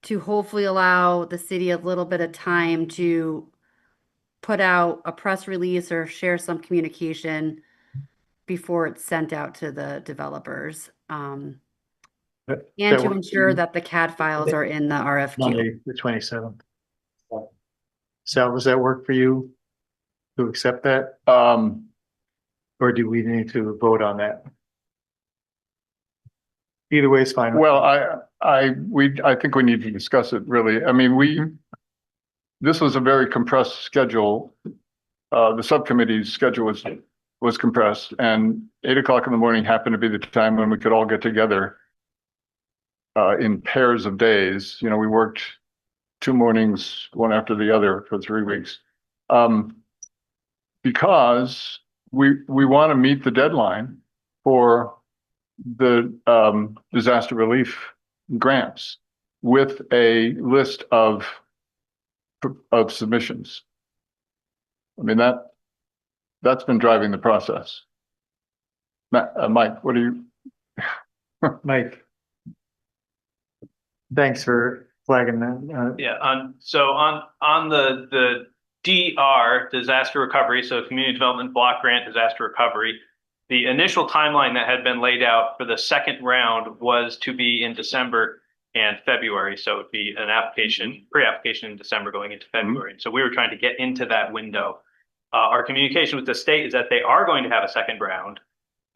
B: to hopefully allow the city a little bit of time to put out a press release or share some communication before it's sent out to the developers. And to ensure that the CAD files are in the RFQ.
A: Monday, the 27th. Sal, does that work for you to accept that? Or do we need to vote on that? Either way is fine.
G: Well, I think we need to discuss it really. I mean, this was a very compressed schedule. The subcommittee's schedule was compressed, and 8 o'clock in the morning happened to be the time when we could all get together in pairs of days. You know, we worked 2 mornings, one after the other for 3 weeks. Because we want to meet the deadline for the disaster relief grants with a list of submissions. I mean, that's been driving the process. Mike, what do you?
A: Mike. Thanks for flagging that.
P: Yeah, on the DR, disaster recovery, so community development block grant disaster recovery, the initial timeline that had been laid out for the second round was to be in December and February. So it'd be an application, pre-application in December going into February. So we were trying to get into that window. Our communication with the state is that they are going to have a second round,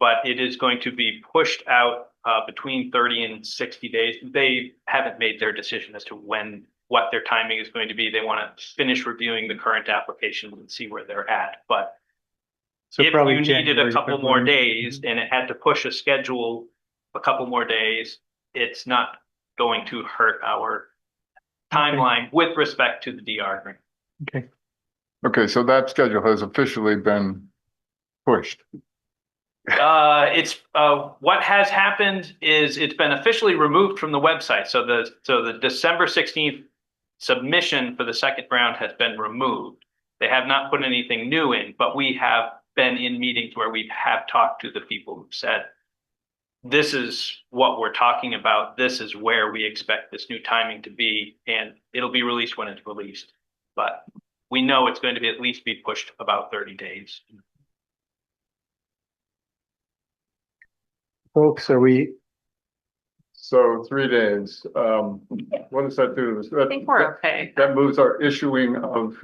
P: but it is going to be pushed out between 30 and 60 days. They haven't made their decision as to what their timing is going to be. They want to finish reviewing the current applications and see where they're at. But
A: So
P: if
A: probably
P: you needed
A: January,
P: a couple
A: February.
P: more days and it had to push a schedule a couple more days, it's not going to hurt our timeline with respect to the DR grant.
A: Okay.
G: Okay, so that schedule has officially been pushed.
P: It's what has happened is it's been officially removed from the website. So the December 16th submission for the second round has been removed. They have not put anything new in, but we have been in meetings where we have talked to the people who said, this is what we're talking about. This is where we expect this new timing to be, and it'll be released when it's released. But we know it's going to be at least be pushed about 30 days.
A: Folks, are we?
G: So 3 days. What does that do?
O: I think we're okay.
G: That moves our issuing of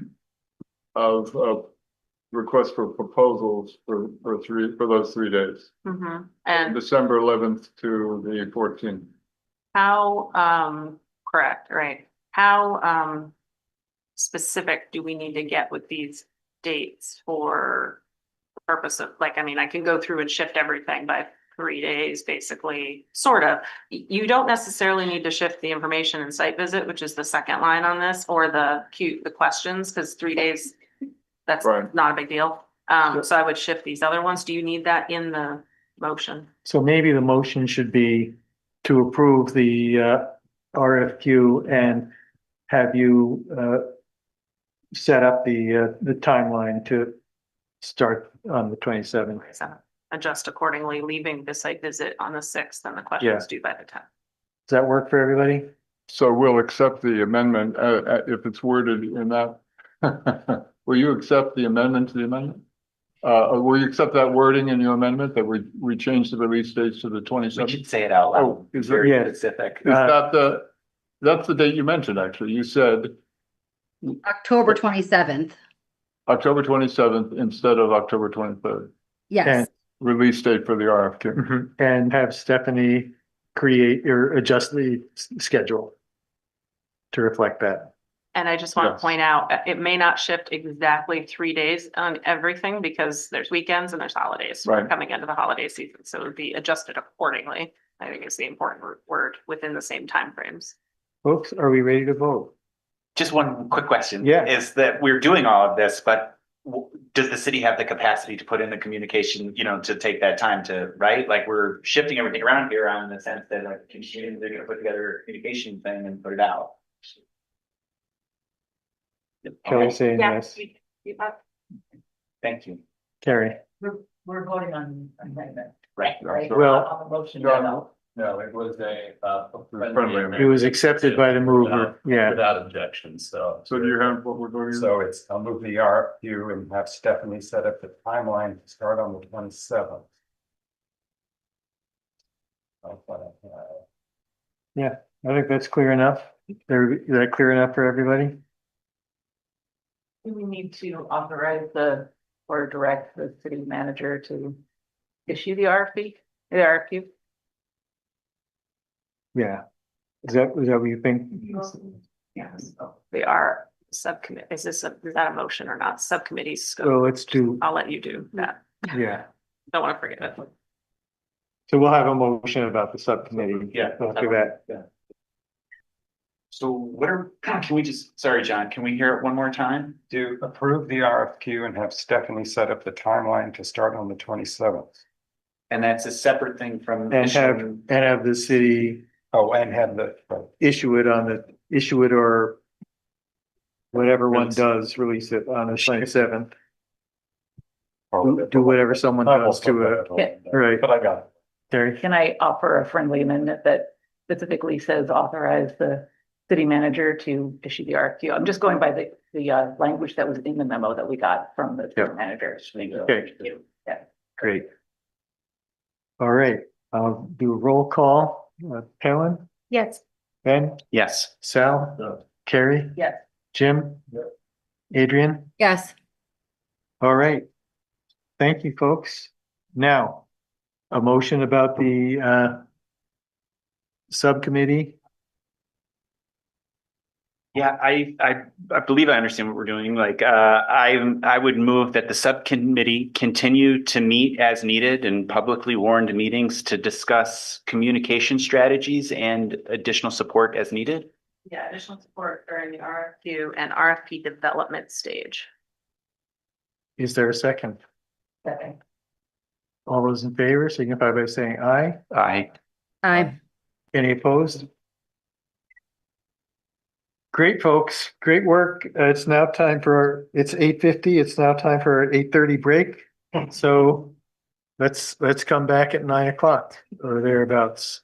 G: requests for proposals for those 3 days.
O: And
G: December 11th to the 14th.
O: how, correct, right? How specific do we need to get with these dates for the purpose of, like, I mean, I can go through and shift everything by 3 days, basically, sort of. You don't necessarily need to shift the information and site visit, which is the second line on this, or the questions, because 3 days, that's
G: Right.
O: not a big deal. So I would shift these other ones. Do you need that in the motion?
A: So maybe the motion should be to approve the RFQ and have you set up the timeline to start on the 27th.
O: So adjust accordingly, leaving the site visit on the 6th and the questions due by the 10th.
A: Does that work for everybody?
G: So we'll accept the amendment if it's worded in that. Will you accept the amendment to the amendment? Will you accept that wording in your amendment that we change the release dates to the 27th?
K: We should say it out loud.
G: Oh, is that,
K: Very
A: yeah.
K: specific.
G: is that that's the date you mentioned, actually. You said
B: October 27th.
G: October 27th instead of October 23rd.
B: Yes.
G: Release date for the RFQ.
A: Mhm. And have Stephanie create or adjust the schedule to reflect that.
O: And I just want
G: Yes.
O: to point out, it may not shift exactly 3 days on everything because there's weekends and there's holidays. We're
G: Right.
O: coming into the holiday season, so it would be adjusted accordingly. I think is the important word within the same timeframes.
A: Folks, are we ready to vote?
K: Just one quick question.
A: Yeah.
K: Is that we're doing all of this, but does the city have the capacity to put in the communication, to take that time to, right? Like we're shifting everything around here in the sense that like they're gonna put together a communication thing and put it out.
A: Kelly saying
O: Yeah.
A: yes.
K: Thank you.
A: Carrie?
I: We're voting on amendment.
K: Right.
A: Well,
I: On the motion.
S: No, it was a
A: it was accepted by the mover. Yeah.
S: without objection, so.
G: So do you have what we're voting on?
S: So I'll move the RFQ and have Stephanie set up the timeline to start on the 27th.
A: Yeah, I think that's clear enough. Is that clear enough for everybody?
J: Do we need to authorize the, or direct the city manager to issue the RFQ?
A: Yeah. Is that what you think?
O: Yes, they are subcommittee. Is that a motion or not? Subcommittees scope.
A: Well, let's do,
O: I'll let you do that.
A: yeah.
O: Don't want to forget it.
A: So we'll have a motion about the subcommittee.
K: Yeah.
A: After that.
K: So what are, can we just, sorry, John, can we hear it one more time?
S: To approve the RFQ and have Stephanie set up the timeline to start on the 27th.
K: And that's a separate thing from.
A: And have the city
S: Oh, and have the,
A: issue it or whatever one does, release it on the 27th. Do whatever someone does to it. Right.
S: But I got it.
A: Terry?
J: Can I offer a friendly amendment that specifically says authorize the city manager to issue the RFQ? I'm just going by the language that was in the memo that we got from the city manager.
A: Okay.
J: Yeah.
A: Great. All right, I'll do a roll call. Helen,
L: Yes.
A: Ben,
K: Yes.
A: Sal, Carrie,
J: Yes.
A: Jim, Adrian.
B: Yes.
A: All right. Thank you, folks. Now, a motion about the subcommittee.
K: Yeah, I believe I understand what we're doing. Like, I would move that the subcommittee continue to meet as needed in publicly warned meetings to discuss communication strategies and additional support as needed.
O: Yeah, additional support during the RFQ and RFP development stage.
A: Is there a second?
J: Second.
A: All those in favor signify by saying aye.
K: Aye.
B: Aye.
A: Any opposed? Great, folks. Great work. It's now time for, it's 8:50. It's now time for our 8:30 break. So let's come back at 9 o'clock or thereabouts.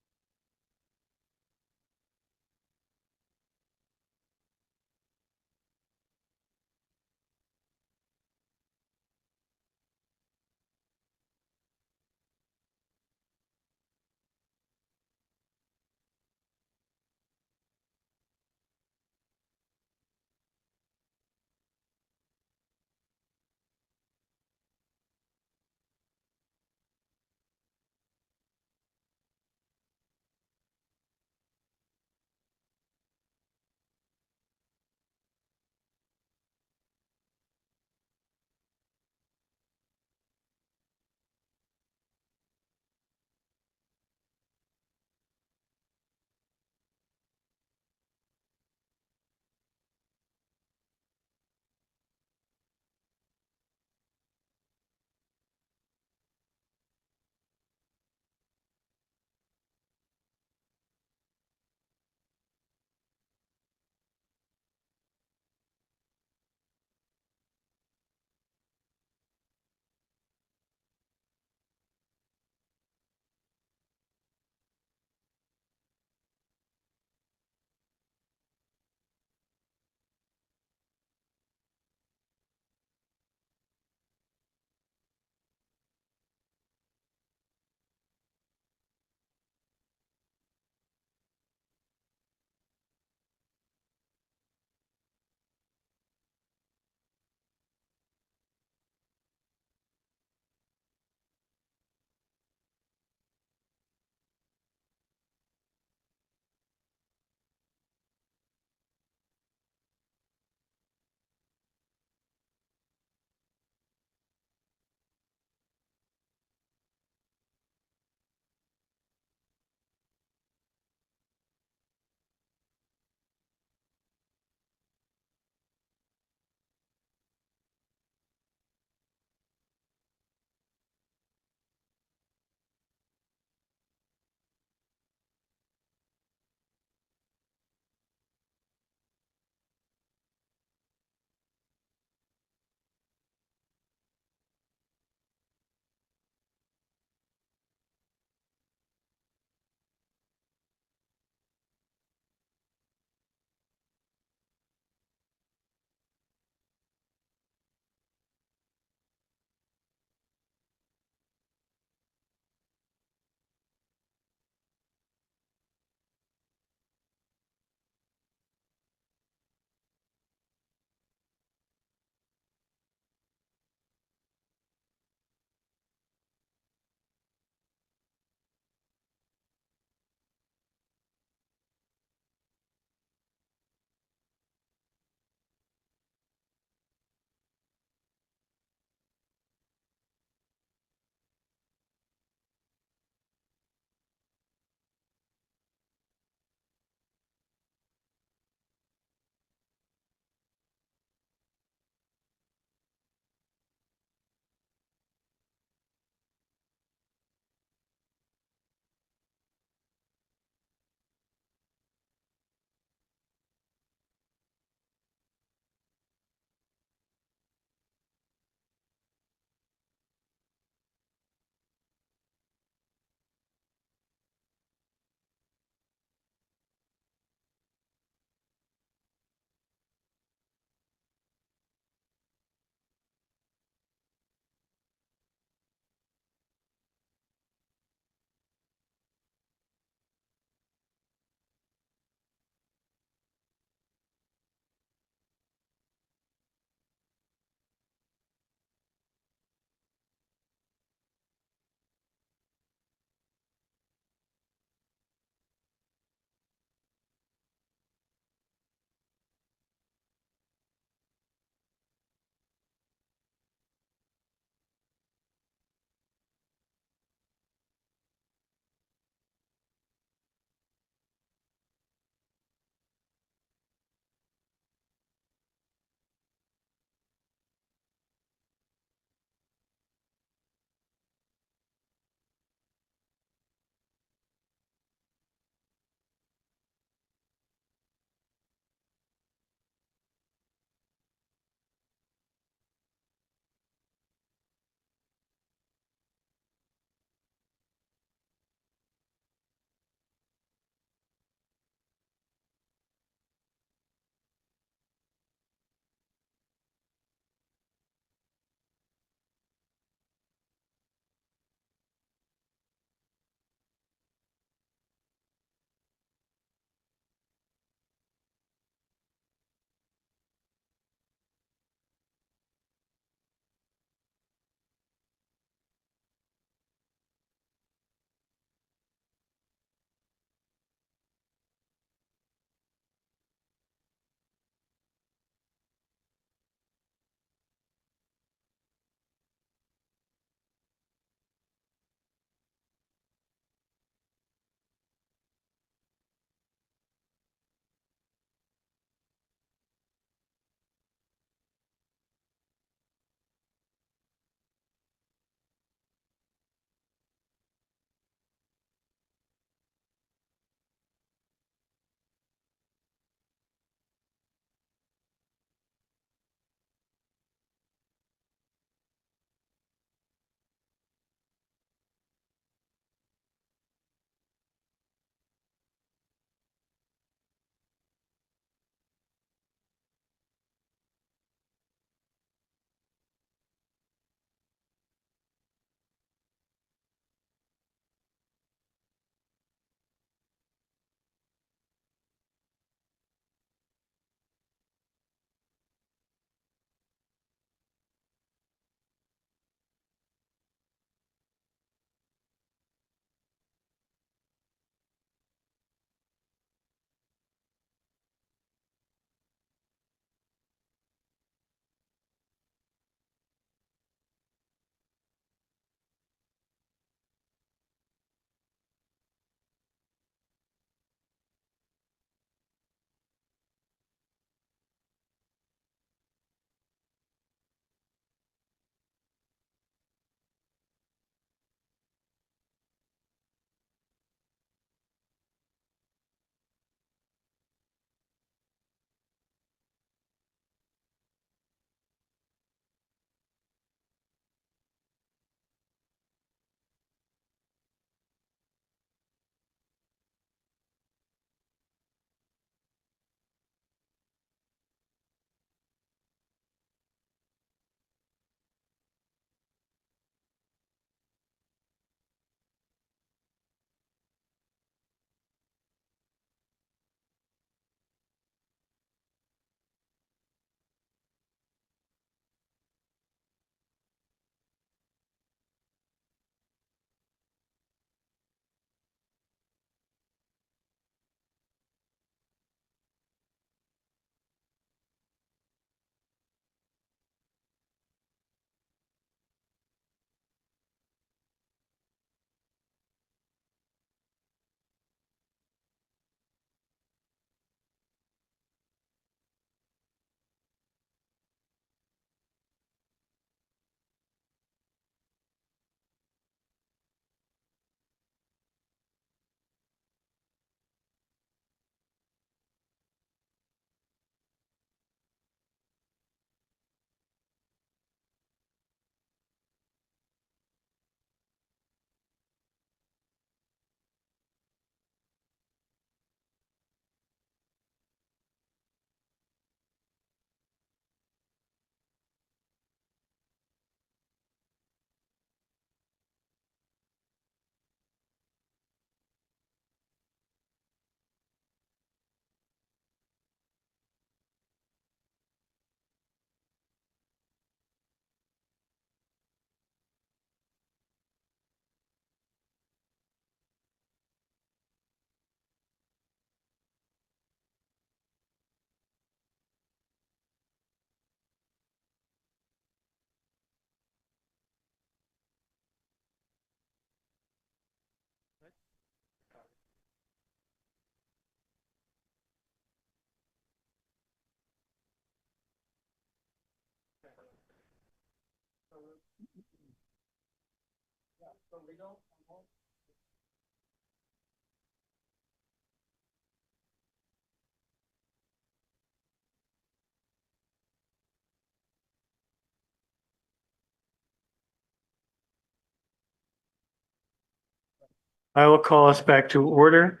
A: I will call us back to order.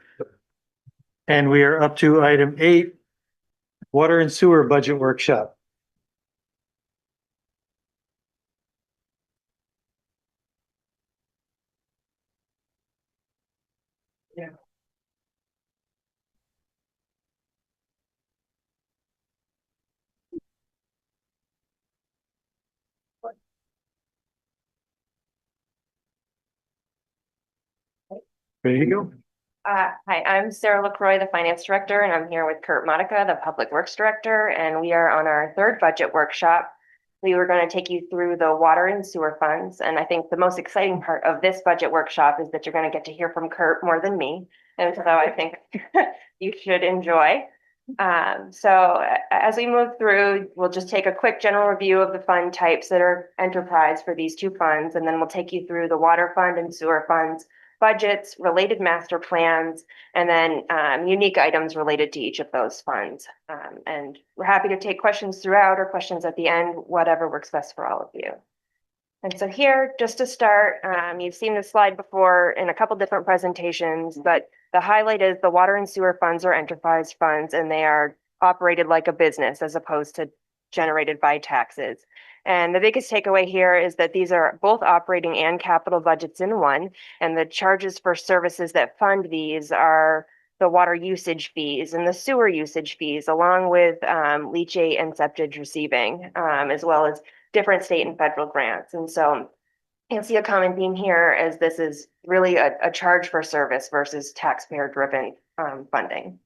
A: And we are up to item 8, water and sewer budget workshop. There you go.
T: Hi, I'm Sarah LaCroix, the Finance Director, and I'm here with Kurt Monica, the Public Works Director, and we are on our third budget workshop. We were going to take you through the water and sewer funds, and I think the most exciting part of this budget workshop is that you're going to get to hear from Kurt more than me, and so I think you should enjoy. As we move through, we'll just take a quick general review of the fund types that are enterprise for these two funds, and then we'll take you through the water fund and sewer funds budgets, related master plans, and then unique items related to each of those funds. And we're happy to take questions throughout or questions at the end, whatever works best for all of you. And so here, just to start, you've seen this slide before in a couple different presentations, but the highlight is the water and sewer funds are enterprise funds, and they are operated like a business as opposed to generated by taxes. And the biggest takeaway here is that these are both operating and capital budgets in one, and the charges for services that fund these are the water usage fees and the sewer usage fees, along with leachate and septage receiving, as well as different state and federal grants. And so you'll see a common theme here as this is really a charge for service versus taxpayer-driven funding.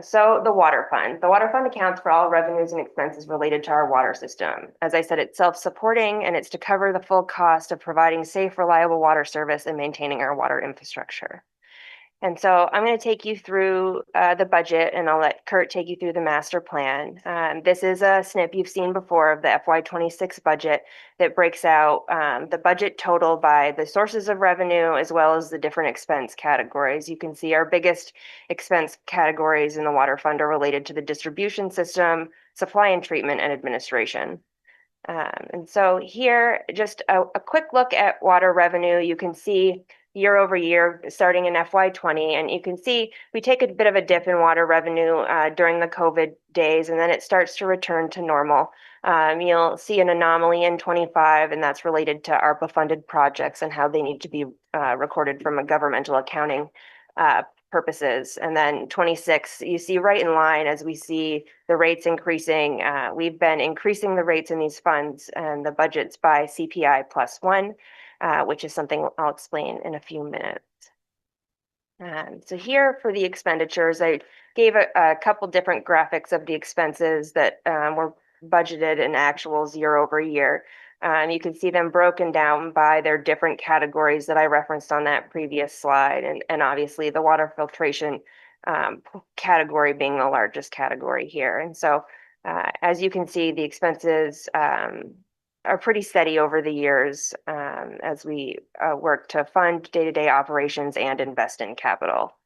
T: So the water fund. The water fund accounts for all revenues and expenses related to our water system. As I said, it's self-supporting and it's to cover the full cost of providing safe, reliable water service and maintaining our water infrastructure. And so I'm going to take you through the budget, and I'll let Kurt take you through the master plan. This is a snip you've seen before of the FY26 budget that breaks out the budget total by the sources of revenue as well as the different expense categories. You can see our biggest expense categories in the water fund are related to the distribution system, supply and treatment, and administration. And so here, just a quick look at water revenue. You can see year over year, starting in FY20, and you can see we take a bit of a dip in water revenue during the COVID days, and then it starts to return to normal. You'll see an anomaly in 25, and that's related to ARPA-funded projects and how they need to be recorded from a governmental accounting purposes. And then 26, you see right in line as we see the rates increasing. We've been increasing the rates in these funds and the budgets by CPI +1. Which is something I'll explain in a few minutes. So here for the expenditures, I gave a couple different graphics of the expenses that were budgeted in actuals year over year. You can see them broken down by their different categories that I referenced on that previous slide, and obviously the water filtration category being the largest category here. And so as you can see, the expenses are pretty steady over the years as we work to fund day-to-day operations and invest in capital.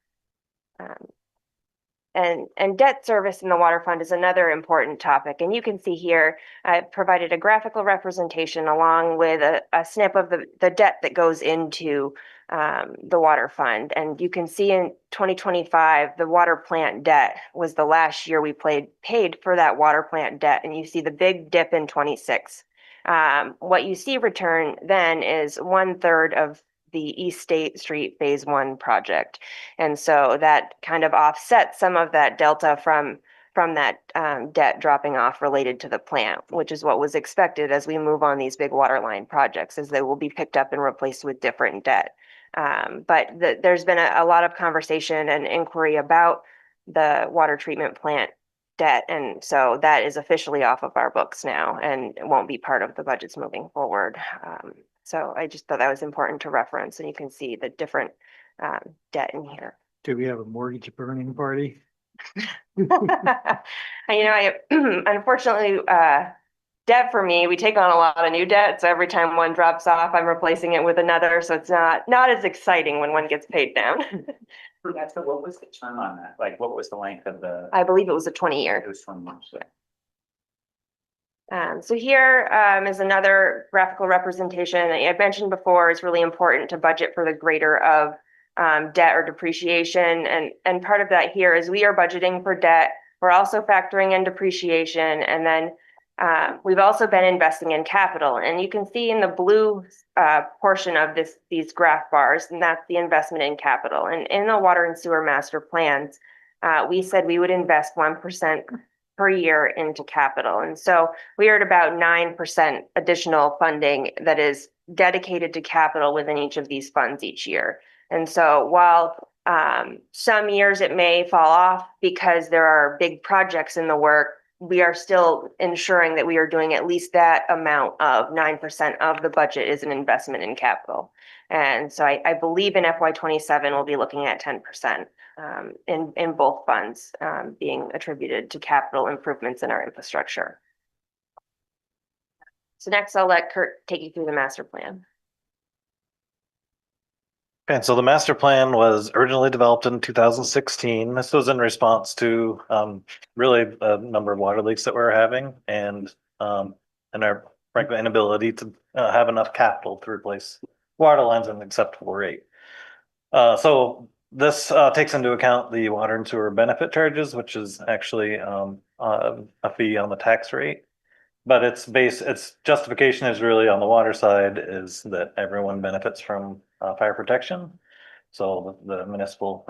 T: And debt service in the water fund is another important topic. And you can see here, I provided a graphical representation along with a snip of the debt that goes into the water fund. And you can see in 2025, the water plant debt was the last year we paid for that water plant debt. And you see the big dip in 26. What you see return then is 1/3 of the East State Street Phase 1 project. And so that kind of offsets some of that delta from that debt dropping off related to the plant, which is what was expected as we move on these big water line projects, as they will be picked up and replaced with different debt. But there's been a lot of conversation and inquiry about the water treatment plant debt. And so that is officially off of our books now and it won't be part of the budgets moving forward. So I just thought that was important to reference, and you can see the different debt in here.
A: Do we have a mortgage burning party?
T: I unfortunately, debt for me. We take on a lot of new debt, so every time one drops off, I'm replacing it with another, so it's not as exciting when one gets paid down.
K: That's what was the term on that? Like, what was the length of the?
T: I believe it was a 20-year.
K: It was 20 months.
T: So here is another graphical representation that I mentioned before is really important to budget for the greater of debt or depreciation. And part of that here is we are budgeting for debt. We're also factoring in depreciation. And then we've also been investing in capital. And you can see in the blue portion of these graph bars, and that's the investment in capital. And in the water and sewer master plans, we said we would invest 1% per year into capital. And so we are at about 9% additional funding that is dedicated to capital within each of these funds each year. And so while some years it may fall off because there are big projects in the work, we are still ensuring that we are doing at least that amount of 9% of the budget is an investment in capital. And so I believe in FY27 we'll be looking at 10% in both funds being attributed to capital improvements in our infrastructure. So next I'll let Kurt take you through the master plan.
U: Okay, so the master plan was originally developed in 2016. This was in response to really a number of water leaks that we were having and our frankly inability to have enough capital to replace water lines at an acceptable rate. So this takes into account the water and sewer benefit charges, which is actually a fee on the tax rate. But its justification is really on the water side is that everyone benefits from fire protection. So the municipal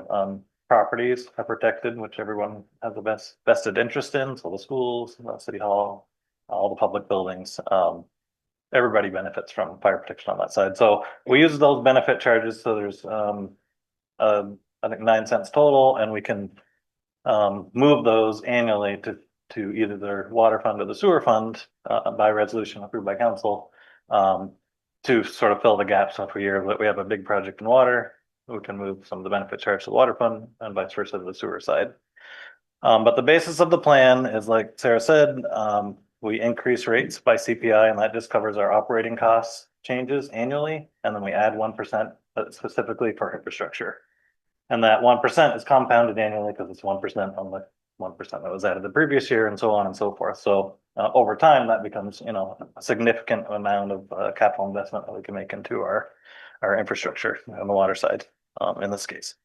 U: properties are protected, which everyone has the vested interest in. So the schools, city hall, all the public buildings, everybody benefits from fire protection on that side. So we use those benefit charges. So there's I think 9 cents total, and we can move those annually to either their water fund or the sewer fund by resolution approved by council to sort of fill the gap. So if we have a big project in water, we can move some of the benefit charge to the water fund and vice versa to the sewer side. But the basis of the plan is, like Sarah said, we increase rates by CPI, and that just covers our operating costs changes annually. And then we add 1% specifically for infrastructure. And that 1% is compounded annually because it's 1% on the 1% that was added the previous year and so on and so forth. So over time, that becomes, a significant amount of capital investment that we can make into our infrastructure on the water side in this case.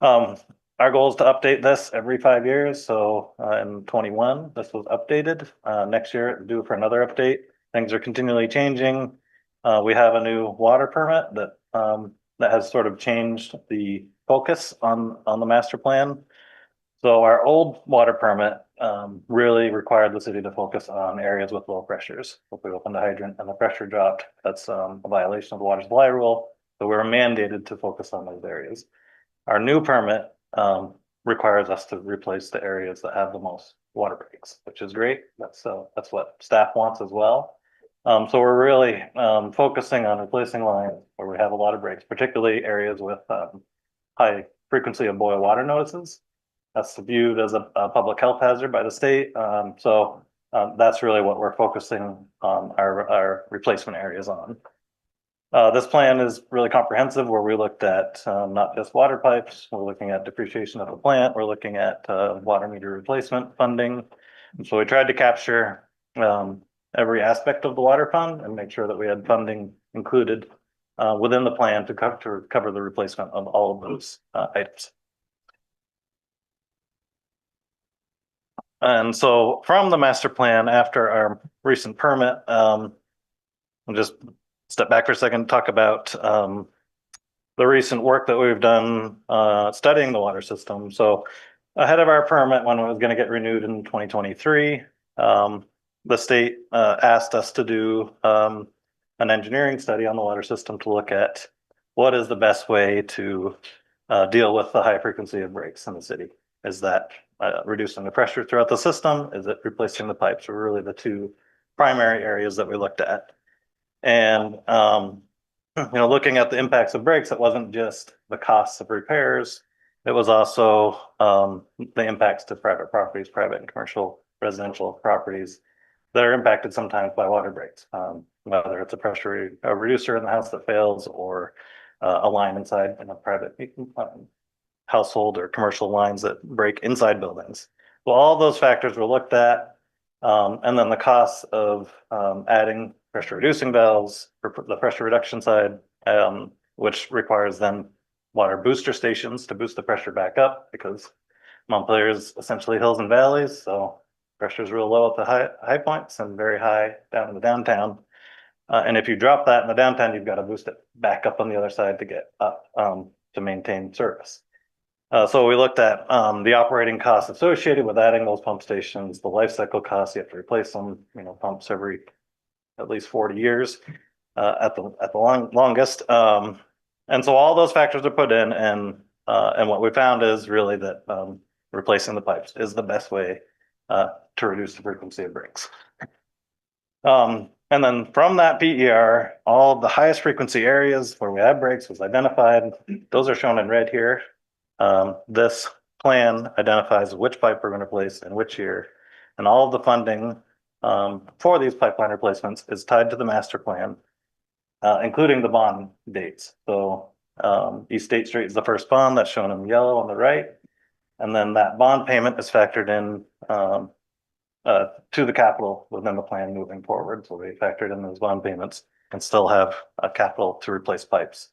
U: Our goal is to update this every 5 years. So in 21, this was updated. Next year, due for another update. Things are continually changing. We have a new water permit that has sort of changed the focus on the master plan. So our old water permit really required the city to focus on areas with low pressures. If we opened a hydrant and the pressure dropped, that's a violation of the water supply rule. So we were mandated to focus on those areas. Our new permit requires us to replace the areas that have the most water breaks, which is great. That's what staff wants as well. So we're really focusing on replacing lines where we have a lot of breaks, particularly areas with high frequency of boil water notices. That's viewed as a public health hazard by the state. So that's really what we're focusing our replacement areas on. This plan is really comprehensive where we looked at not just water pipes, we're looking at depreciation of the plant, we're looking at water meter replacement funding. And so we tried to capture every aspect of the water fund and make sure that we had funding included within the plan to cover the replacement of all of those items. And so from the master plan after our recent permit, I'll just step back for a second and talk about the recent work that we've done studying the water system. So ahead of our permit, when it was going to get renewed in 2023, the state asked us to do an engineering study on the water system to look at what is the best way to deal with the high frequency of breaks in the city. Is that reducing the pressure throughout the system? Is it replacing the pipes? Were really the two primary areas that we looked at. And looking at the impacts of breaks, it wasn't just the costs of repairs. It was also the impacts to private properties, private and commercial residential properties. that are impacted sometimes by water breaks. Whether it's a pressure reducer in the house that fails, or a line inside in a private household, or commercial lines that break inside buildings. Well, all those factors were looked at. And then the costs of adding pressure reducing valves for the pressure reduction side, which requires then water booster stations to boost the pressure back up, because Montpelier is essentially hills and valleys, so pressure is real low at the high points and very high down in the downtown. And if you drop that in the downtown, you've got to boost it back up on the other side to get up to maintain service. So we looked at the operating costs associated with adding those pump stations, the life cycle costs. You have to replace them, pumps every at least 40 years at the longest. And so all those factors are put in, and what we found is really that replacing the pipes is the best way to reduce the frequency of breaks. And then from that PER, all of the highest frequency areas where we have breaks was identified. Those are shown in red here. This plan identifies which pipe we're going to place in which year, and all of the funding for these pipeline replacements is tied to the master plan, including the bond dates. So East State Street is the first bond that's shown in yellow on the right, and then that bond payment is factored in to the capital within the plan moving forward. So we factored in those bond payments and still have a capital to replace pipes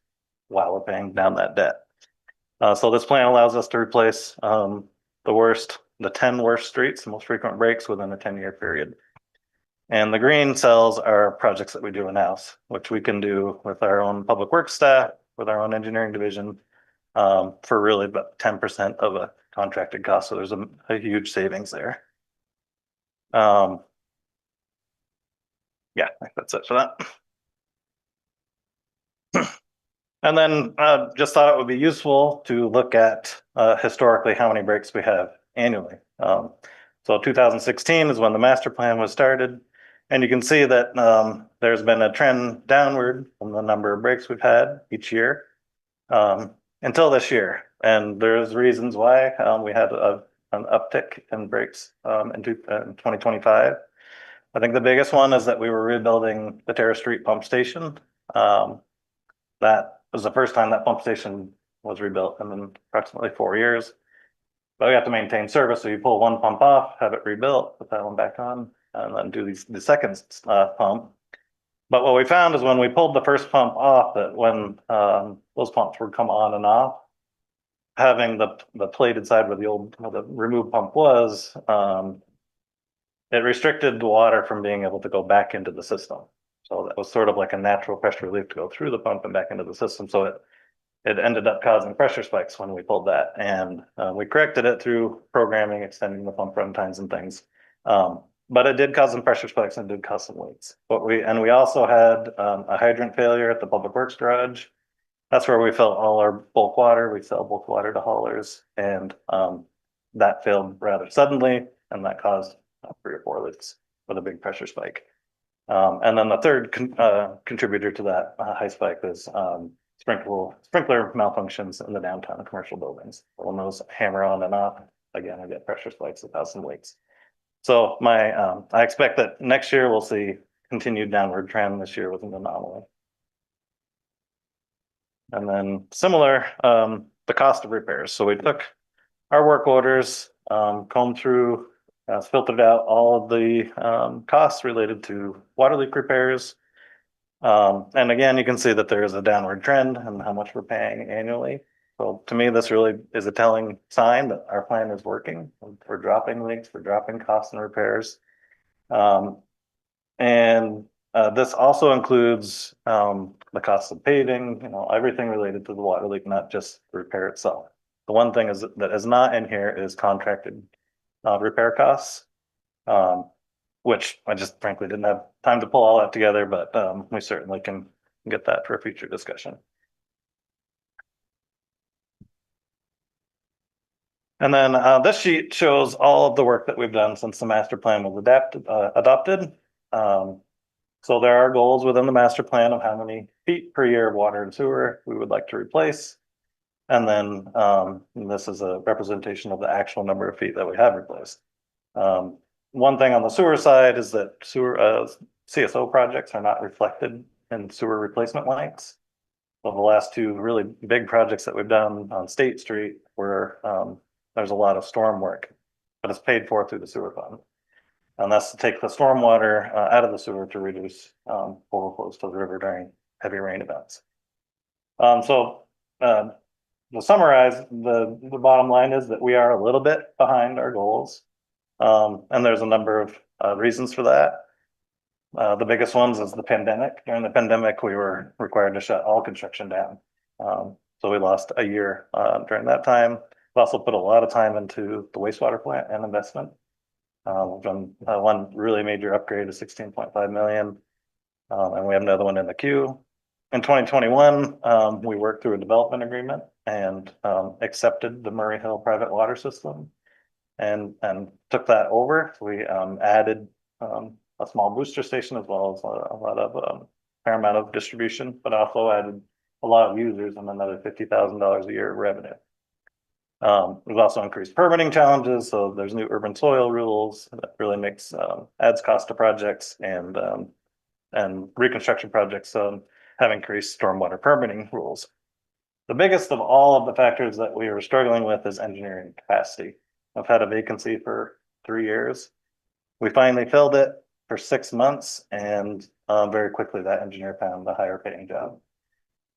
U: while we're paying down that debt. So this plan allows us to replace the 10 worst streets, the most frequent breaks within a 10-year period. And the green cells are projects that we do in-house, which we can do with our own public works staff, with our own engineering division, for really about 10% of a contracted cost. So there's a huge savings there. Yeah, I think that's it for that. And then just thought it would be useful to look at historically how many breaks we have annually. So 2016 is when the master plan was started. And you can see that there's been a trend downward from the number of breaks we've had each year until this year. And there's reasons why we had an uptick in breaks in 2025. I think the biggest one is that we were rebuilding the Terrace Street pump station. That was the first time that pump station was rebuilt in approximately 4 years. But we have to maintain service, so you pull one pump off, have it rebuilt, put that one back on, and then do the second pump. But what we found is when we pulled the first pump off, that when those pumps would come on and off, having the plated side where the removed pump was, it restricted the water from being able to go back into the system. So that was sort of like a natural pressure relief to go through the pump and back into the system. So it ended up causing pressure spikes when we pulled that. And we corrected it through programming, extending the pump run times and things. But it did cause some pressure spikes and did cause some leaks. We also had a hydrant failure at the Public Works garage. That's where we fill all our bulk water. We sell bulk water to haulers, and that failed rather suddenly, and that caused 3 or 4 leaks with a big pressure spike. And then the third contributor to that high spike is sprinkler malfunctions in the downtown commercial buildings. When those hammer on and off, again, I get pressure spikes that cause some leaks. So I expect that next year we'll see continued downward trend. This year was an anomaly. And then similar, the cost of repairs. So we took our work orders, combed through, filtered out all of the costs related to water leak repairs. And again, you can see that there is a downward trend in how much we're paying annually. So to me, this really is a telling sign that our plan is working. We're dropping leaks, we're dropping costs and repairs. And this also includes the cost of paving, everything related to the water leak, not just the repair itself. The one thing that is not in here is contracted repair costs, which I just frankly didn't have time to pull all that together, but we certainly can get that for a future discussion. And then this sheet shows all of the work that we've done since the master plan was adopted. So there are goals within the master plan of how many feet per year of water and sewer we would like to replace. And then this is a representation of the actual number of feet that we have replaced. one thing on the sewer side is that CSO projects are not reflected in sewer replacement lengths. So the last two really big projects that we've done on State Street where there's a lot of storm work, but it's paid for through the sewer fund. And that's to take the stormwater out of the sewer to reduce overflows to the river during heavy rain events. To summarize, the bottom line is that we are a little bit behind our goals. And there's a number of reasons for that. The biggest ones is the pandemic. During the pandemic, we were required to shut all construction down. So we lost a year during that time. We also put a lot of time into the wastewater plant and investment. We've done one really major upgrade of 16.5 million. And we have another one in the queue. In 2021, we worked through a development agreement and accepted the Murray Hill private water system and took that over. We added a small booster station as well as a lot of fair amount of distribution, but also added a lot of users and another $50,000 a year of revenue. We've also increased permitting challenges, so there's new urban soil rules that really adds cost to projects, and reconstruction projects have increased stormwater permitting rules. The biggest of all of the factors that we are struggling with is engineering capacity. I've had a vacancy for 3 years. We finally filled it for 6 months, and very quickly that engineer found a higher paying job.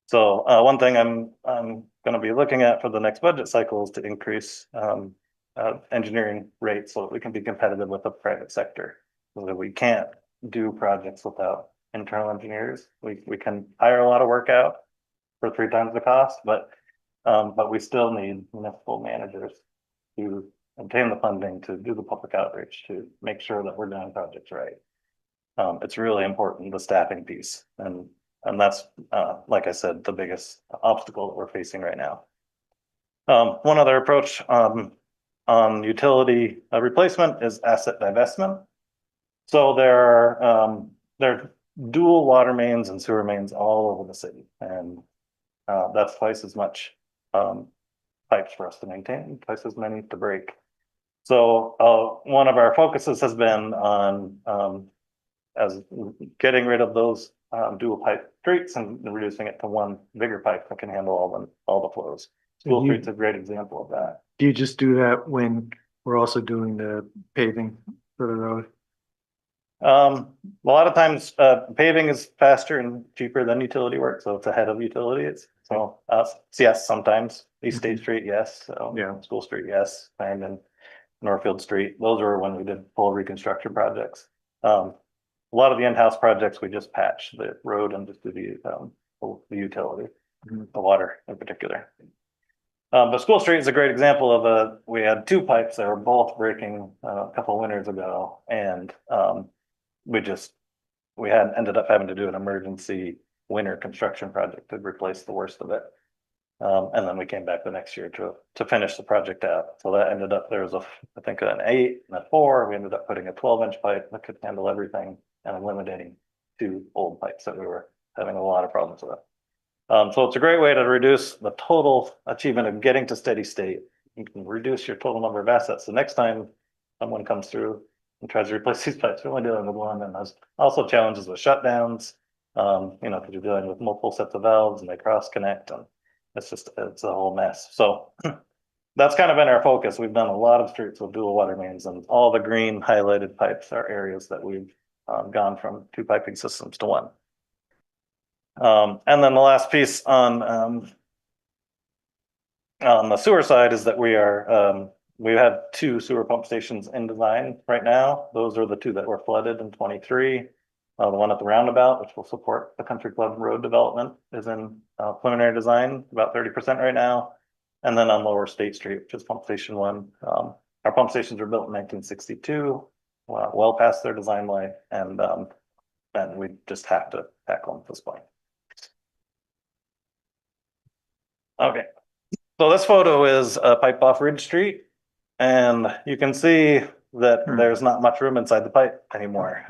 U: So one thing I'm going to be looking at for the next budget cycle is to increase engineering rates so that we can be competitive with the private sector. So that we can't do projects without internal engineers. We can hire a lot of work out for 3 times the cost, but we still need municipal managers to obtain the funding to do the public outreach, to make sure that we're doing projects right. It's really important, the staffing piece, and that's like I said, the biggest obstacle that we're facing right now. One other approach on utility replacement is asset divestment. So there are dual water mains and sewer mains all over the city, and that's twice as much pipes for us to maintain, twice as many to break. So one of our focuses has been on as getting rid of those dual pipe streets and reducing it to one bigger pipe that can handle all the flows. School Street's a great example of that.
A: Do you just do that when we're also doing the paving for the road?
U: A lot of times paving is faster and cheaper than utility work, so it's ahead of utilities. So yes, sometimes East State Street, yes. Yeah. School Street, yes. And Northfield Street, those are when we did full reconstruction projects. A lot of the in-house projects, we just patch the road and just do the utility, the water in particular. But School Street is a great example of we had 2 pipes that were both breaking a couple of winters ago, and we had ended up having to do an emergency winter construction project to replace the worst of it. And then we came back the next year to finish the project out. So that ended up, there was I think an 8 and a 4. We ended up putting a 12-inch pipe that could handle everything and eliminating 2 old pipes that we were having a lot of problems with. So it's a great way to reduce the total achievement of getting to steady state. You can reduce your total number of assets. The next time someone comes through and tries to replace these pipes, we're only dealing with one. And there's also challenges with shutdowns, because you're dealing with multiple sets of valves and they cross connect, and it's a whole mess. So that's kind of been our focus. We've done a lot of streets with dual water mains, and all the green highlighted pipes are areas that we've gone from 2 piping systems to 1. And then the last piece on the sewer side is that we have 2 sewer pump stations in design right now. Those are the 2 that were flooded in 23. The one at the roundabout, which will support the Country Club Road development, is in preliminary design, about 30% right now. And then on Lower State Street, which is pump station 1, our pump stations were built in 1962, well past their design life, and we just have to tackle them at this point. Okay, so this photo is a pipe off Ridge Street, and you can see that there's not much room inside the pipe anymore.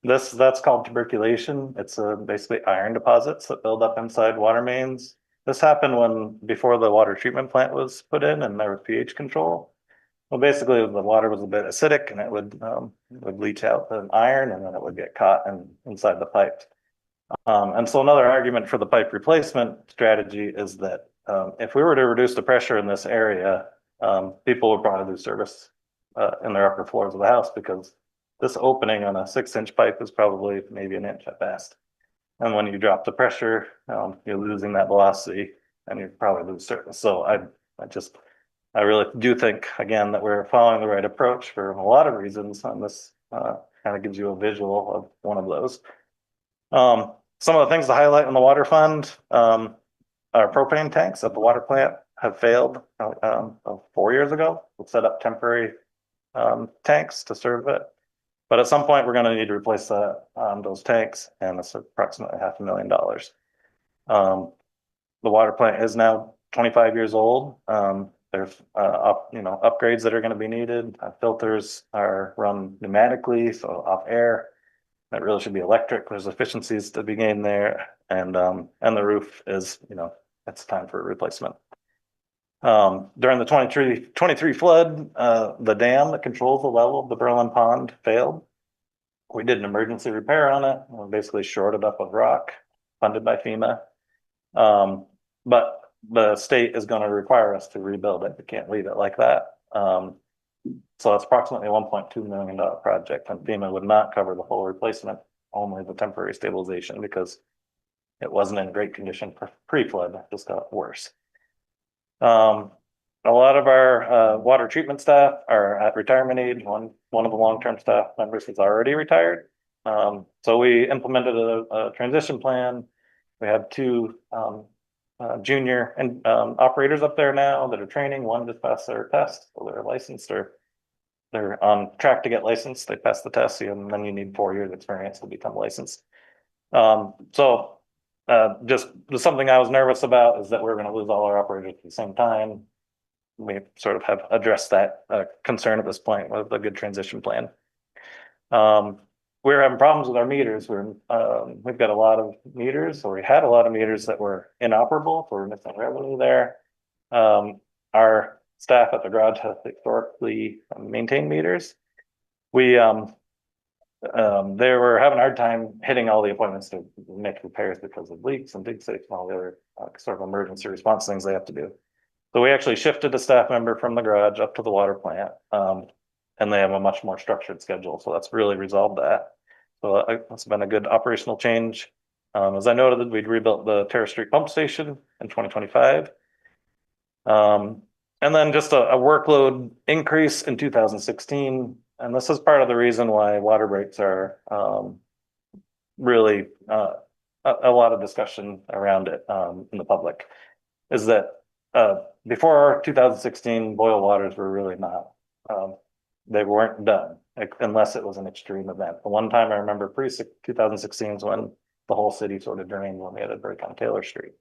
U: That's called tuberculation. It's basically iron deposits that build up inside water mains. This happened before the water treatment plant was put in and there was pH control. Well, basically, the water was a bit acidic and it would leach out the iron and then it would get caught inside the pipe. And so another argument for the pipe replacement strategy is that if we were to reduce the pressure in this area, people would probably lose service in their upper floors of the house because this opening on a 6-inch pipe is probably maybe an inch at best. And when you drop the pressure, you're losing that velocity and you probably lose service. So I really do think, again, that we're following the right approach for a lot of reasons. And this kind of gives you a visual of one of those. Some of the things to highlight in the water fund, our propane tanks at the water plant have failed 4 years ago. We set up temporary tanks to serve it. But at some point, we're going to need to replace those tanks, and it's approximately $500,000. The water plant is now 25 years old. There's upgrades that are going to be needed. Filters are run pneumatically, so off air. That really should be electric. There's efficiencies to be gained there, and the roof is, it's time for a replacement. During the 23 flood, the dam that controls the level of the Berlin Pond failed. We did an emergency repair on it. We basically shored it up with rock, funded by FEMA. But the state is going to require us to rebuild it. We can't leave it like that. So it's approximately a $1.2 million project, and FEMA would not cover the full replacement, only the temporary stabilization, because it wasn't in great condition pre-flood. It just got worse. A lot of our water treatment staff are at retirement age. One of the long-term staff members is already retired. So we implemented a transition plan. We have 2 junior operators up there now that are training. One just passed their test, so they're licensed, or they're on track to get licensed. They passed the test, and then you need 4 years experience to become licensed. Just something I was nervous about is that we're going to lose all our operators at the same time. We sort of have addressed that concern at this point with a good transition plan. We're having problems with our meters. We've got a lot of meters, or we had a lot of meters that were inoperable, so we're missing revenue there. Our staff at the garage has historically maintained meters. They were having a hard time hitting all the appointments to make repairs because of leaks and dig safe and all the other sort of emergency response things they have to do. So we actually shifted a staff member from the garage up to the water plant, and they have a much more structured schedule. So that's really resolved that. So that's been a good operational change. As I noted, we'd rebuilt the Terrace Street pump station in 2025. And then just a workload increase in 2016. And this is part of the reason why water breaks are really a lot of discussion around it in the public, is that before 2016, boil waters were really not, they weren't done unless it was an extreme event. The one time I remember pre-2016 is when the whole city sort of drained when we had a break on Taylor Street.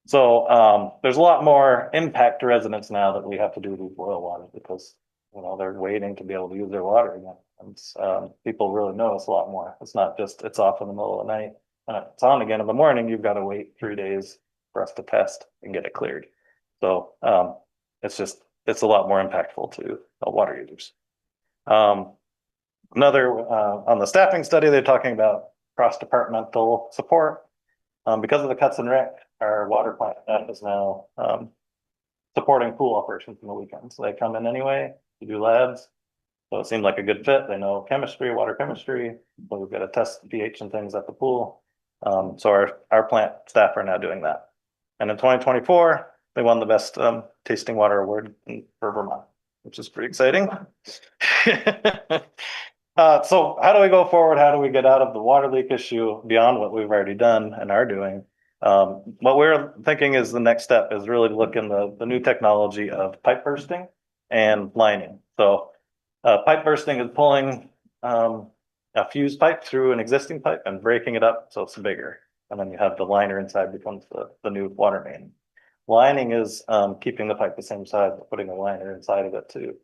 U: So there's a lot more impact to residents now that we have to do these boil waters because they're waiting to be able to use their water again. And people really notice a lot more. It's not just it's off in the middle of the night and it's on again in the morning. You've got to wait 3 days for us to test and get it cleared. So it's a lot more impactful to water users. Another on the staffing study, they're talking about cross-departmental support. Because of the cuts in rec, our water plant staff is now supporting pool operations on the weekends. So they come in anyway to do labs. So it seemed like a good fit. They know chemistry, water chemistry. So we've got to test pH and things at the pool. So our plant staff are now doing that. And in 2024, they won the best tasting water award for Vermont, which is pretty exciting. So how do we go forward? How do we get out of the water leak issue beyond what we've already done and are doing? What we're thinking is the next step is really look in the new technology of pipe bursting and lining. So pipe bursting is pulling a fuse pipe through an existing pipe and breaking it up so it's bigger. And then you have the liner inside becomes the new water main. Lining is keeping the pipe the same size, but putting a liner inside of it to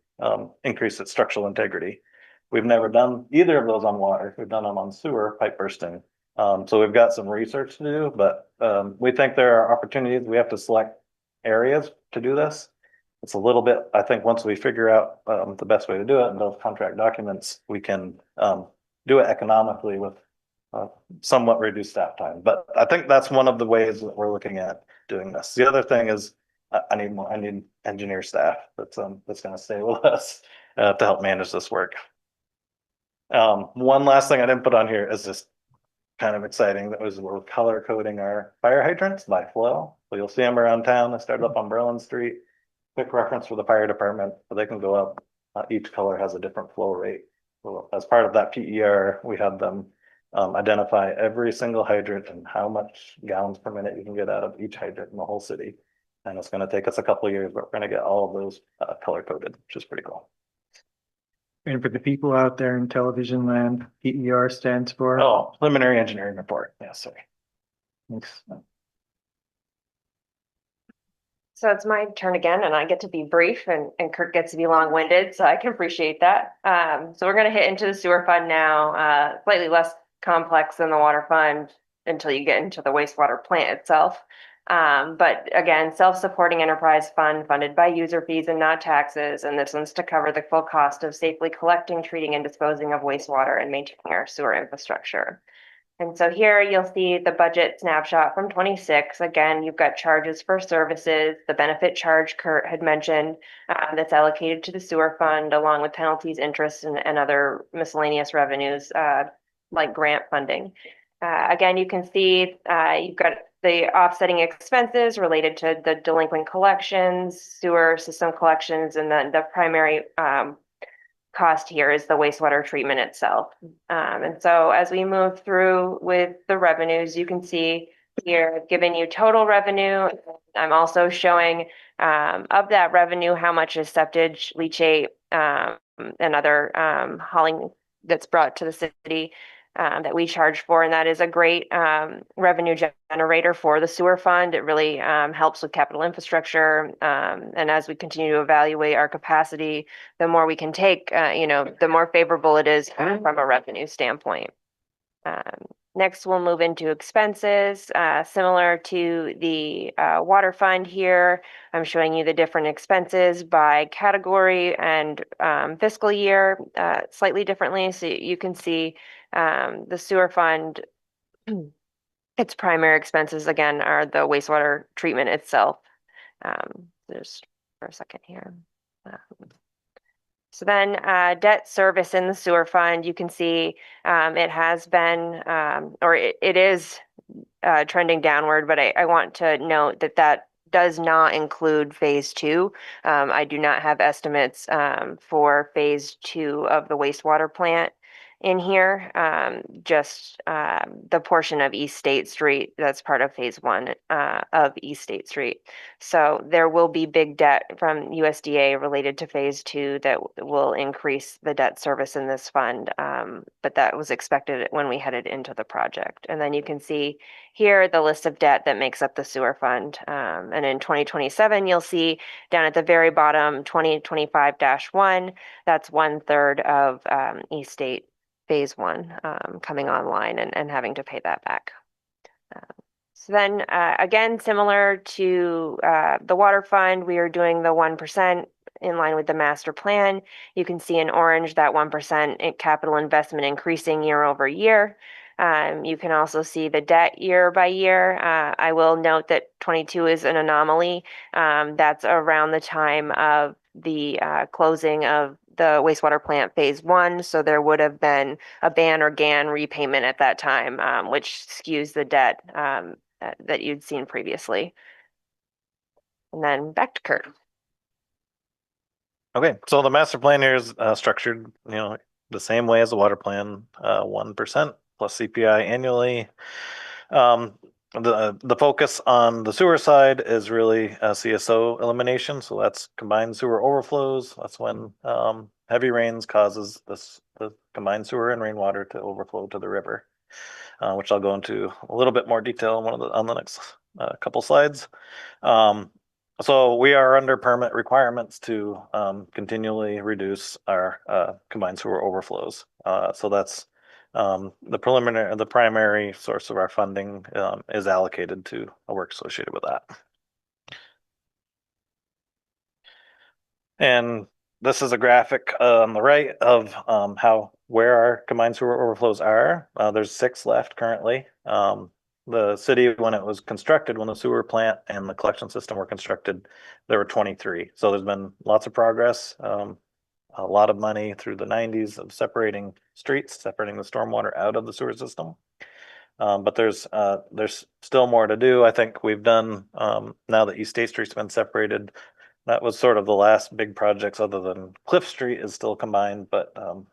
U: increase its structural integrity. We've never done either of those on water. We've done them on sewer pipe bursting. So we've got some research to do, but we think there are opportunities. We have to select areas to do this. it's a little bit, I think, once we figure out the best way to do it and those contract documents, we can do it economically with somewhat reduced staff time. But I think that's one of the ways that we're looking at doing this. The other thing is I need engineer staff that's gonna stay with us to help manage this work. One last thing I didn't put on here is just kind of exciting. That was we're color coding our fire hydrants by flow. So you'll see them around town. They started up on Berlin Street. Quick reference for the fire department, so they can go up. Each color has a different flow rate. So as part of that PER, we had them identify every single hydrant and how much gallons per minute you can get out of each hydrant in the whole city. And it's going to take us a couple of years, but we're going to get all of those color coded, which is pretty cool.
A: And for the people out there in television land, PER stands for?
U: Oh, preliminary engineering report. Yeah, sorry.
A: Thanks.
T: So it's my turn again, and I get to be brief, and Kirk gets to be long-winded, so I can appreciate that. So we're going to hit into the sewer fund now, slightly less complex than the water fund until you get into the wastewater plant itself. But again, self-supporting enterprise fund funded by user fees and not taxes, and this one's to cover the full cost of safely collecting, treating, and disposing of wastewater and maintaining our sewer infrastructure. And so here you'll see the budget snapshot from 26. Again, you've got charges for services, the benefit charge Kurt had mentioned that's allocated to the sewer fund, along with penalties, interest, and other miscellaneous revenues like grant funding. Again, you can see you've got the offsetting expenses related to the delinquent collections, sewer system collections, and then the primary cost here is the wastewater treatment itself. And so as we move through with the revenues, you can see here, giving you total revenue. I'm also showing of that revenue, how much is septage, leachate, and other hauling that's brought to the city that we charge for. And that is a great revenue generator for the sewer fund. It really helps with capital infrastructure. And as we continue to evaluate our capacity, the more we can take, the more favorable it is from a revenue standpoint. Next, we'll move into expenses. Similar to the water fund here, I'm showing you the different expenses by category and fiscal year slightly differently. So you can see the sewer fund, its primary expenses, again, are the wastewater treatment itself. Just for a second here. So then debt service in the sewer fund, you can see it has been, or it is trending downward, but I want to note that that does not include phase 2. I do not have estimates for phase 2 of the wastewater plant in here, just the portion of East State Street that's part of phase 1 of East State Street. So there will be big debt from USDA related to phase 2 that will increase the debt service in this fund, but that was expected when we headed into the project. And then you can see here the list of debt that makes up the sewer fund. And in 2027, you'll see down at the very bottom, 2025-1, that's 1/3 of East State phase 1 coming online and having to pay that back. So then again, similar to the water fund, we are doing the 1% in line with the master plan. You can see in orange that 1% capital investment increasing year over year. You can also see the debt year by year. I will note that 22 is an anomaly. That's around the time of the closing of the wastewater plant phase 1. So there would have been a BAN or GAN repayment at that time, which skews the debt that you'd seen previously. And then back to Kurt.
U: Okay, so the master plan here is structured, the same way as the water plan, 1% plus CPI annually. The focus on the sewer side is really CSO elimination. So that's combined sewer overflows. That's when heavy rains causes the combined sewer and rainwater to overflow to the river, which I'll go into a little bit more detail on the next couple slides. So we are under permit requirements to continually reduce our combined sewer overflows. So that's the primary source of our funding is allocated to work associated with that. And this is a graphic on the right of where our combined sewer overflows are. There's 6 left currently. The city, when it was constructed, when the sewer plant and the collection system were constructed, there were 23. So there's been lots of progress. A lot of money through the 90s of separating streets, separating the stormwater out of the sewer system. But there's still more to do. I think we've done, now that East State Street's been separated, that was sort of the last big projects other than Cliff Street is still combined, but I'm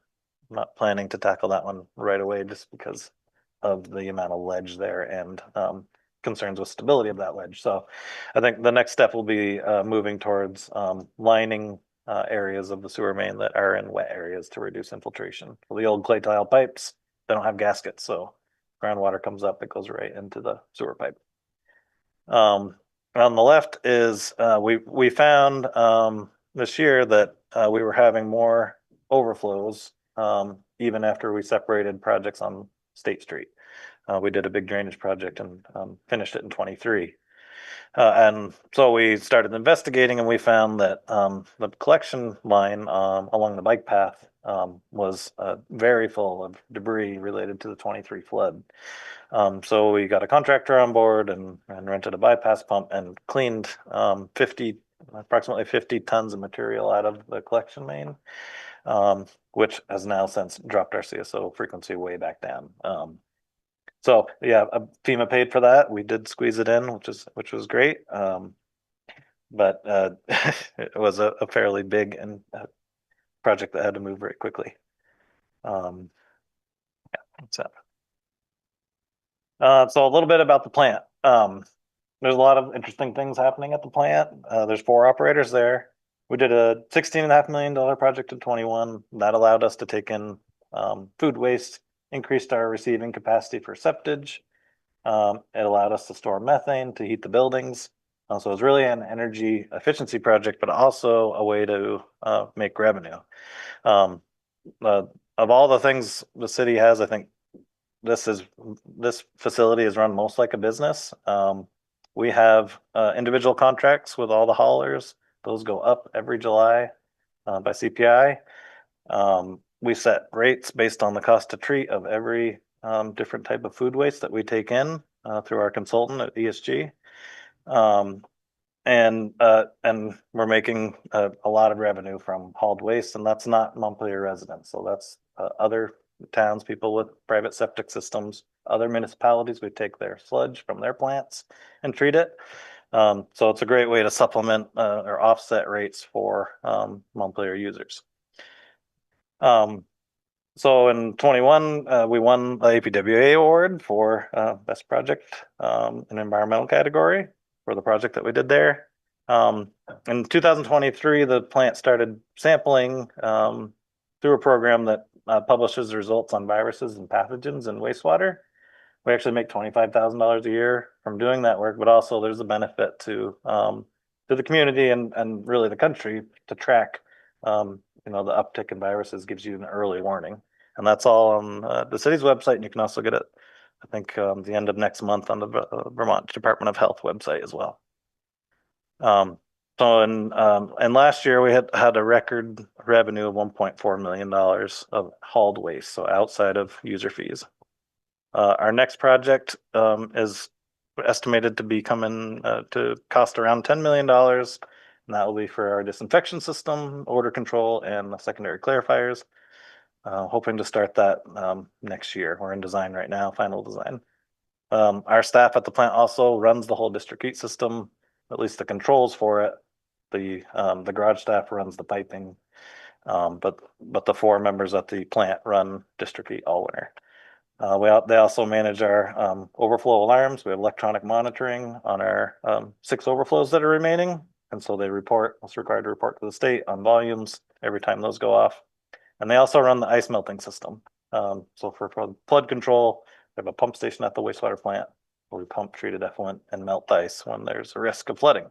U: not planning to tackle that one right away just because of the amount of ledge there and concerns with stability of that ledge. So I think the next step will be moving towards lining areas of the sewer main that are in wet areas to reduce infiltration. For the old clay tile pipes, they don't have gaskets, so groundwater comes up, it goes right into the sewer pipe. On the left is we found this year that we were having more overflows even after we separated projects on State Street. We did a big drainage project and finished it in 23. And so we started investigating and we found that the collection line along the bike path was very full of debris related to the 23 flood. So we got a contractor on board and rented a bypass pump and cleaned approximately 50 tons of material out of the collection main, which has now since dropped our CSO frequency way back down. So yeah, FEMA paid for that. We did squeeze it in, which was great. But it was a fairly big and project that had to move very quickly. Yeah, that's it. So a little bit about the plant. There's a lot of interesting things happening at the plant. There's 4 operators there. We did a $16.5 million project in 21 that allowed us to take in food waste, increased our receiving capacity for septage. It allowed us to store methane to heat the buildings. So it was really an energy efficiency project, but also a way to make revenue. Of all the things the city has, I think this facility is run most like a business. We have individual contracts with all the haulers. Those go up every July by CPI. We set rates based on the cost to treat of every different type of food waste that we take in through our consultant at ESG. And we're making a lot of revenue from hauled waste, and that's not Montpelier residents. So that's other towns, people with private septic systems, other municipalities. We take their sludge from their plants and treat it. So it's a great way to supplement or offset rates for Montpelier users. So in 21, we won the APWA award for best project in environmental category for the project that we did there. In 2023, the plant started sampling through a program that publishes results on viruses and pathogens in wastewater. We actually make $25,000 a year from doing that work, but also there's a benefit to the community and really the country to track the uptick in viruses gives you an early warning. And that's all on the city's website. And you can also get it, I think, the end of next month on the Vermont Department of Health website as well. So and last year we had a record revenue of $1.4 million of hauled waste, so outside of user fees. Our next project is estimated to be coming to cost around $10 million. And that will be for our disinfection system, odor control, and the secondary clarifiers. Hoping to start that next year. We're in design right now, final design. Our staff at the plant also runs the whole district heat system, at least the controls for it. The garage staff runs the piping, but the 4 members at the plant run district heat all winter. They also manage our overflow alarms. We have electronic monitoring on our 6 overflows that are remaining. And so it's required to report to the state on volumes every time those go off. And they also run the ice melting system. So for flood control, they have a pump station at the wastewater plant where we pump treated effluent and melt ice when there's a risk of flooding.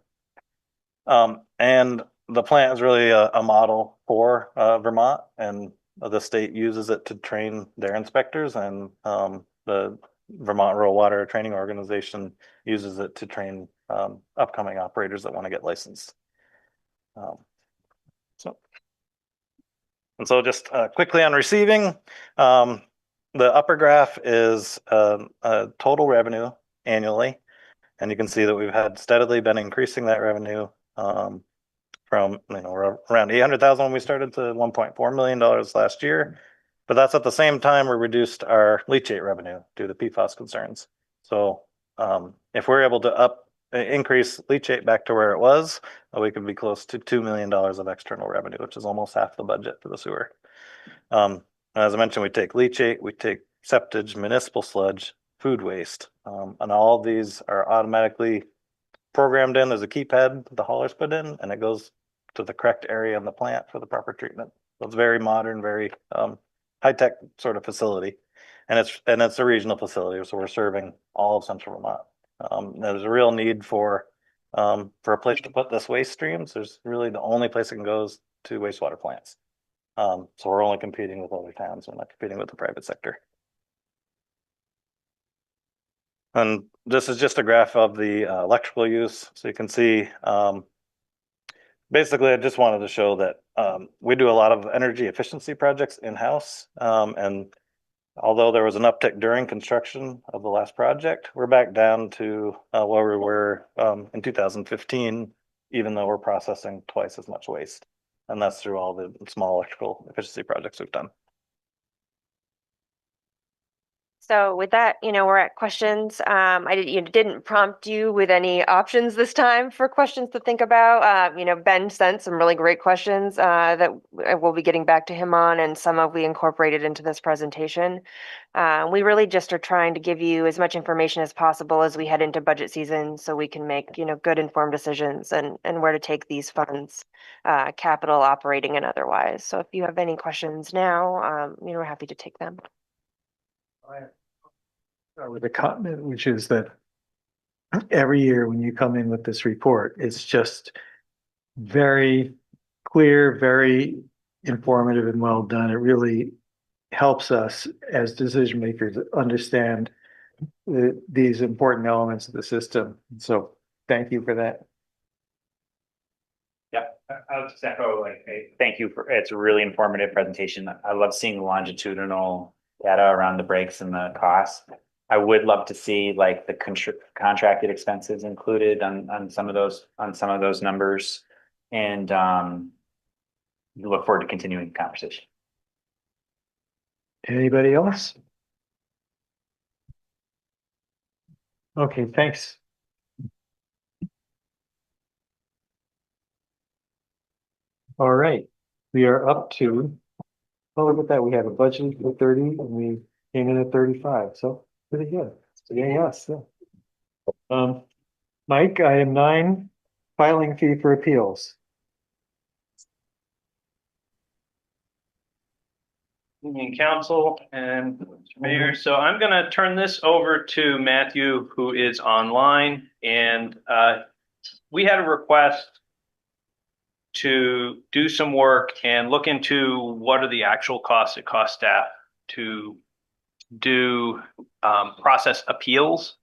U: And the plant is really a model for Vermont, and the state uses it to train their inspectors, and the Vermont Rural Water Training Organization uses it to train upcoming operators that want to get licensed. And so just quickly on receiving, the upper graph is total revenue annually. And you can see that we've had steadily been increasing that revenue from around 800,000 when we started to $1.4 million last year. But that's at the same time we reduced our leachate revenue due to PFAS concerns. So if we're able to increase leachate back to where it was, we could be close to $2 million of external revenue, which is almost half the budget for the sewer. As I mentioned, we take leachate, we take septage, municipal sludge, food waste, and all of these are automatically programmed in. There's a keypad the haulers put in, and it goes to the correct area in the plant for the proper treatment. So it's very modern, very high-tech sort of facility, and it's a regional facility, so we're serving all of Central Vermont. There's a real need for a place to put this waste streams. There's really the only place it can go is to wastewater plants. So we're only competing with other towns. We're not competing with the private sector. And this is just a graph of the electrical use. So you can see, basically, I just wanted to show that we do a lot of energy efficiency projects in-house. And although there was an uptick during construction of the last project, we're back down to where we were in 2015, even though we're processing twice as much waste. And that's through all the small electrical efficiency projects we've done.
T: So with that, we're at questions. I didn't prompt you with any options this time for questions to think about. Ben sent some really great questions that we'll be getting back to him on, and some of we incorporated into this presentation. We really just are trying to give you as much information as possible as we head into budget season, so we can make good informed decisions and where to take these funds, capital, operating, and otherwise. So if you have any questions now, we're happy to take them.
A: With a comment, which is that every year when you come in with this report, it's just very clear, very informative and well done. It really helps us as decision makers understand these important elements of the system. So thank you for that.
K: Yeah, I'll just echo, thank you it's a really informative presentation. I love seeing the longitudinal data around the breaks and the costs. I would love to see the contracted expenses included on some of those numbers, and look forward to continuing the conversation.
A: Anybody else? Okay, thanks. All right, we are up to, oh, look at that. We have a budget for 30 and we came in at 35. So pretty good. So yes. Mike, item 9, filing fee for appeals.
P: Union Council and Mr. Mayor. So I'm going to turn this over to Matthew, who is online, and we had a request to do some work and look into what are the actual costs it costs staff to do process appeals.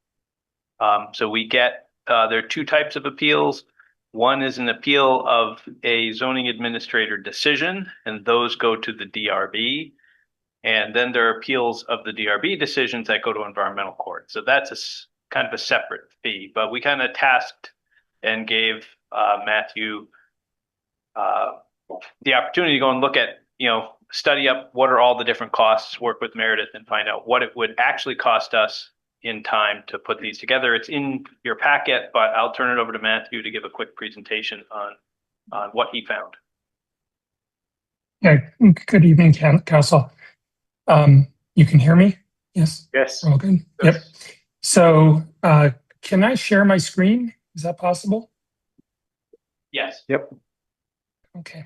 P: So we get there are 2 types of appeals. One is an appeal of a zoning administrator decision, and those go to the DRB. And then there are appeals of the DRB decisions that go to environmental court. So that's kind of a separate fee. But we kind of tasked and gave Matthew the opportunity to go and look at, study up what are all the different costs, work with Meredith and find out what it would actually cost us in time to put these together. It's in your packet, but I'll turn it over to Matthew to give a quick presentation on what he found.
H: Yeah, good evening, Council. You can hear me? Yes?
P: Yes.
H: All good? Yes. Yep. So can I share my screen? Is that possible?
P: Yes.
A: Yep.
H: Okay.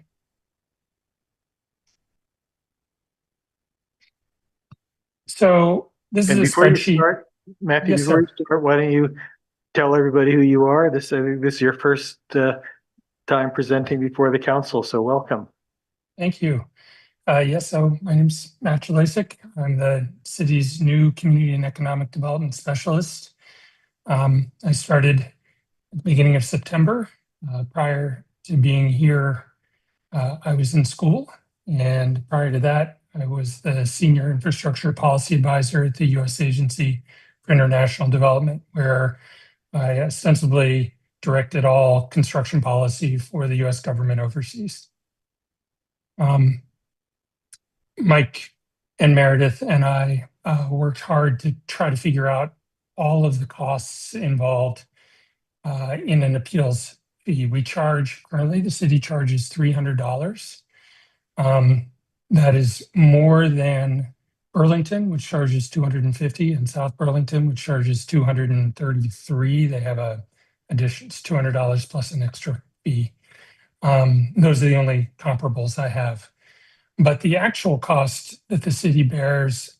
H: So this
A: and
H: is a
A: before
H: spreadsheet.
A: You start, Matthew,
H: Yes,
A: before
H: sir.
A: you start, why don't you tell everybody who you are? This is your first time presenting before the council, so welcome.
H: Thank you. Yes, so my name's Matt Jelisik. I'm the city's new community and economic development specialist. I started at the beginning of September. Prior to being here, I was in school And prior to that, I was the Senior Infrastructure Policy Advisor at the U.S. Agency for International Development, where I ostensibly directed all construction policy for the U.S. government overseas. Mike and Meredith and I worked hard to try to figure out all of the costs involved in an appeals fee. Currently the city charges $300. That is more than Burlington, which charges $250, and South Burlington, which charges $233. They have a addition, it's $200 plus an extra fee. Those are the only comparables I have. But the actual cost that the city bears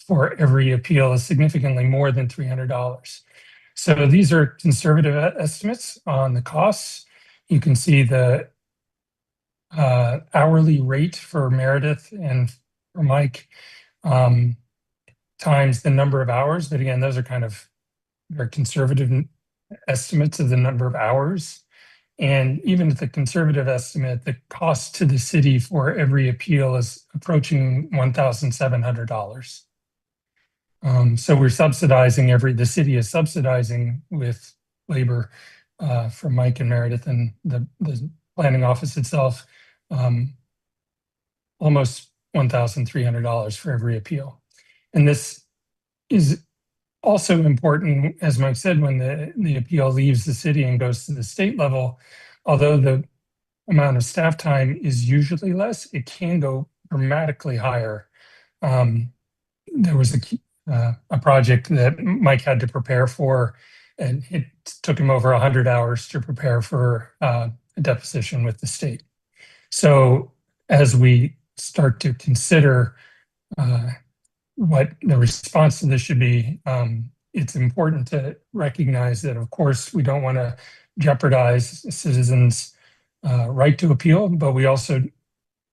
H: for every appeal is significantly more than $300. So these are conservative estimates on the costs. You can see the hourly rate for Meredith and for Mike times the number of hours. But again, those are kind of very conservative estimates of the number of hours. And even at the conservative estimate, the cost to the city for every appeal is approaching $1,700. So we're subsidizing the city is subsidizing with labor for Mike and Meredith and the planning office itself, almost $1,300 for every appeal. And this is also important, as Mike said, when the appeal leaves the city and goes to the state level. Although the amount of staff time is usually less, it can go dramatically higher. There was a project that Mike had to prepare for, and it took him over 100 hours to prepare for a deposition with the state. So as we start to consider what the response to this should be, it's important to recognize that, of course, we don't want to jeopardize citizens' right to appeal, but we also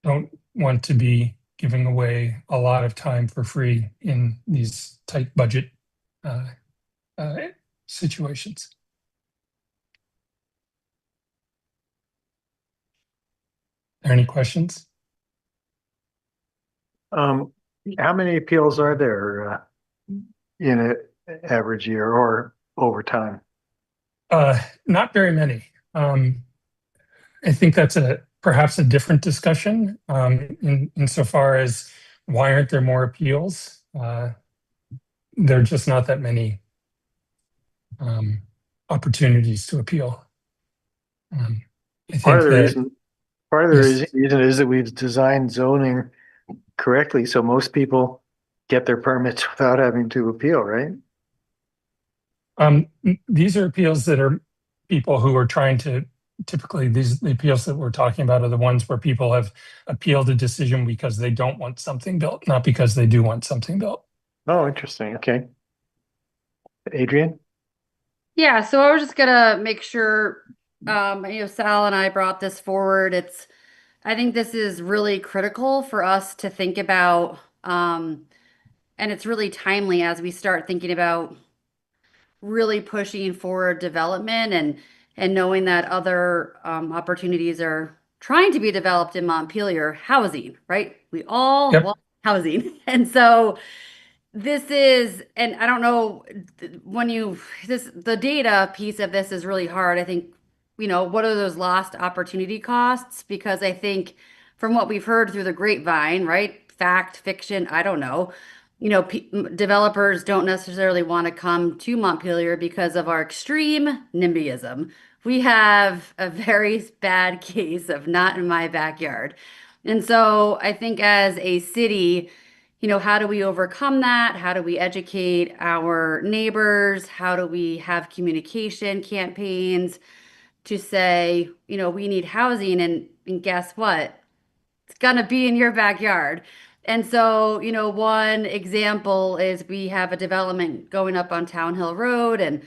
H: don't want to be giving away a lot of time for free in these tight budget situations. Are there any questions?
A: How many appeals are there in an average year or over time?
H: Not very many. I think that's perhaps a different discussion insofar as why aren't there more appeals? There are just not that many opportunities to appeal.
A: Part of the reason is that we've designed zoning correctly, so most people get their permits without having to appeal, right?
H: These are appeals that are people who are trying to, typically the appeals that we're talking about are the ones where people have appealed a decision because they don't want something built, not because they do want something built.
A: Oh, interesting. Okay. Adrian?
B: Yeah, so I was just gonna make sure, Sal and I brought this forward. I think this is really critical for us to think about, and it's really timely as we start thinking about really pushing forward development and knowing that other opportunities are trying to be developed in Montpelier, housing, right? We all want housing. And so this is, and I don't know, the data piece of this is really hard. I think, what are those lost opportunity costs? Because I think from what we've heard through the grapevine, right? Fact, fiction, I don't know. Developers don't necessarily want to come to Montpelier because of our extreme NIMBYism. We have a very bad case of not in my backyard. And so I think as a city, how do we overcome that? How do we educate our neighbors? How do we have communication campaigns to say, we need housing, and guess what? It's gonna be in your backyard. And so, one example is we have a development going up on Town Hill Road, and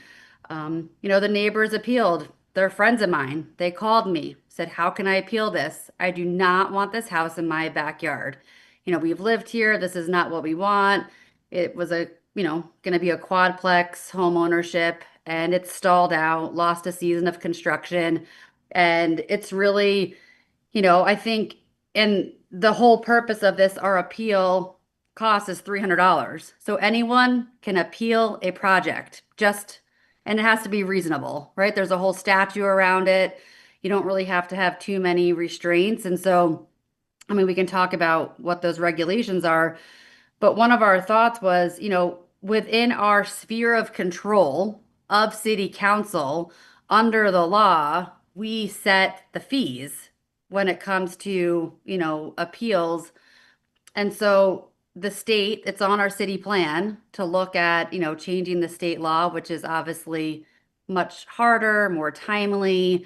B: the neighbors appealed. They're friends of mine. They called me, said, how can I appeal this? I do not want this house in my backyard. We've lived here. This is not what we want. It was gonna be a quadplex home ownership, and it's stalled out, lost a season of construction. And it's really, I think And the whole purpose of this, our appeal cost is $300. So anyone can appeal a project, and it has to be reasonable, right? There's a whole statute around it. You don't really have to have too many restraints. And so, I mean, we can talk about what those regulations are, but one of our thoughts was, within our sphere of control of city council, under the law, we set the fees when it comes to, appeals. And so the state, it's on our city plan to look at, changing the state law, which is obviously much harder, more timely,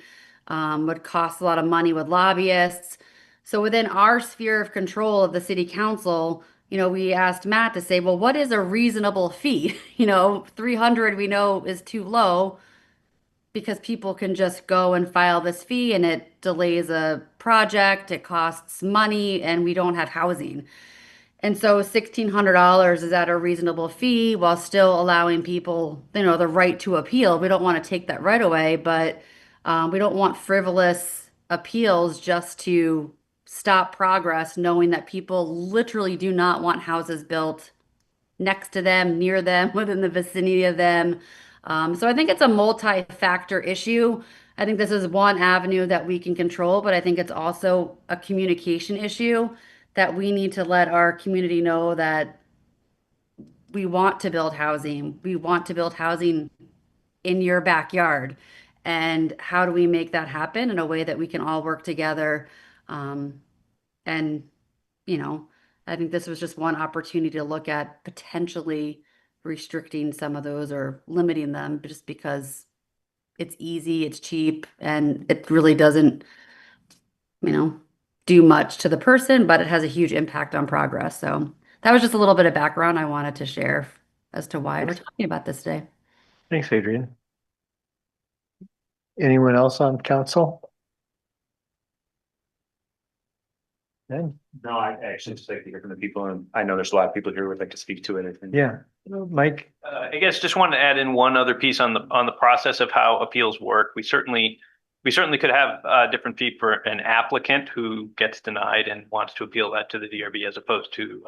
B: would cost a lot of money with lobbyists. So within our sphere of control of the city council, we asked Matt to say, well, what is a reasonable fee? 300 we know is too low because people can just go and file this fee and it delays a project, it costs money, and we don't have housing. And so $1,600 is at a reasonable fee while still allowing people, the right to appeal. We don't want to take that right away, but we don't want frivolous appeals just to stop progress, knowing that people literally do not want houses built next to them, near them, within the vicinity of them. So I think it's a multi-factor issue. I think this is one avenue that we can control, but I think it's also a communication issue that we need to let our community know that we want to build housing. We want to build housing in your backyard. And how do we make that happen in a way that we can all work together? And, I think this was just one opportunity to look at potentially restricting some of those or limiting them just because it's easy, it's cheap, and it really doesn't, do much to the person, but it has a huge impact on progress. So that was just a little bit of background I wanted to share as to why we're talking about this today.
A: Thanks, Adrian. Anyone else on council? Then,
K: No, I actually just like to hear from the people, and I know there's a lot of people here who would like to speak to it.
A: yeah, Mike,
P: I guess just wanted to add in one other piece on the process of how appeals work. We certainly could have a different fee for an applicant who gets denied and wants to appeal that to the DRB as opposed to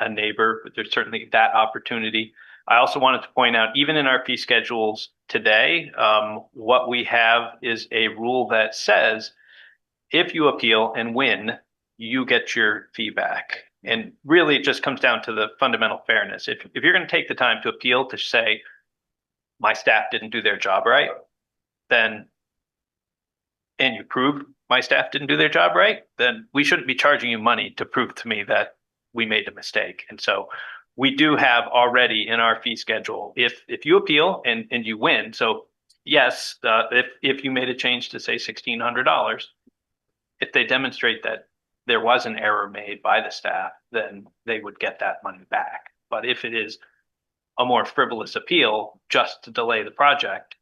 P: a neighbor, but there's certainly that opportunity. I also wanted to point out, even in our fee schedules today, what we have is a rule that says if you appeal and win, you get your feedback. And really, it just comes down to the fundamental fairness. If you're going to take the time to appeal to say, my staff didn't do their job right, then, and you prove my staff didn't do their job right, then we shouldn't be charging you money to prove to me that we made a mistake. And so we do have already in our fee schedule, if you appeal and you win, so yes, if you made a change to say $1,600, if they demonstrate that there was an error made by the staff, then they would get that money back. But if it is a more frivolous appeal just to delay the project,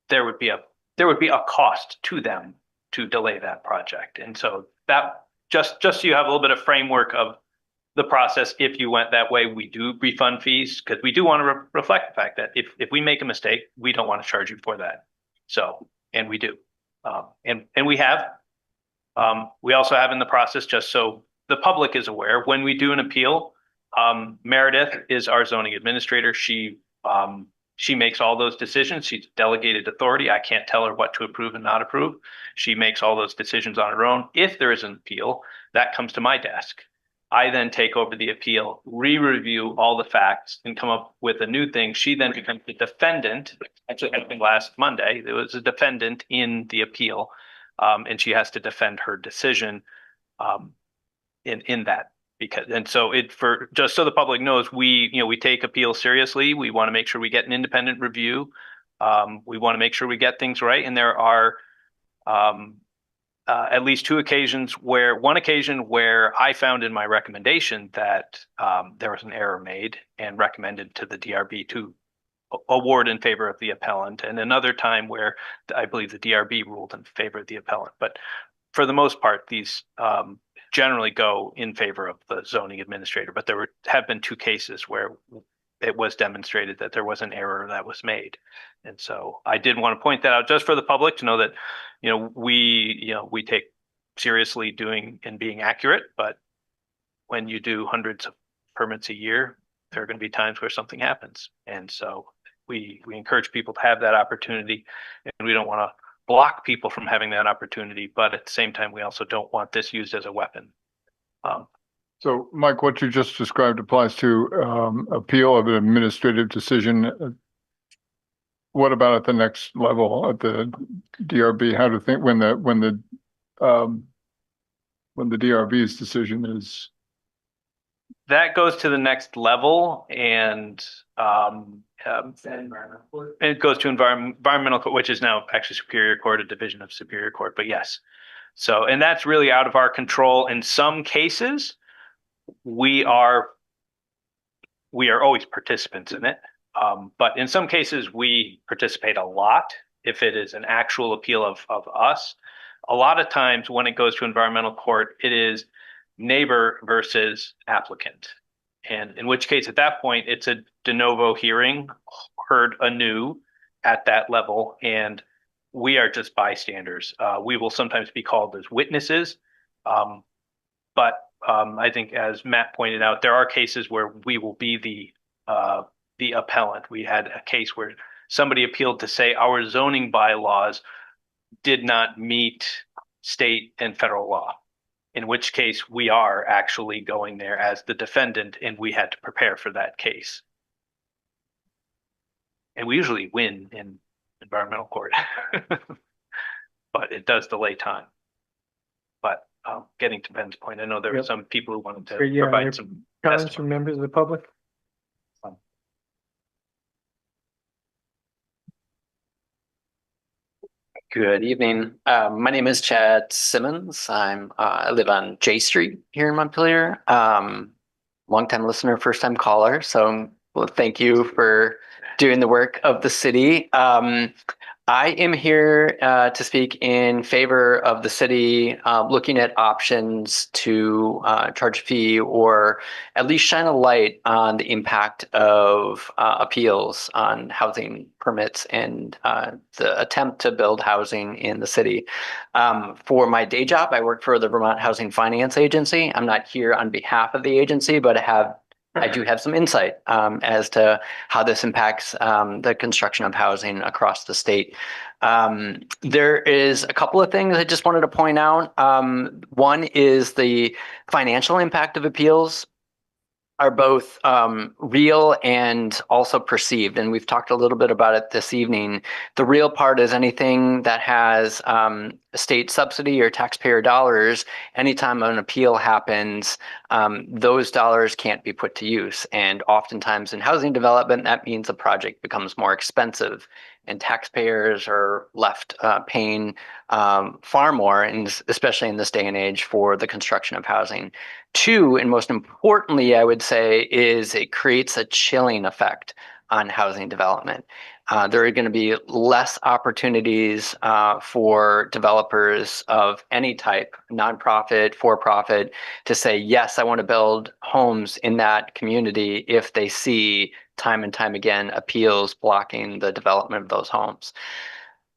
P: there would be a cost to them to delay that project. And so that just so you have a little bit of framework of the process, if you went that way, we do refund fees because we do want to reflect the fact that if we make a mistake, we don't want to charge you for that. So, and we do. And we have. We also have in the process, just so the public is aware, when we do an appeal, Meredith is our zoning administrator. She makes all those decisions. She's delegated authority. I can't tell her what to approve and not approve. She makes all those decisions on her own. If there is an appeal, that comes to my desk. I then take over the appeal, re-review all the facts, and come up with a new thing. She then becomes the defendant. Actually, I think last Monday, there was a defendant in the appeal. And she has to defend her decision in that just so the public knows, we take appeals seriously. We want to make sure we get an independent review. We want to make sure we get things right. And there are at least one occasion where I found in my recommendation that there was an error made and recommended to the DRB to award in favor of the appellant, and another time where I believe the DRB ruled in favor of the appellant. But for the most part, these generally go in favor of the zoning administrator. But there have been two cases where it was demonstrated that there was an error that was made. And so I did want to point that out just for the public to know that, we take seriously doing and being accurate, but when you do hundreds of permits a year, there are going to be times where something happens. And so we encourage people to have that opportunity, and we don't want to block people from having that opportunity, but at the same time, we also don't want this used as a weapon.
G: So, Mike, what you just described applies to appeal of an administrative decision. What about at the next level, at the DRB? How to think when the DRB's decision is?
P: That goes to the next level, and it goes to environmental court, which is now actually Superior Court, a division of Superior Court. But yes, so and that's really out of our control. In some cases, we are always participants in it, but in some cases we participate a lot. If it is an actual appeal of us, a lot of times when it goes to environmental court, it is neighbor versus applicant. And in which case, at that point, it's a de novo hearing, heard anew at that level, and we are just bystanders. We will sometimes be called as witnesses, but I think, as Matt pointed out, there are cases where we will be the appellant. We had a case where somebody appealed to say our zoning bylaws did not meet state and federal law, in which case we are actually going there as the defendant, and we had to prepare for that case. And we usually win in environmental court, but it does delay time. But getting to Ben's point, I know there were some people who wanted to provide some
A: comments from members of the public.
F: Good evening. My name is Chad Simmons. I live on J Street here in Montpelier. Longtime listener, first time caller. So thank you for doing the work of the city. I am here to speak in favor of the city looking at options to charge a fee or at least shine a light on the impact of appeals on housing permits and the attempt to build housing in the city. For my day job, I work for the Vermont Housing Finance Agency. I'm not here on behalf of the agency, but I do have some insight as to how this impacts the construction of housing across the state. There is a couple of things I just wanted to point out. One is the financial impact of appeals are both real and also perceived. And we've talked a little bit about it this evening. The real part is anything that has state subsidy or taxpayer dollars. Anytime an appeal happens, those dollars can't be put to use. And oftentimes in housing development, that means the project becomes more expensive and taxpayers are left paying far more, and especially in this day and age, for the construction of housing. Two, and most importantly, I would say, is it creates a chilling effect on housing development. There are going to be less opportunities for developers of any type, nonprofit, for-profit, to say, yes, I want to build homes in that community if they see time and time again appeals blocking the development of those homes.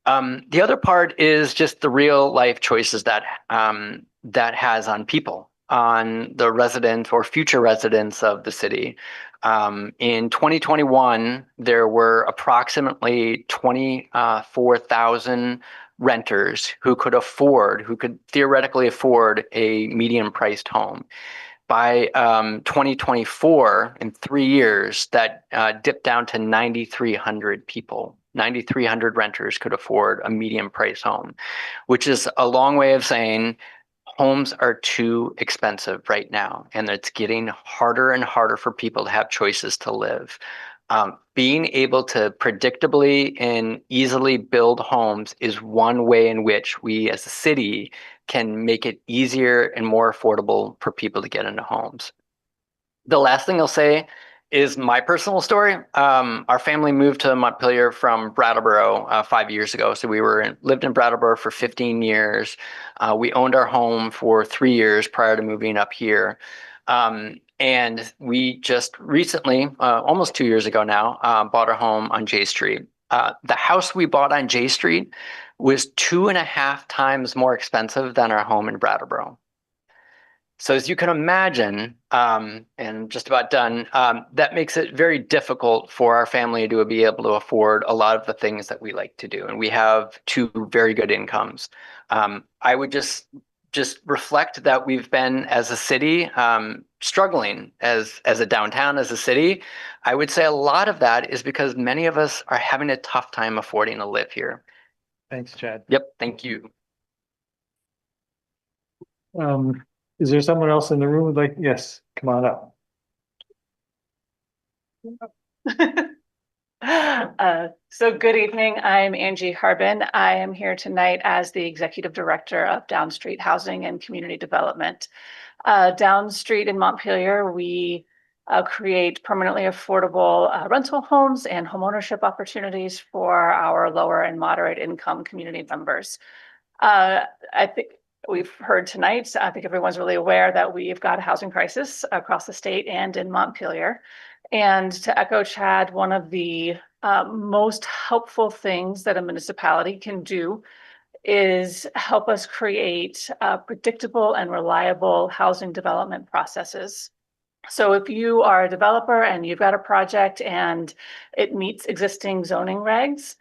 F: The other part is just the real life choices that that has on people, on the residents or future residents of the city. In 2021, there were approximately 24,000 renters who could theoretically afford a medium priced home. By 2024, in 3 years, that dipped down to 9,300 people. 9,300 renters could afford a medium price home, which is a long way of saying homes are too expensive right now, and it's getting harder and harder for people to have choices to live. Being able to predictably and easily build homes is one way in which we as a city can make it easier and more affordable for people to get into homes. The last thing I'll say is my personal story. Our family moved to Montpelier from Brattleboro 5 years ago. So we lived in Brattleboro for 15 years. We owned our home for 3 years prior to moving up here. And we just recently, almost 2 years ago now, bought a home on J Street. The house we bought on J Street was 2.5 times more expensive than our home in Brattleboro. So as you can imagine, and just about done, that makes it very difficult for our family to be able to afford a lot of the things that we like to do. And we have two very good incomes. I would just reflect that we've been, as a city, struggling as a downtown, as a city. I would say a lot of that is because many of us are having a tough time affording to live here.
A: Thanks, Chad.
F: Yep, thank you.
A: Is there someone else in the room who'd like, yes, come on up.
O: So good evening. I'm Angie Harbin. I am here tonight as the Executive Director of Down Street Housing and Community Development. Down Street in Montpelier, we create permanently affordable rental homes and homeownership opportunities for our lower and moderate income community members. I think we've heard tonight, I think everyone's really aware that we've got a housing crisis across the state and in Montpelier. And to echo Chad, one of the most helpful things that a municipality can do is help us create predictable and reliable housing development processes. So if you are a developer and you've got a project and it meets existing zoning regs,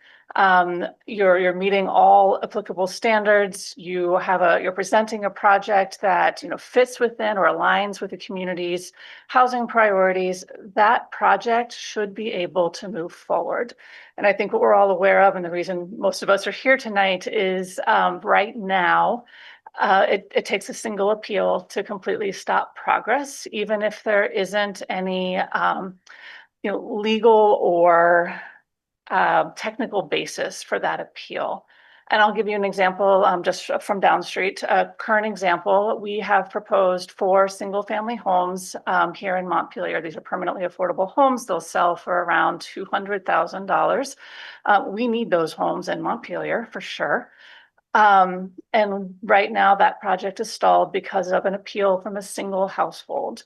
O: you're meeting all applicable standards. You're presenting a project that fits within or aligns with the community's housing priorities. That project should be able to move forward. And I think what we're all aware of, and the reason most of us are here tonight, is right now. It takes a single appeal to completely stop progress, even if there isn't any legal or technical basis for that appeal. And I'll give you an example just from Down Street. A current example, we have proposed 4 single-family homes here in Montpelier. These are permanently affordable homes. They'll sell for around $200,000. We need those homes in Montpelier for sure. And right now that project is stalled because of an appeal from a single household.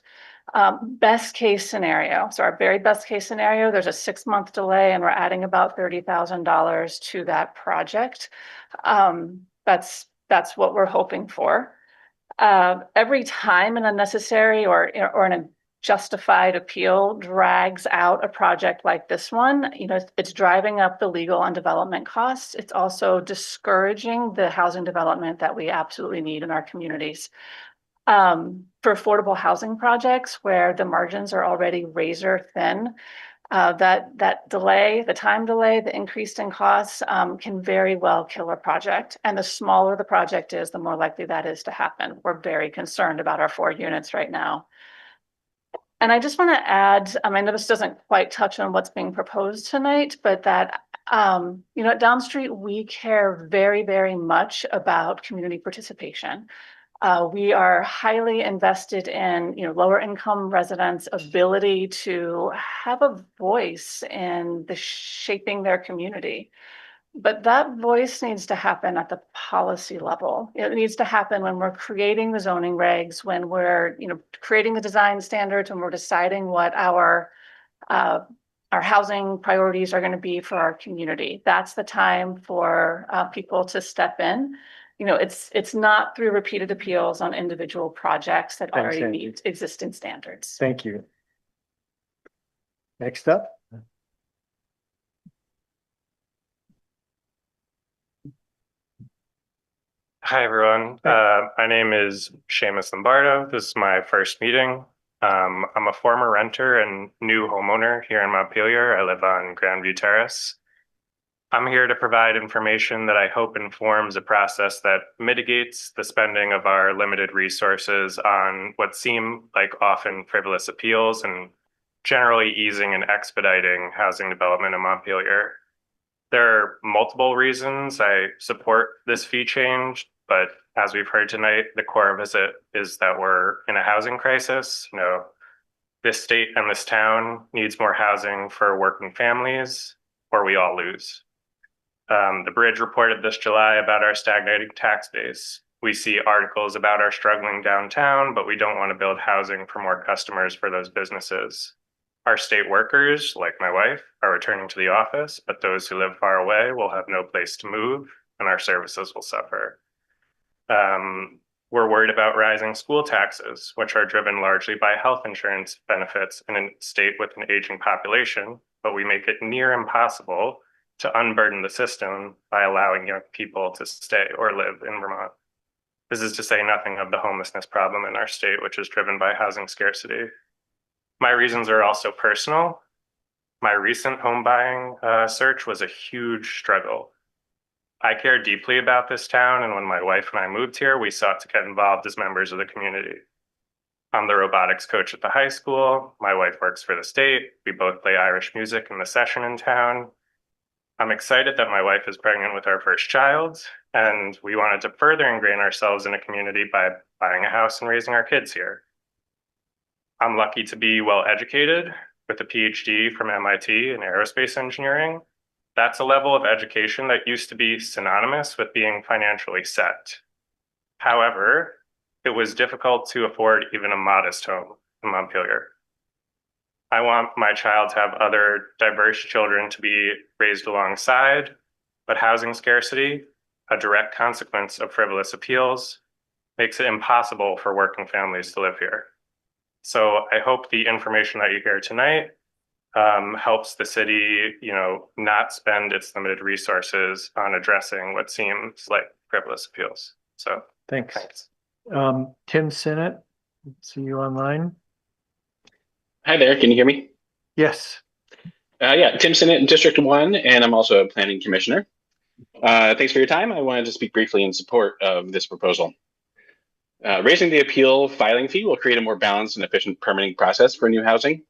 O: Best case scenario, so our very best case scenario, there's a 6-month delay and we're adding about $30,000 to that project. That's what we're hoping for. Every time an unnecessary or an justified appeal drags out a project like this one, it's driving up the legal and development costs. It's also discouraging the housing development that we absolutely need in our communities. For affordable housing projects where the margins are already razor thin, that delay, the time delay, the increase in costs can very well kill a project. And the smaller the project is, the more likely that is to happen. We're very concerned about our 4 units right now. And I just want to add, I know this doesn't quite touch on what's being proposed tonight, but that, at Down Street, we care very, very much about community participation. We are highly invested in, lower income residents' ability to have a voice in the shaping their community. But that voice needs to happen at the policy level. It needs to happen when we're creating the zoning regs, when we're, creating the design standards, when we're deciding what our housing priorities are going to be for our community. That's the time for people to step in. It's not through repeated appeals on individual projects that already meet existing standards.
A: Thank you. Next up.
E: Hi, everyone. My name is Seamus Lombardo. This is my first meeting. I'm a former renter and new homeowner here in Montpelier. I live on Grandview Terrace. I'm here to provide information that I hope informs a process that mitigates the spending of our limited resources on what seem like often frivolous appeals and generally easing and expediting housing development in Montpelier. There are multiple reasons I support this fee change, but as we've heard tonight, the core of it is that we're in a housing crisis. This state and this town needs more housing for working families, or we all lose. The Bridge reported this July about our stagnating tax base. We see articles about our struggling downtown, but we don't want to build housing for more customers for those businesses. Our state workers, like my wife, are returning to the office, but those who live far away will have no place to move and our services will suffer. We're worried about rising school taxes, which are driven largely by health insurance benefits in a state with an aging population, but we make it near impossible to unburden the system by allowing young people to stay or live in Vermont. This is to say nothing of the homelessness problem in our state, which is driven by housing scarcity. My reasons are also personal. My recent home buying search was a huge struggle. I care deeply about this town, and when my wife and I moved here, we sought to get involved as members of the community. I'm the robotics coach at the high school. My wife works for the state. We both play Irish music in the session in town. I'm excited that my wife is pregnant with our first child, and we wanted to further ingrain ourselves in a community by buying a house and raising our kids here. I'm lucky to be well educated with a PhD from MIT in aerospace engineering. That's a level of education that used to be synonymous with being financially set. However, it was difficult to afford even a modest home in Montpelier. I want my child to have other diverse children to be raised alongside, but housing scarcity, a direct consequence of frivolous appeals, makes it impossible for working families to live here. So I hope the information that you hear tonight helps the city, not spend its limited resources on addressing what seems like frivolous appeals. So
A: Thanks. Tim Sinnott, see you online.
M: Hi there, can you hear me?
A: Yes.
M: Yeah, Tim Sinnott, District 1, and I'm also a planning commissioner. Thanks for your time. I wanted to speak briefly in support of this proposal. Raising the appeal filing fee will create a more balanced and efficient permitting process for new housing.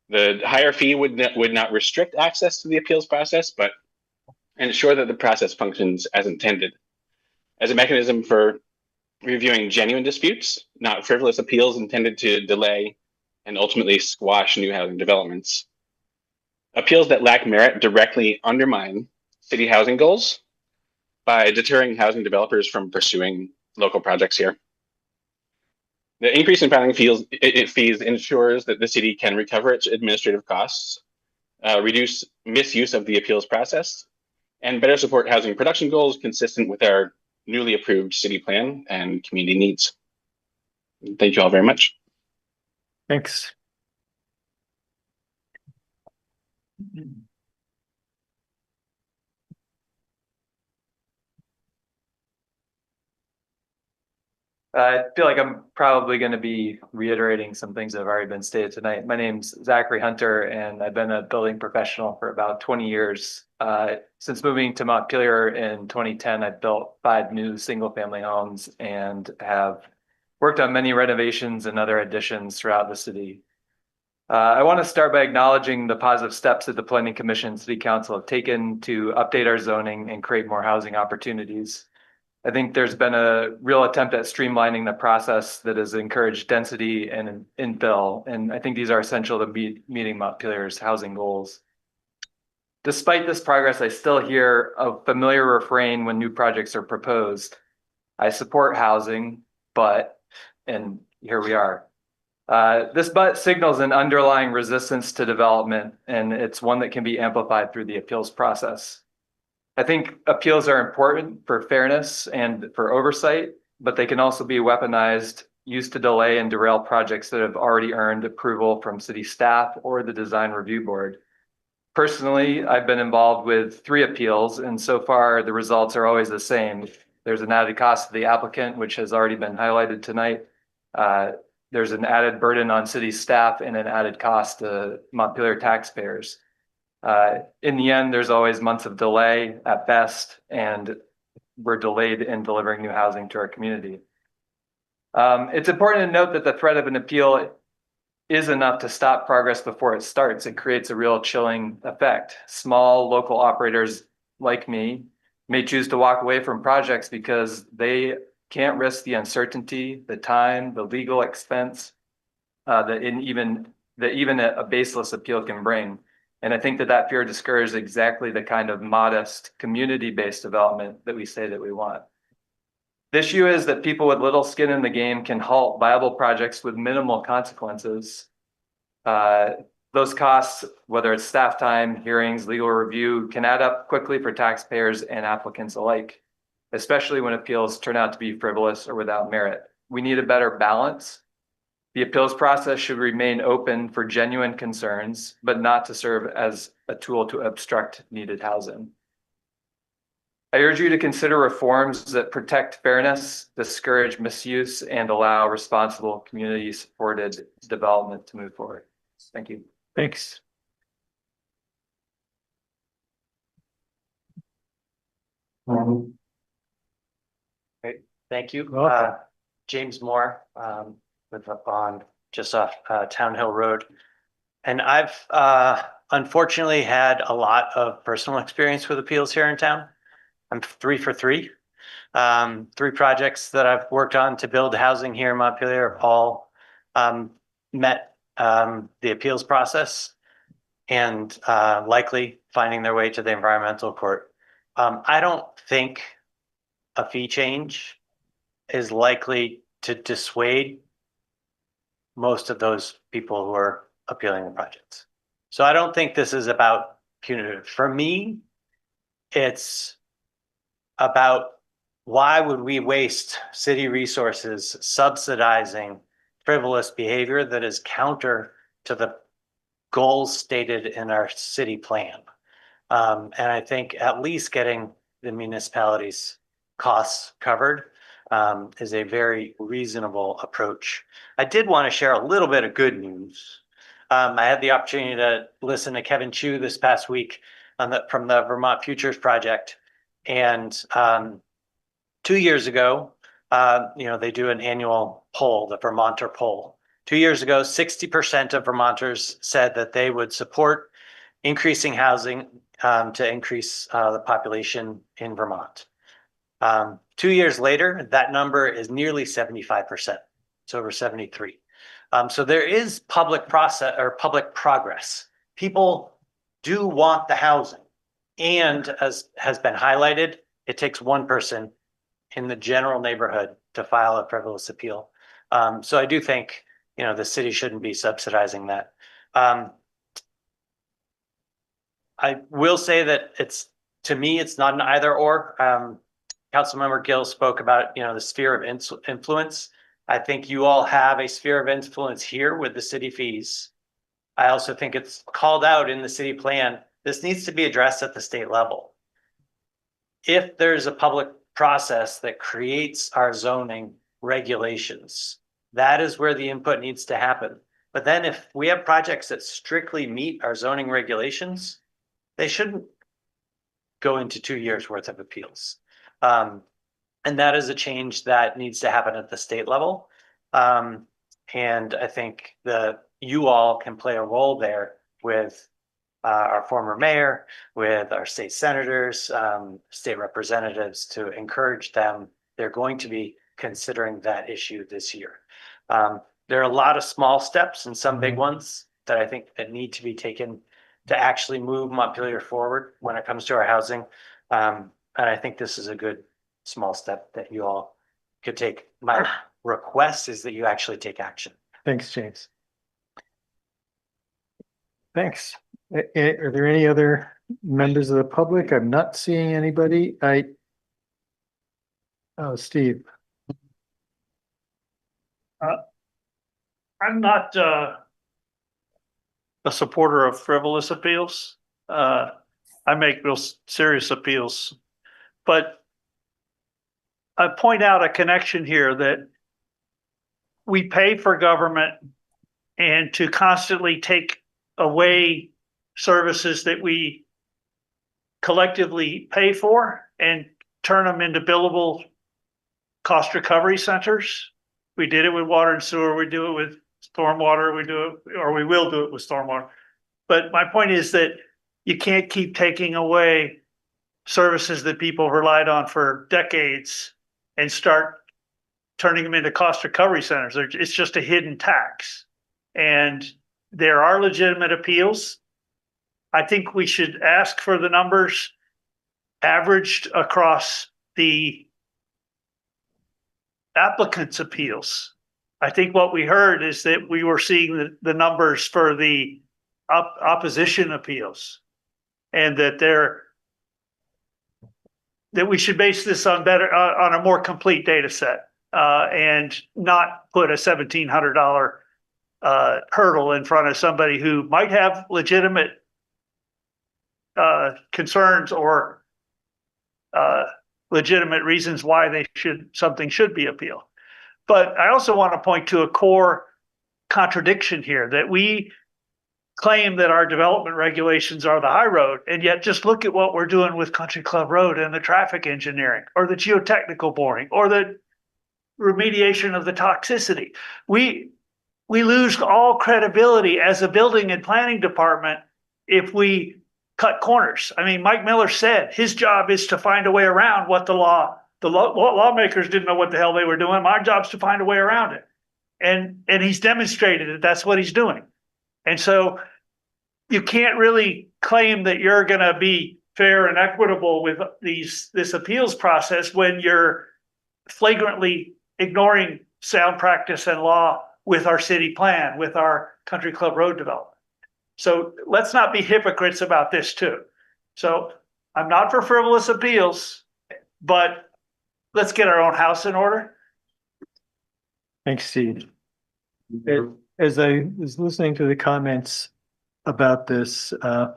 M: The higher fee would not restrict access to the appeals process, but ensure that the process functions as intended, as a mechanism for reviewing genuine disputes, not frivolous appeals intended to delay and ultimately squash new housing developments. Appeals that lack merit directly undermine city housing goals by deterring housing developers from pursuing local projects here. The increase in filing fees ensures that the city can recover its administrative costs, reduce misuse of the appeals process, and better support housing production goals consistent with our newly approved city plan and community needs. Thank you all very much.
A: Thanks.
V: I feel like I'm probably going to be reiterating some things that have already been stated tonight. My name's Zachary Hunter, and I've been a building professional for about 20 years. Since moving to Montpelier in 2010, I've built 5 new single-family homes and have worked on many renovations and other additions throughout the city. I want to start by acknowledging the positive steps that the Planning Commission and City Council have taken to update our zoning and create more housing opportunities. I think there's been a real attempt at streamlining the process that has encouraged density and infill, and I think these are essential to meeting Montpelier's housing goals. Despite this progress, I still hear a familiar refrain when new projects are proposed. I support housing, but, and here we are. This but signals an underlying resistance to development, and it's one that can be amplified through the appeals process. I think appeals are important for fairness and for oversight, but they can also be weaponized, used to delay and derail projects that have already earned approval from city staff or the design review board. Personally, I've been involved with 3 appeals, and so far the results are always the same. There's an added cost to the applicant, which has already been highlighted tonight. There's an added burden on city staff and an added cost to Montpelier taxpayers. In the end, there's always months of delay at best, and we're delayed in delivering new housing to our community. It's important to note that the threat of an appeal is enough to stop progress before it starts. It creates a real chilling effect. Small local operators like me may choose to walk away from projects because they can't risk the uncertainty, the time, the legal expense that even a baseless appeal can bring. And I think that fear discourages exactly the kind of modest community-based development that we say that we want. The issue is that people with little skin in the game can halt viable projects with minimal consequences. The Those costs, whether it's staff time, hearings, legal review, can add up quickly for taxpayers and applicants alike, especially when appeals turn out to be frivolous or without merit. We need a better balance. The appeals process should remain open for genuine concerns, but not to serve as a tool to obstruct needed housing. I urge you to consider reforms that protect fairness, discourage misuse, and allow responsible community-supported development to move forward. Thank you.
A: Thanks.
D: Great, thank you.
A: Welcome.
D: James Moore, with on just off Town Hill Road. And I've unfortunately had a lot of personal experience with appeals here in town. I'm 3 for 3. 3 projects that I've worked on to build housing here in Montpelier have all met the appeals process and likely finding their way to the environmental court. I don't think a fee change is likely to dissuade most of those people who are appealing the projects. So I don't think this is about punitive. For me, it's about why would we waste city resources subsidizing frivolous behavior that is counter to the goals stated in our city plan. And I think at least getting the municipalities' costs covered is a very reasonable approach. I did want to share a little bit of good news. I had the opportunity to listen to Kevin Chu this past week from the Vermont Futures Project. And 2 years ago, they do an annual poll, the Vermonter poll. 2 years ago, 60% of Vermonters said that they would support increasing housing to increase the population in Vermont. 2 years later, that number is nearly 75%. It's over 73. So there is public progress. People do want the housing. And as has been highlighted, it takes one person in the general neighborhood to file a frivolous appeal. So I do think, the city shouldn't be subsidizing that. I will say that to me, it's not an either or. Councilmember Gill spoke about, the sphere of influence. I think you all have a sphere of influence here with the city fees. I also think it's called out in the city plan. This needs to be addressed at the state level. If there's a public process that creates our zoning regulations, that is where the input needs to happen. But then if we have projects that strictly meet our zoning regulations, they shouldn't go into 2 years worth of appeals. And that is a change that needs to happen at the state level. And I think you all can play a role there with our former mayor, with our state senators, state representatives to encourage them. They're going to be considering that issue this year. There are a lot of small steps and some big ones that I think that need to be taken to actually move Montpelier forward when it comes to our housing. And I think this is a good small step that you all could take. My request is that you actually take action.
A: Thanks, James. Thanks. Are there any other members of the public? I'm not seeing anybody. Steve.
C: I'm not a supporter of frivolous appeals. I make real serious appeals, but I point out a connection here that we pay for government, and to constantly take away services that we collectively pay for and turn them into billable cost recovery centers. We did it with water and sewer. We do it with stormwater. We will do it with stormwater. But my point is that you can't keep taking away services that people relied on for decades and start turning them into cost recovery centers. It's just a hidden tax. And there are legitimate appeals. I think we should ask for the numbers averaged across the applicants' appeals. I think what we heard is that we were seeing the numbers for the opposition appeals. And that we should base this on on a more complete data set, and not put a $1,700 hurdle in front of somebody who might have legitimate concerns or legitimate reasons why something should be appealed. But I also want to point to a core contradiction here, that we claim that our development regulations are the high road, and yet just look at what we're doing with Country Club Road and the traffic engineering or the geotechnical boring or the remediation of the toxicity. We lose all credibility as a building and planning department if we cut corners. I mean, Mike Miller said his job is to find a way around what lawmakers didn't know what the hell they were doing. My job's to find a way around it. And he's demonstrated that that's what he's doing. And so you can't really claim that you're going to be fair and equitable with this appeals process when you're flagrantly ignoring sound practice and law with our city plan, with our Country Club Road development. So let's not be hypocrites about this too. So I'm not for frivolous appeals, but let's get our own house in order.
A: Thanks, Steve. As I was listening to the comments about this, I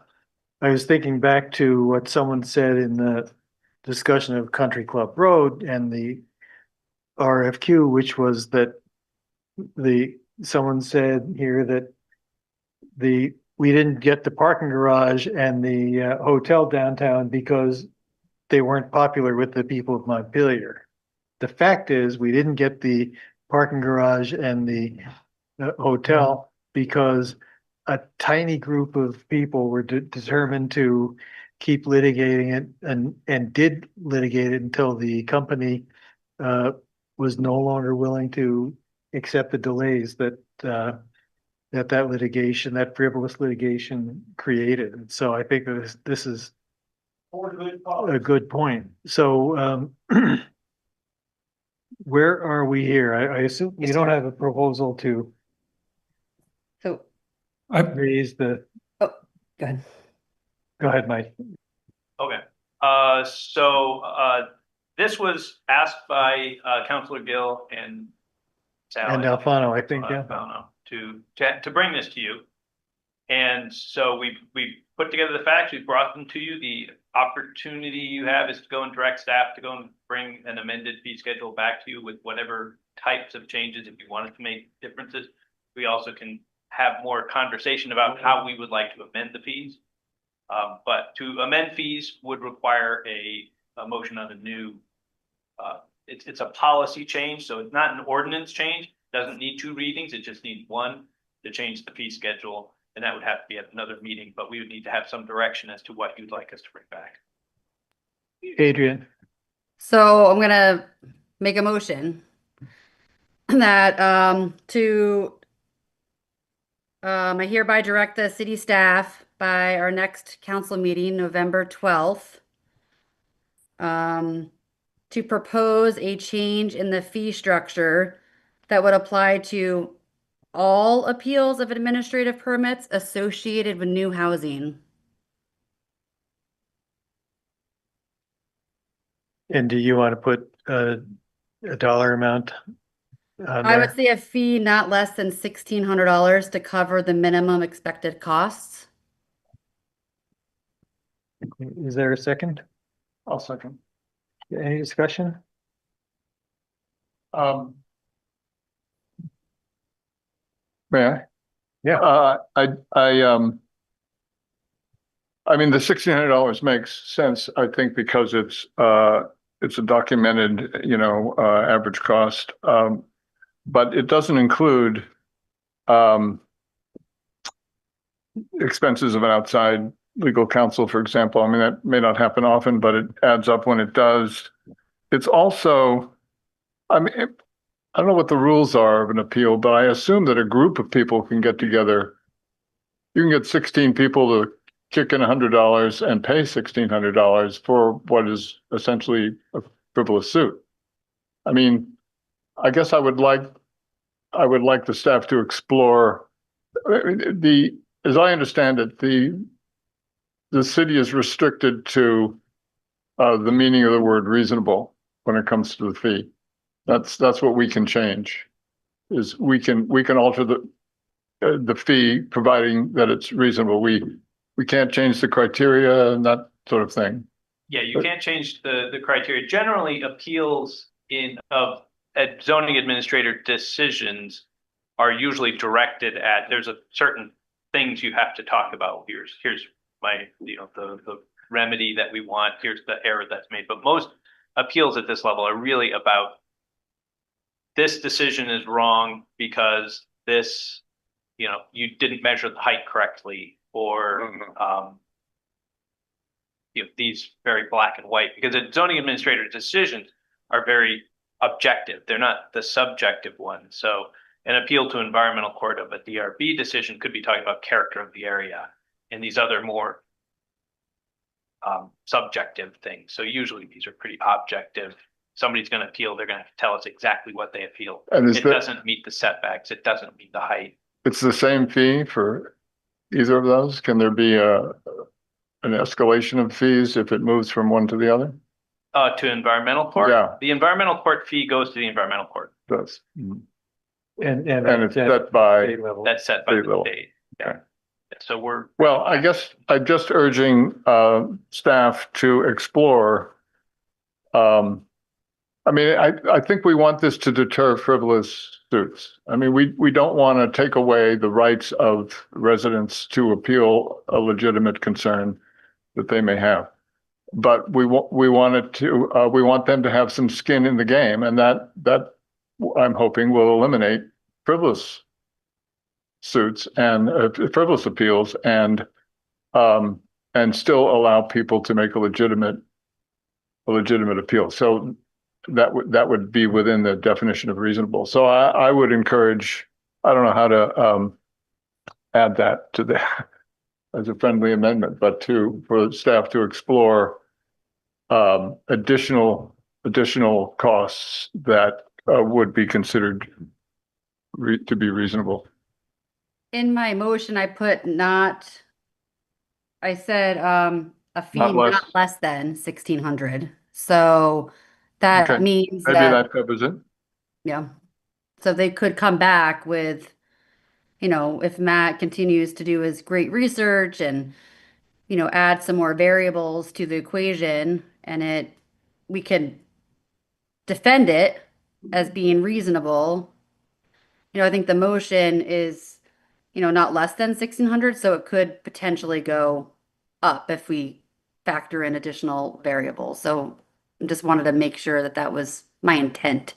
A: was thinking back to what someone said in the discussion of Country Club Road and the RFQ, which was that someone said here that we didn't get the parking garage and the hotel downtown because they weren't popular with the people of Montpelier. The fact is, we didn't get the parking garage and the hotel because a tiny group of people were determined to keep litigating it and did litigate it until the company was no longer willing to accept the delays that litigation, that frivolous litigation created. And so I think this is a good point. So where are we here? I assume you don't have a proposal to raise the.
B: Oh, go ahead.
A: Go ahead, Mike.
P: Okay. This was asked by Councilor Gill and Sally.
A: And Alfano, I think, yeah.
P: Alfano, to bring this to you. And so we put together the facts, we brought them to you. The opportunity you have is to go and direct staff to go and bring an amended fee schedule back to you with whatever types of changes if you wanted to make differences. We also can have more conversation about how we would like to amend the fees. But to amend fees would require a motion on a new, it's a policy change, so it's not an ordinance change. Doesn't need two readings, it just needs one to change the fee schedule, and that would have to be at another meeting, but we would need to have some direction as to what you'd like us to bring back.
A: Adrian.
B: So I'm gonna make a motion that I hereby direct the city staff by our next council meeting, November 12th, to propose a change in the fee structure that would apply to all appeals of administrative permits associated with new housing.
A: And do you want to put a dollar amount on
B: I
A: there?
B: would say a fee not less than $1,600 to cover the minimum expected costs.
A: Is there a second?
G: I'll second.
A: Any discussion?
G: May I?
A: Yeah.
G: I mean, the $1,600 makes sense, I think, because it's a documented, average cost. But it doesn't include expenses of an outside legal counsel, for example. I mean, that may not happen often, but it adds up when it does. It's also, I mean, I don't know what the rules are of an appeal, but I assume that a group of people can get together. You can get 16 people to kick in $100 and pay $1,600 for what is essentially a frivolous suit. I mean, I guess I would like the staff to explore the as I understand it, the city is restricted to the meaning of the word reasonable when it comes to the fee. That's what we can change, is we can alter the fee, providing that it's reasonable. We can't change the criteria and that sort of thing.
P: Yeah, you can't change the criteria. Generally, appeals of zoning administrator decisions are usually directed at, there's a certain things you have to talk about. Here's my, the remedy that we want, here's the error that's made. But most appeals at this level are really about, this decision is wrong because this, you didn't measure the height correctly, or these very black and white, because the zoning administrator decisions are very objective. They're not the subjective ones. So an appeal to environmental court of a DRB decision could be talking about character of the area and these other more subjective things. So usually these are pretty objective. Somebody's going to appeal, they're going to have to tell us exactly what they appeal.
G: And
P: it doesn't meet the setbacks. It doesn't meet the height.
G: It's the same fee for either of those? Can there be an escalation of fees if it moves from one to the other?
P: To environmental court?
G: Yeah.
P: The environmental court fee goes to the environmental court.
G: Does.
A: And
G: it's set by.
P: That's set by the state.
G: Okay.
P: So
G: well, I guess I'm just urging staff to explore. I mean, I think we want this to deter frivolous suits. I mean, we don't want to take away the rights of residents to appeal a legitimate concern that they may have. But we want them to have some skin in the game, and that I'm hoping will eliminate frivolous suits and frivolous appeals, and still allow people to make a legitimate appeal. So that would be within the definition of reasonable. So I would encourage, I don't know how to add that to the as a friendly amendment, but for staff to explore additional costs that would be considered to be reasonable.
B: In my motion, I put I said a fee
G: Not less.
B: not less than 1,600. So that
G: Okay.
B: means
G: Maybe that covers it.
B: yeah. So they could come back with, if Matt continues to do his great research and, add some more variables to the equation, and we can defend it as being reasonable. I think the motion is, not less than 1,600, so it could potentially go up if we factor in additional variables. So I just wanted to make sure that was my intent.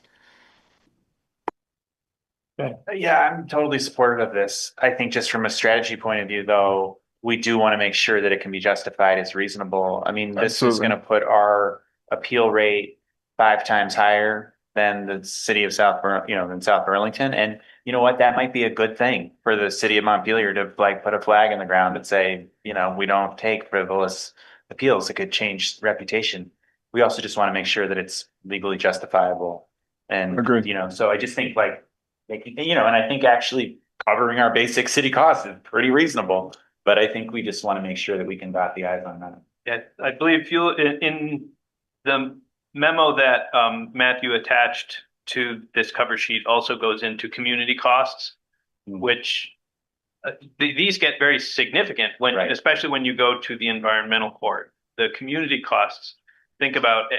K: Yeah, I'm totally supportive of this. I think just from a strategy point of view, though, we do want to make sure that it can be justified as reasonable. I mean, this is going to put our appeal rate 5 times higher than the city of South Burlington. And you know what? That might be a good thing for the city of Montpelier to put a flag in the ground and say, we don't take frivolous appeals. It could change reputation. We also just want to make sure that it's legally justifiable. And,
G: agreed.
K: So I just think and I think actually covering our basic city costs is pretty reasonable, but I think we just want to make sure that we can dot the i's on that.
P: Yeah, I believe in the memo that Matthew attached to this cover sheet also goes into community costs, which these get very significant especially when you go to the environmental court. The community costs, think about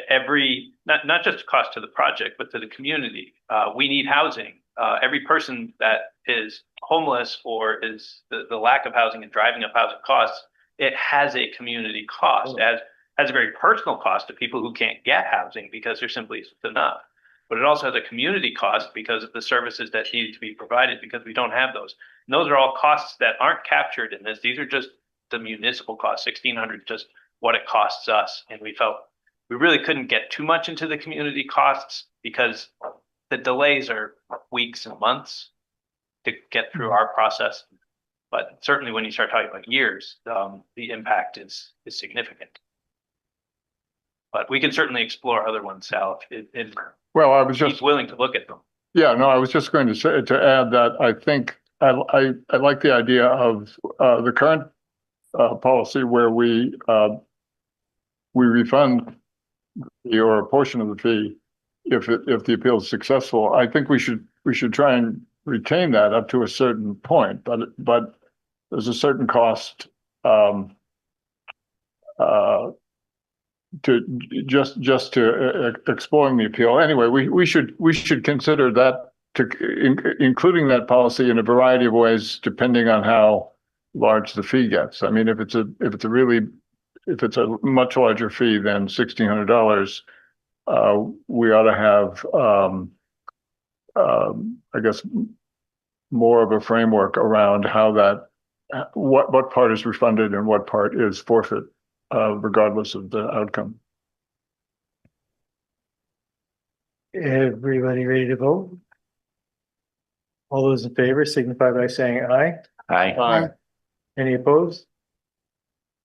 P: not just cost to the project, but to the community. We need housing. Every person that is homeless or is the lack of housing and driving up housing costs, it has a community cost, has a very personal cost to people who can't get housing because there simply isn't enough. But it also has a community cost because of the services that need to be provided because we don't have those. And those are all costs that aren't captured in this. These are just the municipal costs. 1,600 is just what it costs us. And we felt we really couldn't get too much into the community costs because the delays are weeks and months to get through our process. But certainly when you start talking about years, the impact is significant. But we can certainly explore other ones, Sal, if
G: Well, I was just
P: he's willing to look at them.
G: Yeah, no, I was just going to say to add that I think I like the idea of the current policy where we refund or a portion of the fee if the appeal is successful. I think we should try and retain that up to a certain point, but there's a certain cost to just to exploring the appeal. Anyway, we should consider that including that policy in a variety of ways, depending on how large the fee gets. I mean, if it's a much larger fee than $1,600, we ought to have, I guess, more of a framework around how that, what part is refunded and what part is forfeit, regardless of the outcome.
A: Everybody ready to vote? All those in favor signify by saying aye.
F: Aye.
A: Any opposed?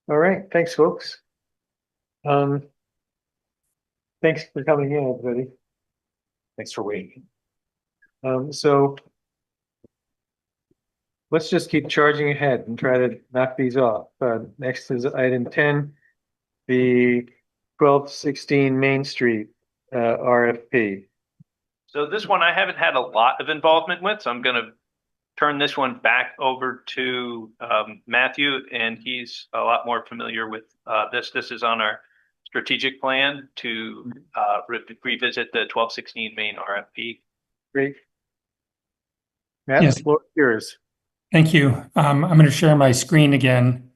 A: All right, thanks, folks. Thanks for coming in, everybody.
K: Thanks for waiting.
A: So let's just keep charging ahead and try to knock these off. Next is item 10, the 1216 Main Street RFP.
P: So this one I haven't had a lot of involvement with, so I'm going to turn this one back over to Matthew, and he's a lot more familiar with this. This is on our strategic plan to revisit the 1216 Main RFP.
A: Great. Matt,
H: Yes.
A: the floor is yours.
H: Thank you. I'm going to share my screen again.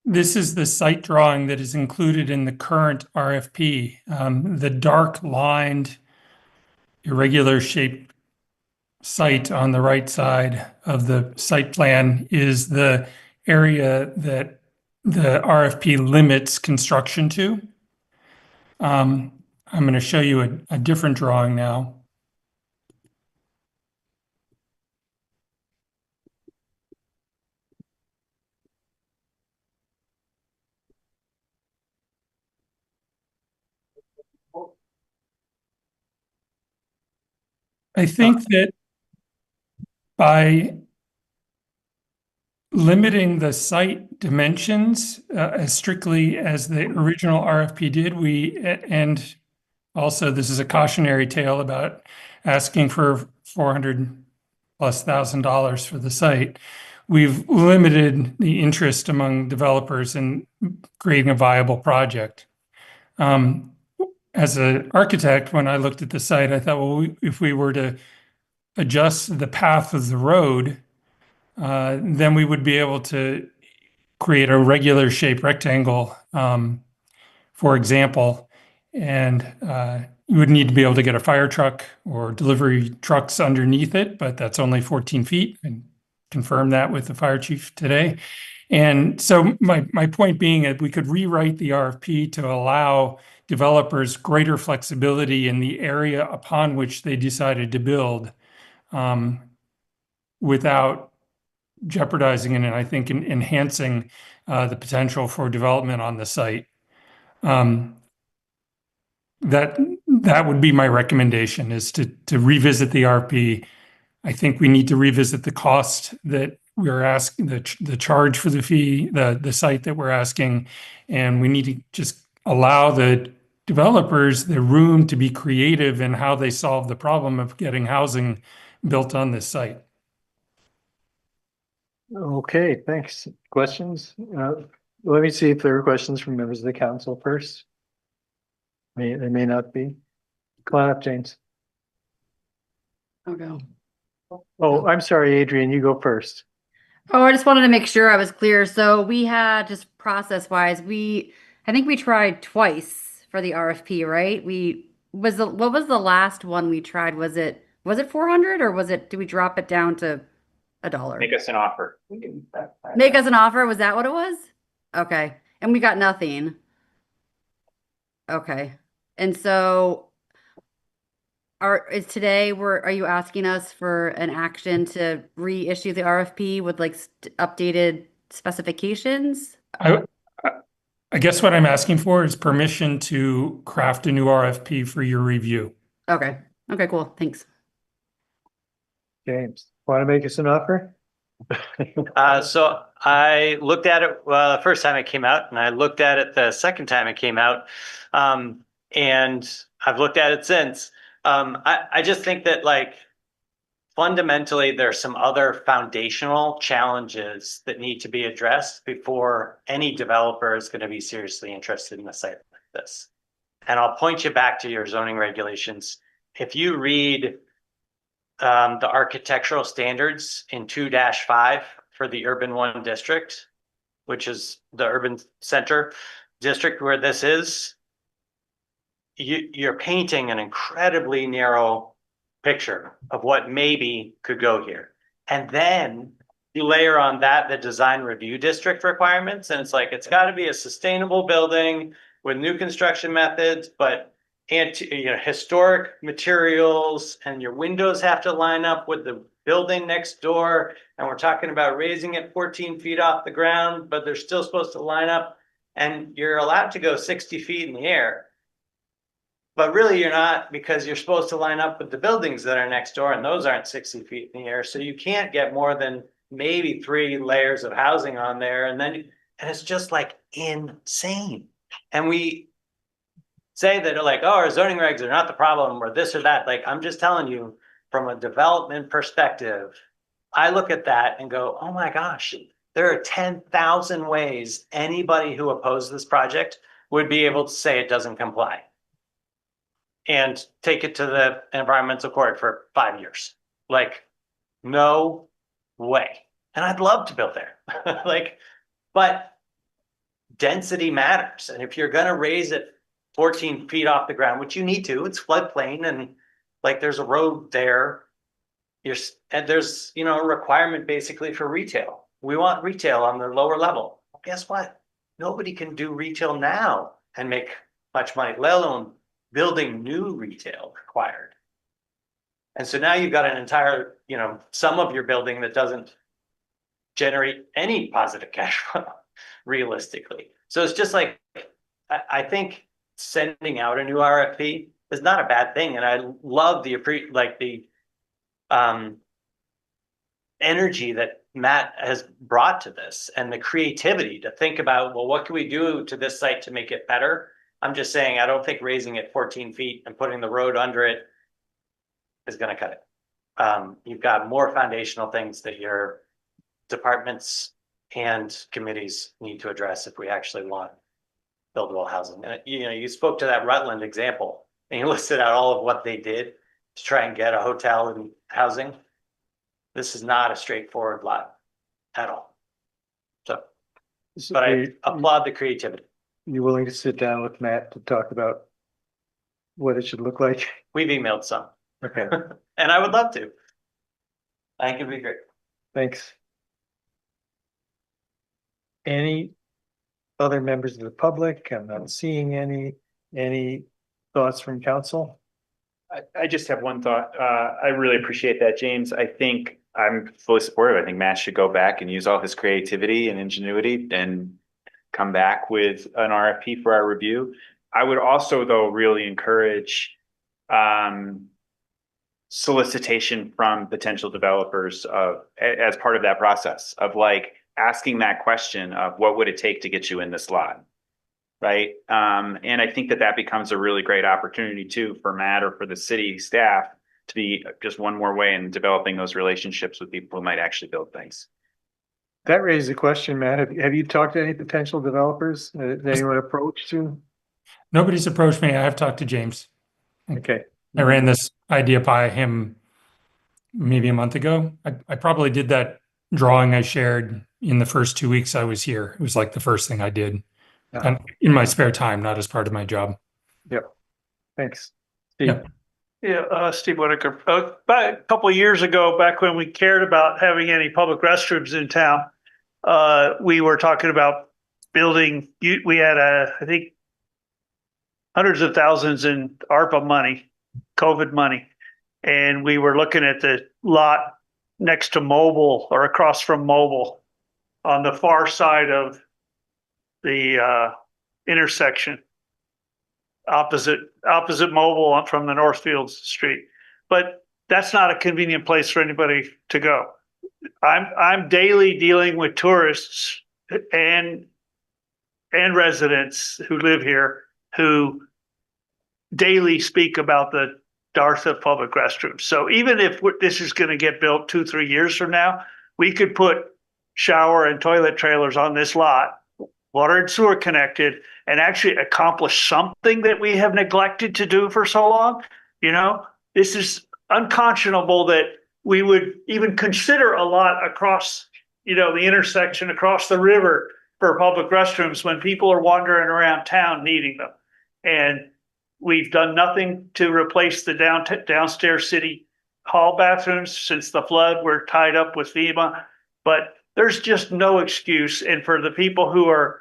H: This is the site drawing that is included in the current RFP. The dark lined, irregular shaped site on the right side of the site plan is the area that the RFP limits construction to. I'm going to show you a different drawing now. I think that by limiting the site dimensions as strictly as the original RFP did, and also this is a cautionary tale about asking for $400,000+ for the site. We've limited the interest among developers in creating a viable project. As an architect, when I looked at the site, I thought, well, if we were to adjust the path of the road, then we would be able to create a regular shaped rectangle, for example, and you would need to be able to get a fire truck or delivery trucks underneath it, but that's only 14 feet. I confirmed that with the fire chief today. And so my point being that we could rewrite the RFP to allow developers greater flexibility in the area upon which they decided to build, without jeopardizing and I think enhancing the potential for development on the site. That would be my recommendation, is to revisit the RFP. I think we need to revisit the cost that we're asking, the charge for the fee, the site that we're asking, and we need to just allow the developers the room to be creative in how they solve the problem of getting housing built on this site.
A: Okay, thanks. Questions? Let me see if there are questions from members of the council first. There may not be. Come on up, James.
B: I'll go.
A: Oh, I'm sorry, Adrian, you go first.
B: Oh, I just wanted to make sure I was clear. So we had, just process wise, I think we tried twice for the RFP, right? What was the last one we tried? Was it 400 or did we drop it down to $1?
K: Make us an offer.
B: Make us an offer? Was that what it was? Okay. And we got nothing. Okay. And so are you asking us for an action to reissue the RFP with like updated specifications?
H: I guess what I'm asking for is permission to craft a new RFP for your review.
B: Okay. Okay, cool. Thanks.
A: James, want to make us an offer?
D: So I looked at it, well, the first time it came out, and I looked at it the second time it came out. And I've looked at it since. I just think that like fundamentally, there's some other foundational challenges that need to be addressed before any developer is going to be seriously interested in a site like this. And I'll point you back to your zoning regulations. If you read the architectural standards in 2-5 for the urban 1 district, which is the urban center district where this is, you're painting an incredibly narrow picture of what maybe could go here. And then you layer on that the design review district requirements, and it's like it's got to be a sustainable building with new construction methods, but historic materials, and your windows have to line up with the building next door. And we're talking about raising it 14 feet off the ground, but they're still supposed to line up, and you're allowed to go 60 feet in the air. But really you're not, because you're supposed to line up with the buildings that are next door, and those aren't 60 feet in the air. So you can't get more than maybe 3 layers of housing on there. And it's just like insane. And we say that like, oh, our zoning regs are not the problem or this or that. Like, I'm just telling you from a development perspective, I look at that and go, oh my gosh, there are 10,000 ways anybody who opposed this project would be able to say it doesn't comply and take it to the environmental court for 5 years. Like, no way. And I'd love to build there. Like, but density matters. And if you're going to raise it 14 feet off the ground, which you need to, it's floodplain, and like there's a road there, and there's, you know, a requirement basically for retail. We want retail on the lower level. Well, guess what? Nobody can do retail now and make much money, let alone building new retail required. And so now you've got an entire, you know, some of your building that doesn't generate any positive cash flow realistically. So it's just like, I think sending out a new RFP is not a bad thing. And I love the energy that Matt has brought to this and the creativity to think about, well, what can we do to this site to make it better? I'm just saying, I don't think raising it 14 feet and putting the road under it is going to cut it. You've got more foundational things that your departments and committees need to address if we actually want buildable housing. And you know, you spoke to that Rutland example, and you listed out all of what they did to try and get a hotel and housing. This is not a straightforward lot at all. So, but I applaud the creativity.
A: You willing to sit down with Matt to talk about what it should look like?
D: We've emailed some.
A: Okay.
D: And I would love to. I think it'd be great.
A: Thanks. Any other members of the public? I'm not seeing any thoughts from council?
K: I just have one thought. I really appreciate that, James. I think I'm fully supportive. I think Matt should go back and use all his creativity and ingenuity and come back with an RFP for our review. I would also, though, really encourage solicitation from potential developers as part of that process of like asking that question of what would it take to get you in this lot, right? And I think that becomes a really great opportunity too for Matt or for the city staff to be just one more way in developing those relationships with people who might actually build things.
A: That raises a question, Matt. Have you talked to any potential developers? Has anyone approached you?
H: Nobody's approached me. I have talked to James.
A: Okay.
H: I ran this idea by him maybe a month ago. I probably did that drawing I shared in the first 2 weeks I was here. It was like the first thing I did in my spare time, not as part of my job.
A: Yep. Thanks. Steve.
H: Yep.
C: Yeah, Steve Whitaker. About a couple of years ago, back when we cared about having any public restrooms in town, we were talking about building. We had I think hundreds of thousands in ARPA money, COVID money, and we were looking at the lot next to Mobile or across from Mobile on the far side of the intersection. opposite Mobile from the Northfield Street. But that's not a convenient place for anybody to go. I'm daily dealing with tourists and residents who live here who daily speak about the dearth of public restrooms. So even if this is going to get built 2-3 years from now, we could put shower and toilet trailers on this lot, water and sewer connected, and actually accomplish something that we have neglected to do for so long. You know, this is unconscionable that we would even consider a lot across, you know, the intersection across the river for public restrooms when people are wandering around town needing them. And we've done nothing to replace the downstairs city hall bathrooms since the flood. We're tied up with FEMA, but there's just no excuse. And for the people who are,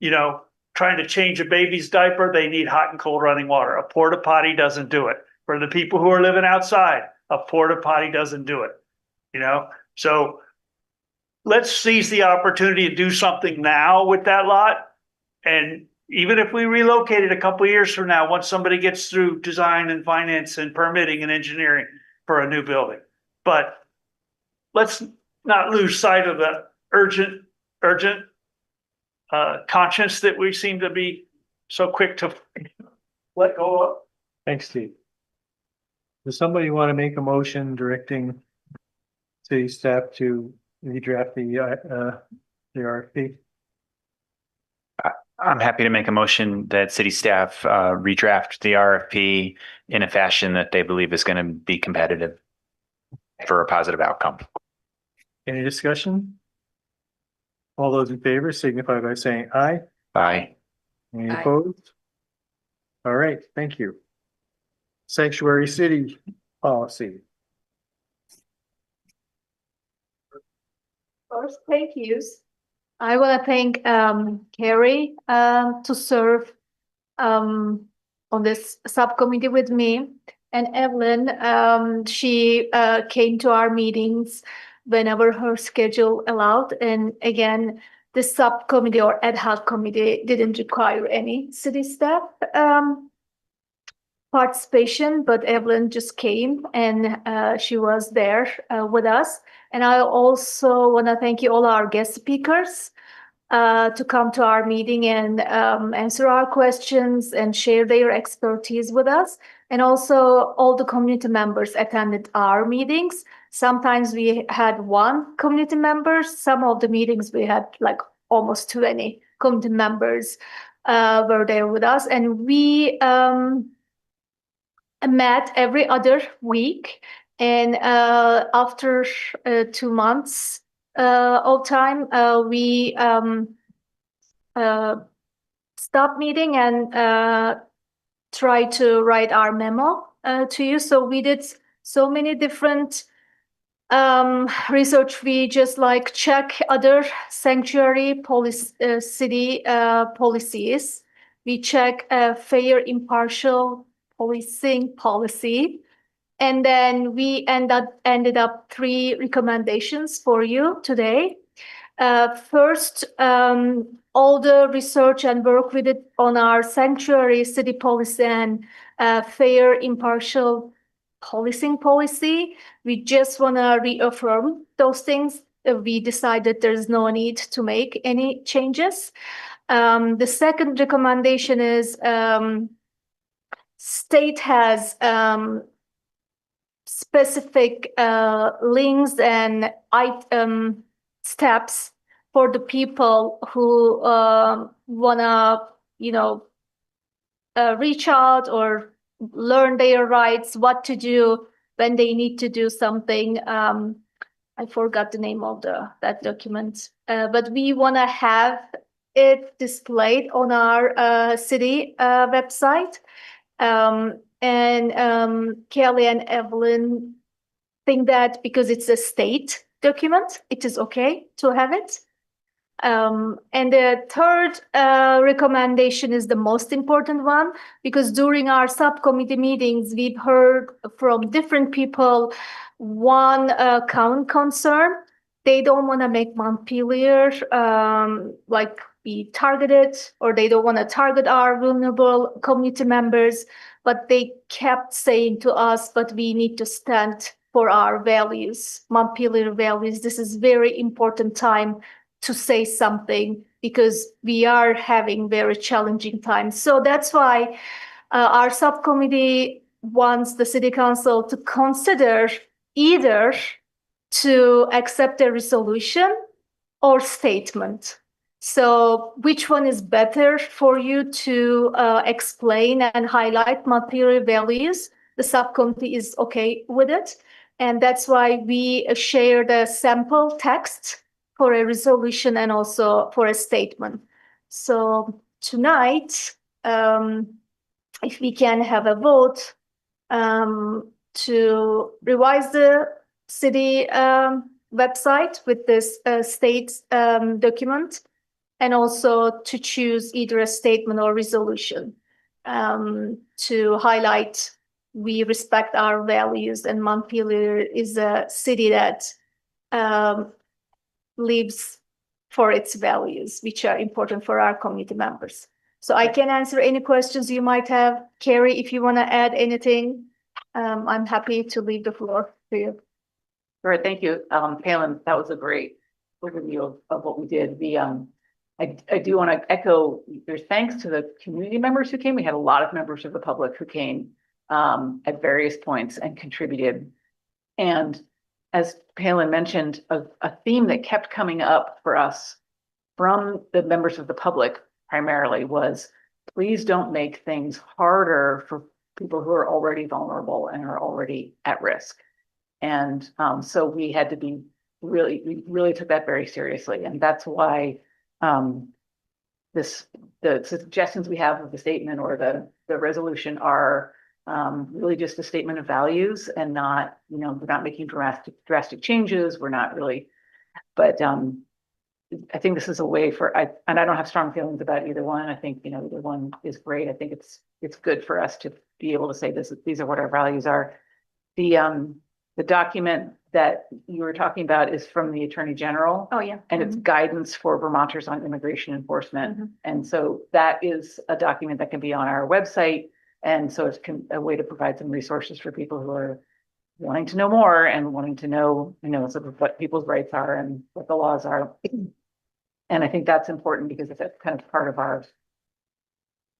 C: you know, trying to change a baby's diaper, they need hot and cold running water. A porta potty doesn't do it. For the people who are living outside, a porta potty doesn't do it. You know, so let's seize the opportunity to do something now with that lot. And even if we relocate it a couple of years from now, once somebody gets through design and finance and permitting and engineering for a new building. But let's not lose sight of the urgent conscience that we seem to be so quick to let go of.
A: Thanks, Steve. Does somebody want to make a motion directing city staff to redraft the RFP?
K: I'm happy to make a motion that city staff redraft the RFP in a fashion that they believe is going to be competitive for a positive outcome.
A: Any discussion? All those in favor signify by saying aye.
K: Aye.
A: Any
B: Aye.
A: opposed? All right, thank you. Sanctuary city policy.
L: First, thank yous. I want to thank Carrie to serve on this subcommittee with me, and Evelyn. She came to our meetings whenever her schedule allowed. And again, the subcommittee or ad hoc committee didn't require any city staff participation, but Evelyn just came and she was there with us. And I also want to thank you all our guest speakers to come to our meeting and answer our questions and share their expertise with us. And also all the community members attended our meetings. Sometimes we had one community member. Some of the meetings we had like almost 20 community members were there with us. And we met every other week. And after 2 months of time, we stopped meeting and try to write our memo to you. So we did so many different research. We just like check other sanctuary city policies. We check fair, impartial policing policy. And then we ended up 3 recommendations for you today. First, all the research and work we did on our sanctuary city policy and fair, impartial policing policy. We just want to reaffirm those things. We decided there's no need to make any changes. The second recommendation is state has specific links and steps for the people who wanna, reach out or learn their rights, what to do when they need to do something. I forgot the name of that document, but we wanna have it displayed on our city website. Kelly and Evelyn think that because it's a state document, it is okay to have it. And the third recommendation is the most important one, because during our subcommittee meetings, we've heard from different people one common concern. They don't want to make Montpelier like be targeted, or they don't want to target our vulnerable community members, but they kept saying to us, but we need to stand for our values, Montpelier values. This is very important time to say something because we are having very challenging times. So that's why our subcommittee wants the city council to consider either to accept a resolution or statement. So which one is better for you to explain and highlight Montpelier values? The subcommittee is okay with it. And that's why we shared a sample text for a resolution and also for a statement. So tonight, if we can have a vote to revise the city website with this state document, and also to choose either a statement or resolution to highlight we respect our values, and Montpelier is a city that lives for its values, which are important for our community members. So I can answer any questions you might have. Carrie, if you want to add anything, I'm happy to leave the floor to you.
J: All right, thank you, Palin. That was a great overview of what we did. I do want to echo your thanks to the community members who came. We had a lot of members of the public who came at various points and contributed. And as Palin mentioned, a theme that kept coming up for us from the members of the public primarily was, please don't make things harder for people who are already vulnerable and are already at risk. And so we had to be we really took that very seriously. And that's why the suggestions we have of the statement or the resolution are really just a statement of values, and not, we're not making drastic changes. We're not really, but I think this is a way and I don't have strong feelings about either one. I think, either one is great. I think it's good for us to be able to say these are what our values are. The document that you were talking about is from the Attorney General.
L: Oh, yeah.
J: And it's guidance for Vermonters on immigration enforcement. And so that is a document that can be on our website. And so it's a way to provide some resources for people who are wanting to know more and wanting to know, sort of what people's rights are and what the laws are. And I think that's important because it's kind of part of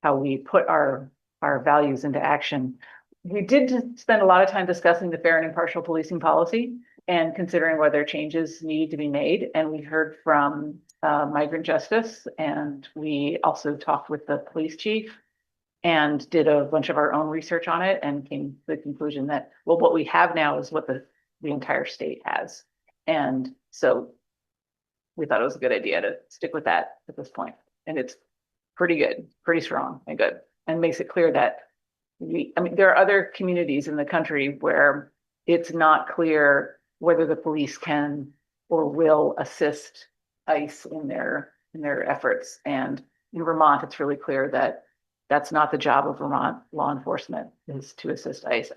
J: how we put our values into action. We did spend a lot of time discussing the fair and impartial policing policy and considering whether changes need to be made. And we heard from Migrant Justice, and we also talked with the police chief and did a bunch of our own research on it, and came to the conclusion that, well, what we have now is what the entire state has. And so we thought it was a good idea to stick with that at this point. And it's pretty good, pretty strong and good, and makes it clear that there are other communities in the country where it's not clear whether the police can or will assist ICE in their efforts. And in Vermont, it's really clear that that's not the job of Vermont law enforcement, is to assist ICE.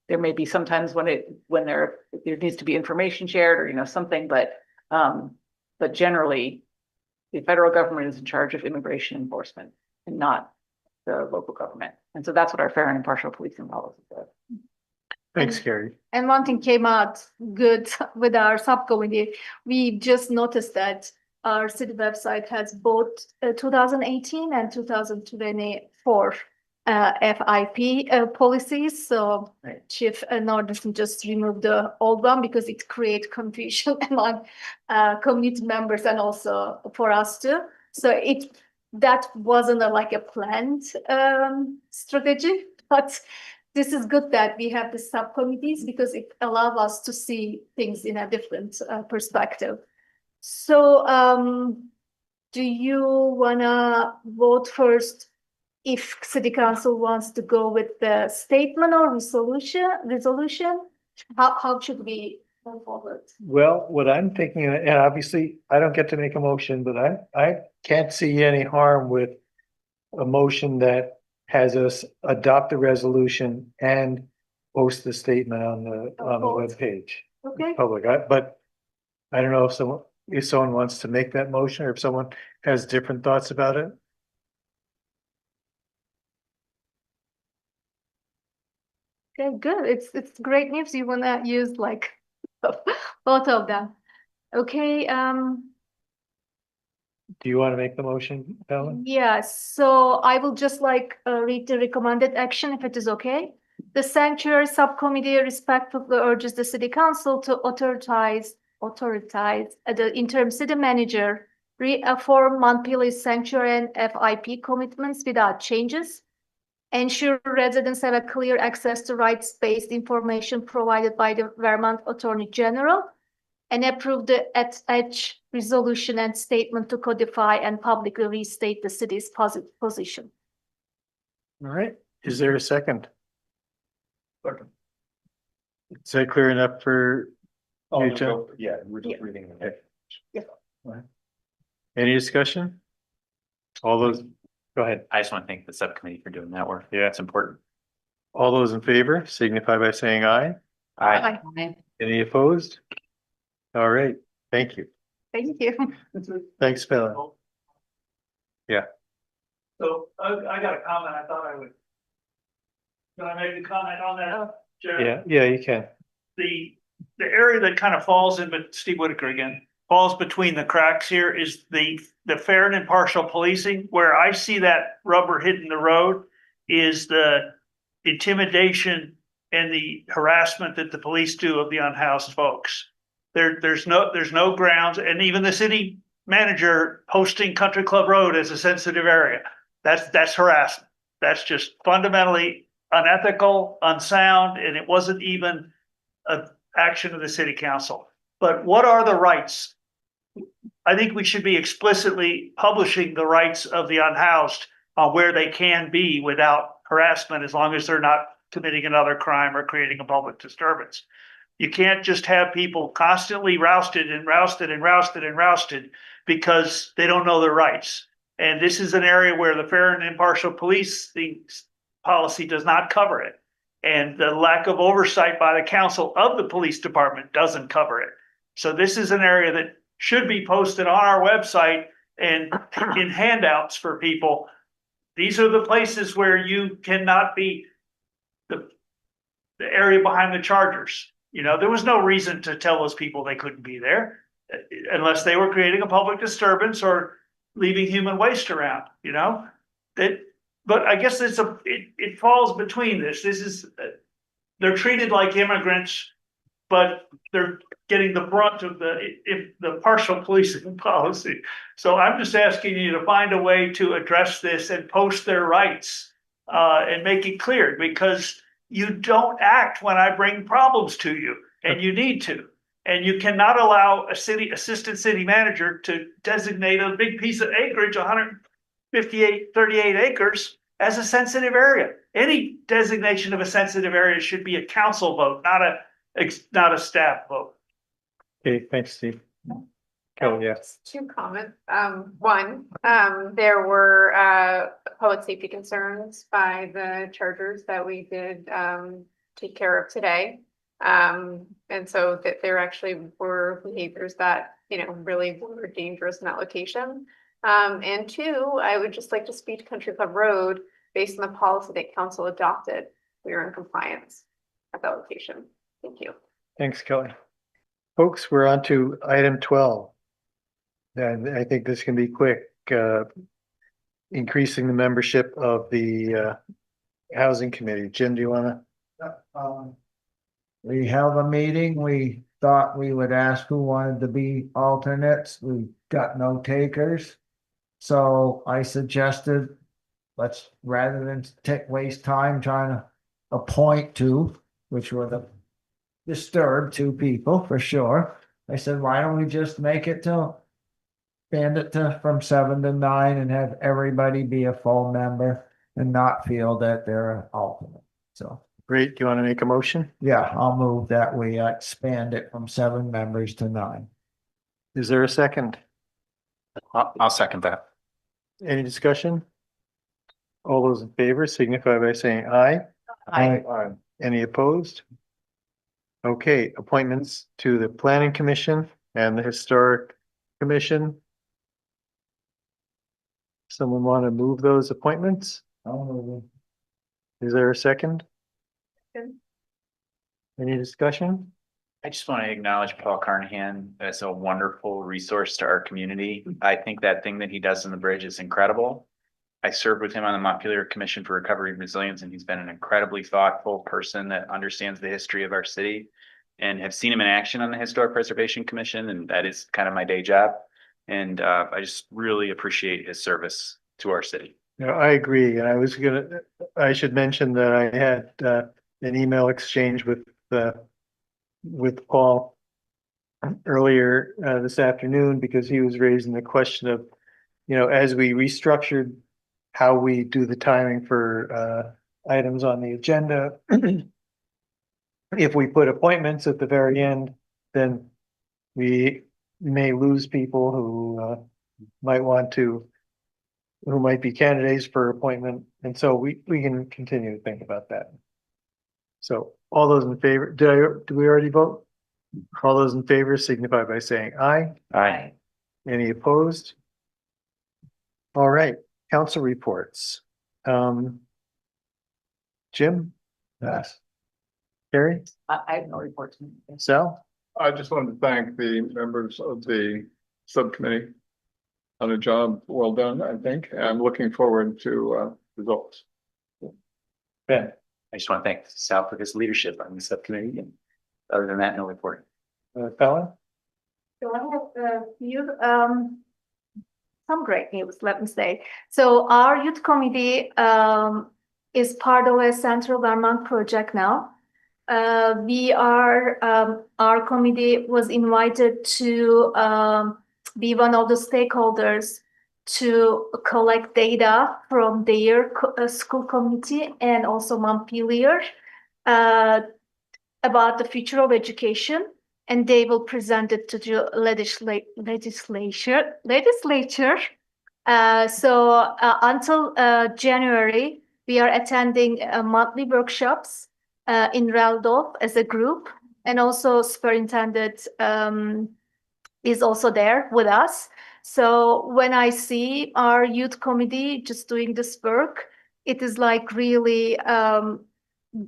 J: There may be sometimes when there needs to be information shared or something, but generally the federal government is in charge of immigration enforcement and not the local government. And so that's what our fair and impartial policing policy does.
A: Thanks, Carrie.
L: And one thing came out good with our subcommittee. We just noticed that our city website has both 2018 and 2024 FIP policies. So Chief Nordenson just removed the old one because it creates confusion among community members and also for us too. So that wasn't a planned strategy, but this is good that we have the subcommittees because it allows us to see things in a different perspective. So do you wanna vote first if City Council wants to go with the statement or resolution? How should we move forward?
A: Well, what I'm thinking, and obviously I don't get to make a motion, but I can't see any harm with a motion that has us adopt the resolution and post the statement on the webpage.
L: Okay.
A: Public, but I don't know if if someone wants to make that motion or if someone has different thoughts about it.
L: Okay, good. It's great news. You wanna use like both of them. Okay,
A: Do you want to make the motion, Helen?
L: yeah, so I will just like read the recommended action if it is okay. The sanctuary subcommittee respectfully urges the city council to authorize the interim city manager reaffirm Montpelier sanctuary and FIP commitments without changes. Ensure residents have a clear access to rights-based information provided by the Vermont Attorney General, and approve the attached resolution and statement to codify and publicly restate the city's position.
A: All right, is there a second? Is that clear enough for you, John?
K: Yeah, we're just reading.
L: Yeah.
A: Any discussion? All those, go ahead.
K: I just want to thank the subcommittee for doing that work. Yeah, it's important.
A: All those in favor signify by saying aye.
K: Aye.
A: Any opposed? All right, thank you.
L: Thank you.
A: Thanks, Phil. Yeah.
C: So I got a comment. I thought I would. Can I make a comment on that? Jared?
A: Yeah, you can.
C: The area that kind of falls in, but Steve Whitaker again, falls between the cracks here is the fair and impartial policing. Where I see that rubber hitting the road is the intimidation and the harassment that the police do of the unhoused folks. There's no grounds, and even the city manager posting Country Club Road as a sensitive area. That's harassment. That's just fundamentally unethical, unsound, and it wasn't even an action of the city council. But what are the rights? I think we should be explicitly publishing the rights of the unhoused on where they can be without harassment, as long as they're not committing another crime or creating a public disturbance. You can't just have people constantly rousted because they don't know their rights. And this is an area where the fair and impartial policing policy does not cover it. And the lack of oversight by the council of the police department doesn't cover it. So this is an area that should be posted on our website and in handouts for people. These are the places where you cannot be the area behind the Chargers. You know, there was no reason to tell those people they couldn't be there unless they were creating a public disturbance or leaving human waste around, you know, but I guess it falls between this. This is, they're treated like immigrants, but they're getting the brunt of the partial policing policy. So I'm just asking you to find a way to address this and post their rights and make it clear, because you don't act when I bring problems to you, and you need to. And you cannot allow a assistant city manager to designate a big piece of acreage, 38 acres, as a sensitive area. Any designation of a sensitive area should be a council vote, not a staff vote.
A: Okay, thanks, Steve. Oh, yes.
N: Two comments. One, there were public safety concerns by the Chargers that we did take care of today. And so that there actually were behaviors that, you know, really were dangerous in that location. And two, I would just like to speak to Country Club Road based on the policy that council adopted. We are in compliance at that location. Thank you.
A: Thanks, Kelly. Folks, we're on to item 12. And I think this can be quick. Increasing the membership of the housing committee. Jim, do you want to?
I: We held a meeting. We thought we would ask who wanted to be alternates. We got no takers. So I suggested, let's, rather than waste time trying to appoint two, which were the disturbed two people for sure. I said, why don't we just make it expand it to from 7 to 9 and have everybody be a full member and not feel that they're an alternate. So.
A: Great. Do you want to make a motion?
I: Yeah, I'll move that we expand it from 7 members to 9.
A: Is there a second?
K: I'll second that.
A: Any discussion? All those in favor signify by saying aye.
I: Aye.
A: Any opposed? Okay, appointments to the Planning Commission and the Historic Commission. Someone want to move those appointments? Is there a second? Any discussion?
K: I just want to acknowledge Paul Carnahan as a wonderful resource to our community. I think that thing that he does in the bridge is incredible. I served with him on the Montpelier Commission for Recovery and Resilience, and he's been an incredibly thoughtful person that understands the history of our city, and have seen him in action on the Historic Preservation Commission, and that is kind of my day job. And I just really appreciate his service to our city.
A: No, I agree. And I should mention that I had an email exchange with Paul earlier this afternoon, because he was raising the question of, as we restructured how we do the timing for items on the agenda, if we put appointments at the very end, then we may lose people who who might be candidates for appointment. And so we can continue to think about that. So all those in favor, did we already vote? All those in favor signify by saying aye.
K: Aye.
A: Any opposed? All right, council reports. Jim?
G: Yes.
A: Carrie?
J: I have no reports.
A: Sal?
G: I just wanted to thank the members of the subcommittee on a job well done, I think. I'm looking forward to results.
A: Ben?
K: I just want to thank Sal for his leadership on the subcommittee, and other than that, no report.
A: Fallon?
L: So I have a few, some great news, let me say. So our youth committee is part of a Central Vermont project now. Our committee was invited to be one of the stakeholders to collect data from their school community and also Montpelier about the future of education, and they will present it to the legislature. So until January, we are attending monthly workshops in Raldorf as a group, and also superintendent is also there with us. So when I see our youth committee just doing this work, it is like really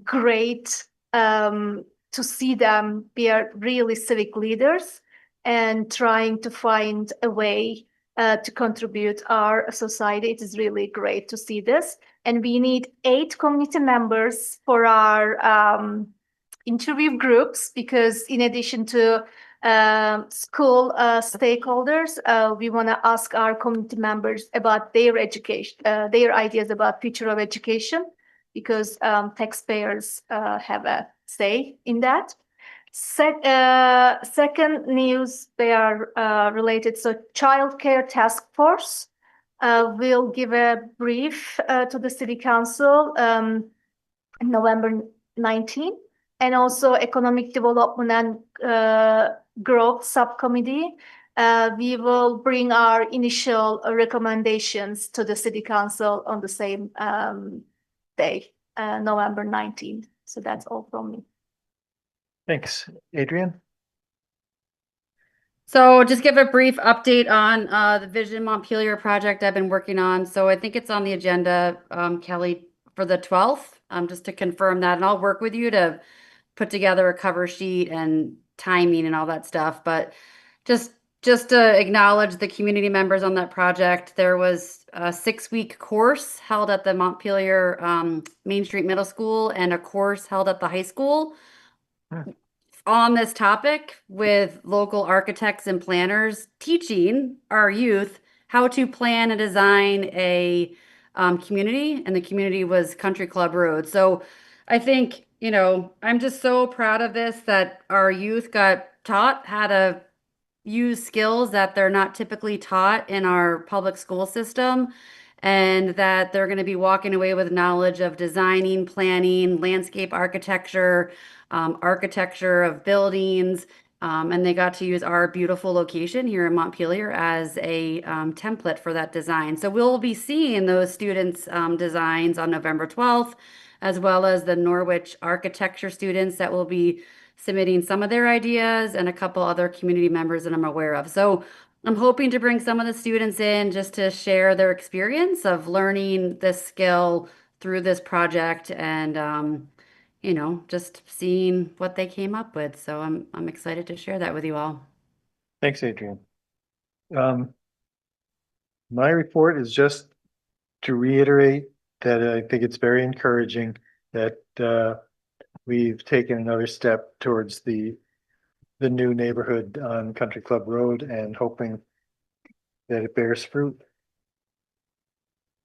L: great to see them be really civic leaders and trying to find a way to contribute our society. It is really great to see this. And we need 8 community members for our interview groups, because in addition to school stakeholders, we want to ask our community members about their education, their ideas about future of education, because taxpayers have a say in that. Second news, they are related. So childcare task force will give a brief to the city council November 19, and also economic development and growth subcommittee. We will bring our initial recommendations to the city council on the same day, November 19th. So that's all from me.
A: Thanks. Adrian?
B: So just give a brief update on the Vision Montpelier project I've been working on. So I think it's on the agenda, Kelly, for the 12th, just to confirm that. And I'll work with you to put together a cover sheet and timing and all that stuff. But just to acknowledge the community members on that project, there was a 6-week course held at the Montpelier Main Street Middle School and a course held at the high school on this topic, with local architects and planners teaching our youth how to plan and design a community, and the community was Country Club Road. So I think, I'm just so proud of this, that our youth got taught how to use skills that they're not typically taught in our public school system, and that they're going to be walking away with knowledge of designing, planning, landscape architecture, architecture of buildings, and they got to use our beautiful location here in Montpelier as a template for that design. So we'll be seeing those students' designs on November 12th, as well as the Norwich architecture students that will be submitting some of their ideas, and a couple other community members that I'm aware of. So I'm hoping to bring some of the students in just to share their experience of learning this skill through this project and, you know, just seeing what they came up with. So I'm excited to share that with you all.
A: Thanks, Adrian. My report is just to reiterate that I think it's very encouraging that we've taken another step towards the new neighborhood on Country Club Road and hoping that it bears fruit.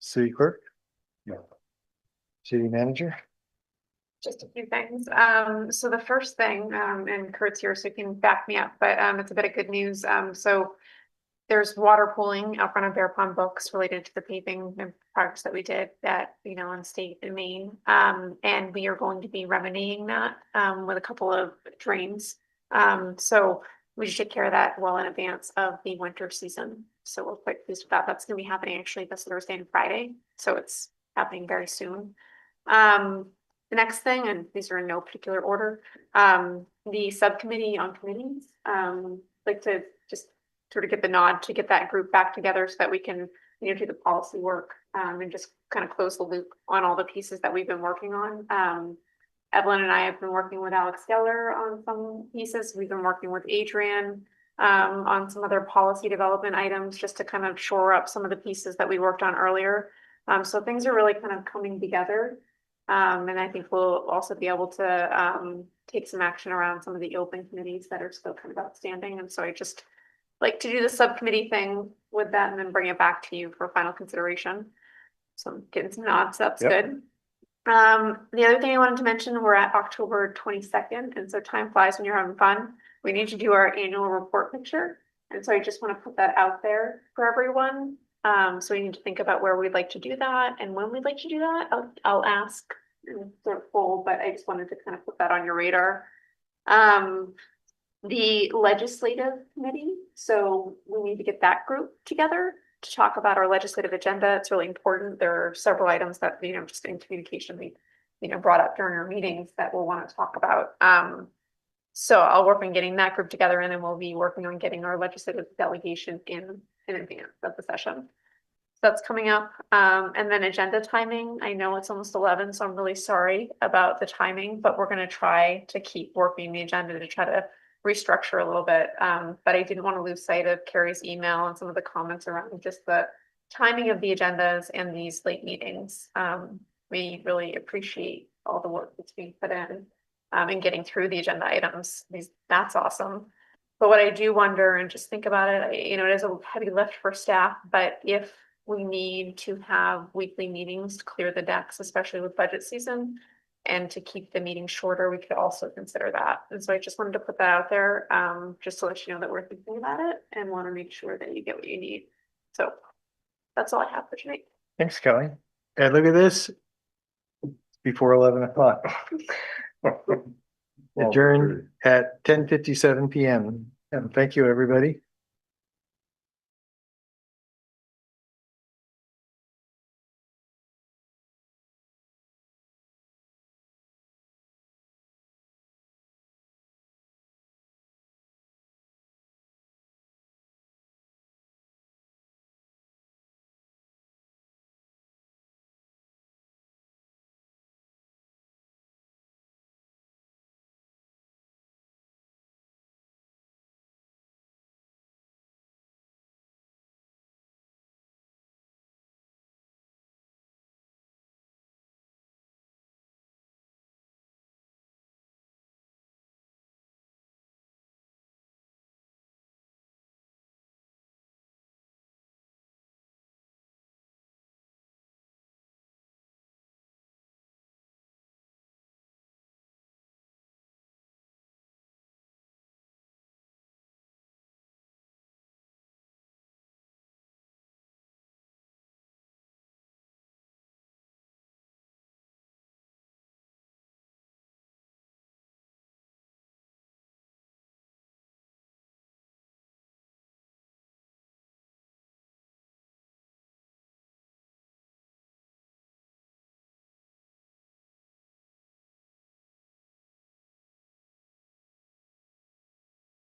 A: City clerk? No. City manager?
N: Just a few things. So the first thing, and Kurt's here, so he can back me up, but it's a bit of good news. So there's water pooling out front of Bear Pond Books related to the paving and projects that we did that, you know, on state and Maine. And we are going to be remedying that with a couple of drains. So we should take care of that well in advance of the winter season. So we're quite pleased with that. That's gonna be happening actually this Thursday and Friday. So it's happening very soon. The next thing, and these are in no particular order, the subcommittee on committees, like to just sort of get the nod to get that group back together so that we can, you know, do the policy work, and just kind of close the loop on all the pieces that we've been working on. Evelyn and I have been working with Alex Geller on some pieces. We've been working with Adrian on some other policy development items just to kind of shore up some of the pieces that we worked on earlier. So things are really kind of coming together. And I think we'll also be able to take some action around some of the open committees that are still kind of outstanding. And so I just like to do the subcommittee thing with that and then bring it back to you for final consideration. So I'm getting some nods, that's good. The other thing I wanted to mention, we're at October 22nd, and so time flies when you're having fun. We need to do our annual report picture. And so I just want to put that out there for everyone. So we need to think about where we'd like to do that and when we'd like to do that. I'll ask and sort of poll, but I just wanted to kind of put that on your radar. The legislative committee, so we need to get that group together to talk about our legislative agenda. It's really important. There are several items that, you know, just in communication, we, you know, brought up during our meetings that we'll want to talk about. So I'll work on getting that group together and then we'll be working on getting our legislative delegation in advance of the session. So that's coming up. And then agenda timing. I know it's almost 11, so I'm really sorry about the timing, but we're going to try to keep working the agenda to try to restructure a little bit. But I didn't want to lose sight of Carrie's email and some of the comments around just the timing of the agendas and these late meetings. We really appreciate all the work that's being put in and getting through the agenda items. That's awesome. But what I do wonder and just think about it, you know, it is a heavy lift for staff, but if we need to have weekly meetings to clear the decks, especially with budget season, and to keep the meeting shorter, we could also consider that. And so I just wanted to put that out there, just to let you know that we're thinking about it and want to make sure that you get what you need. So that's all I have for tonight.
A: Thanks, Kelly. And look at this. Before 11 o'clock. Adjourned at 10:57 PM. And thank you, everybody.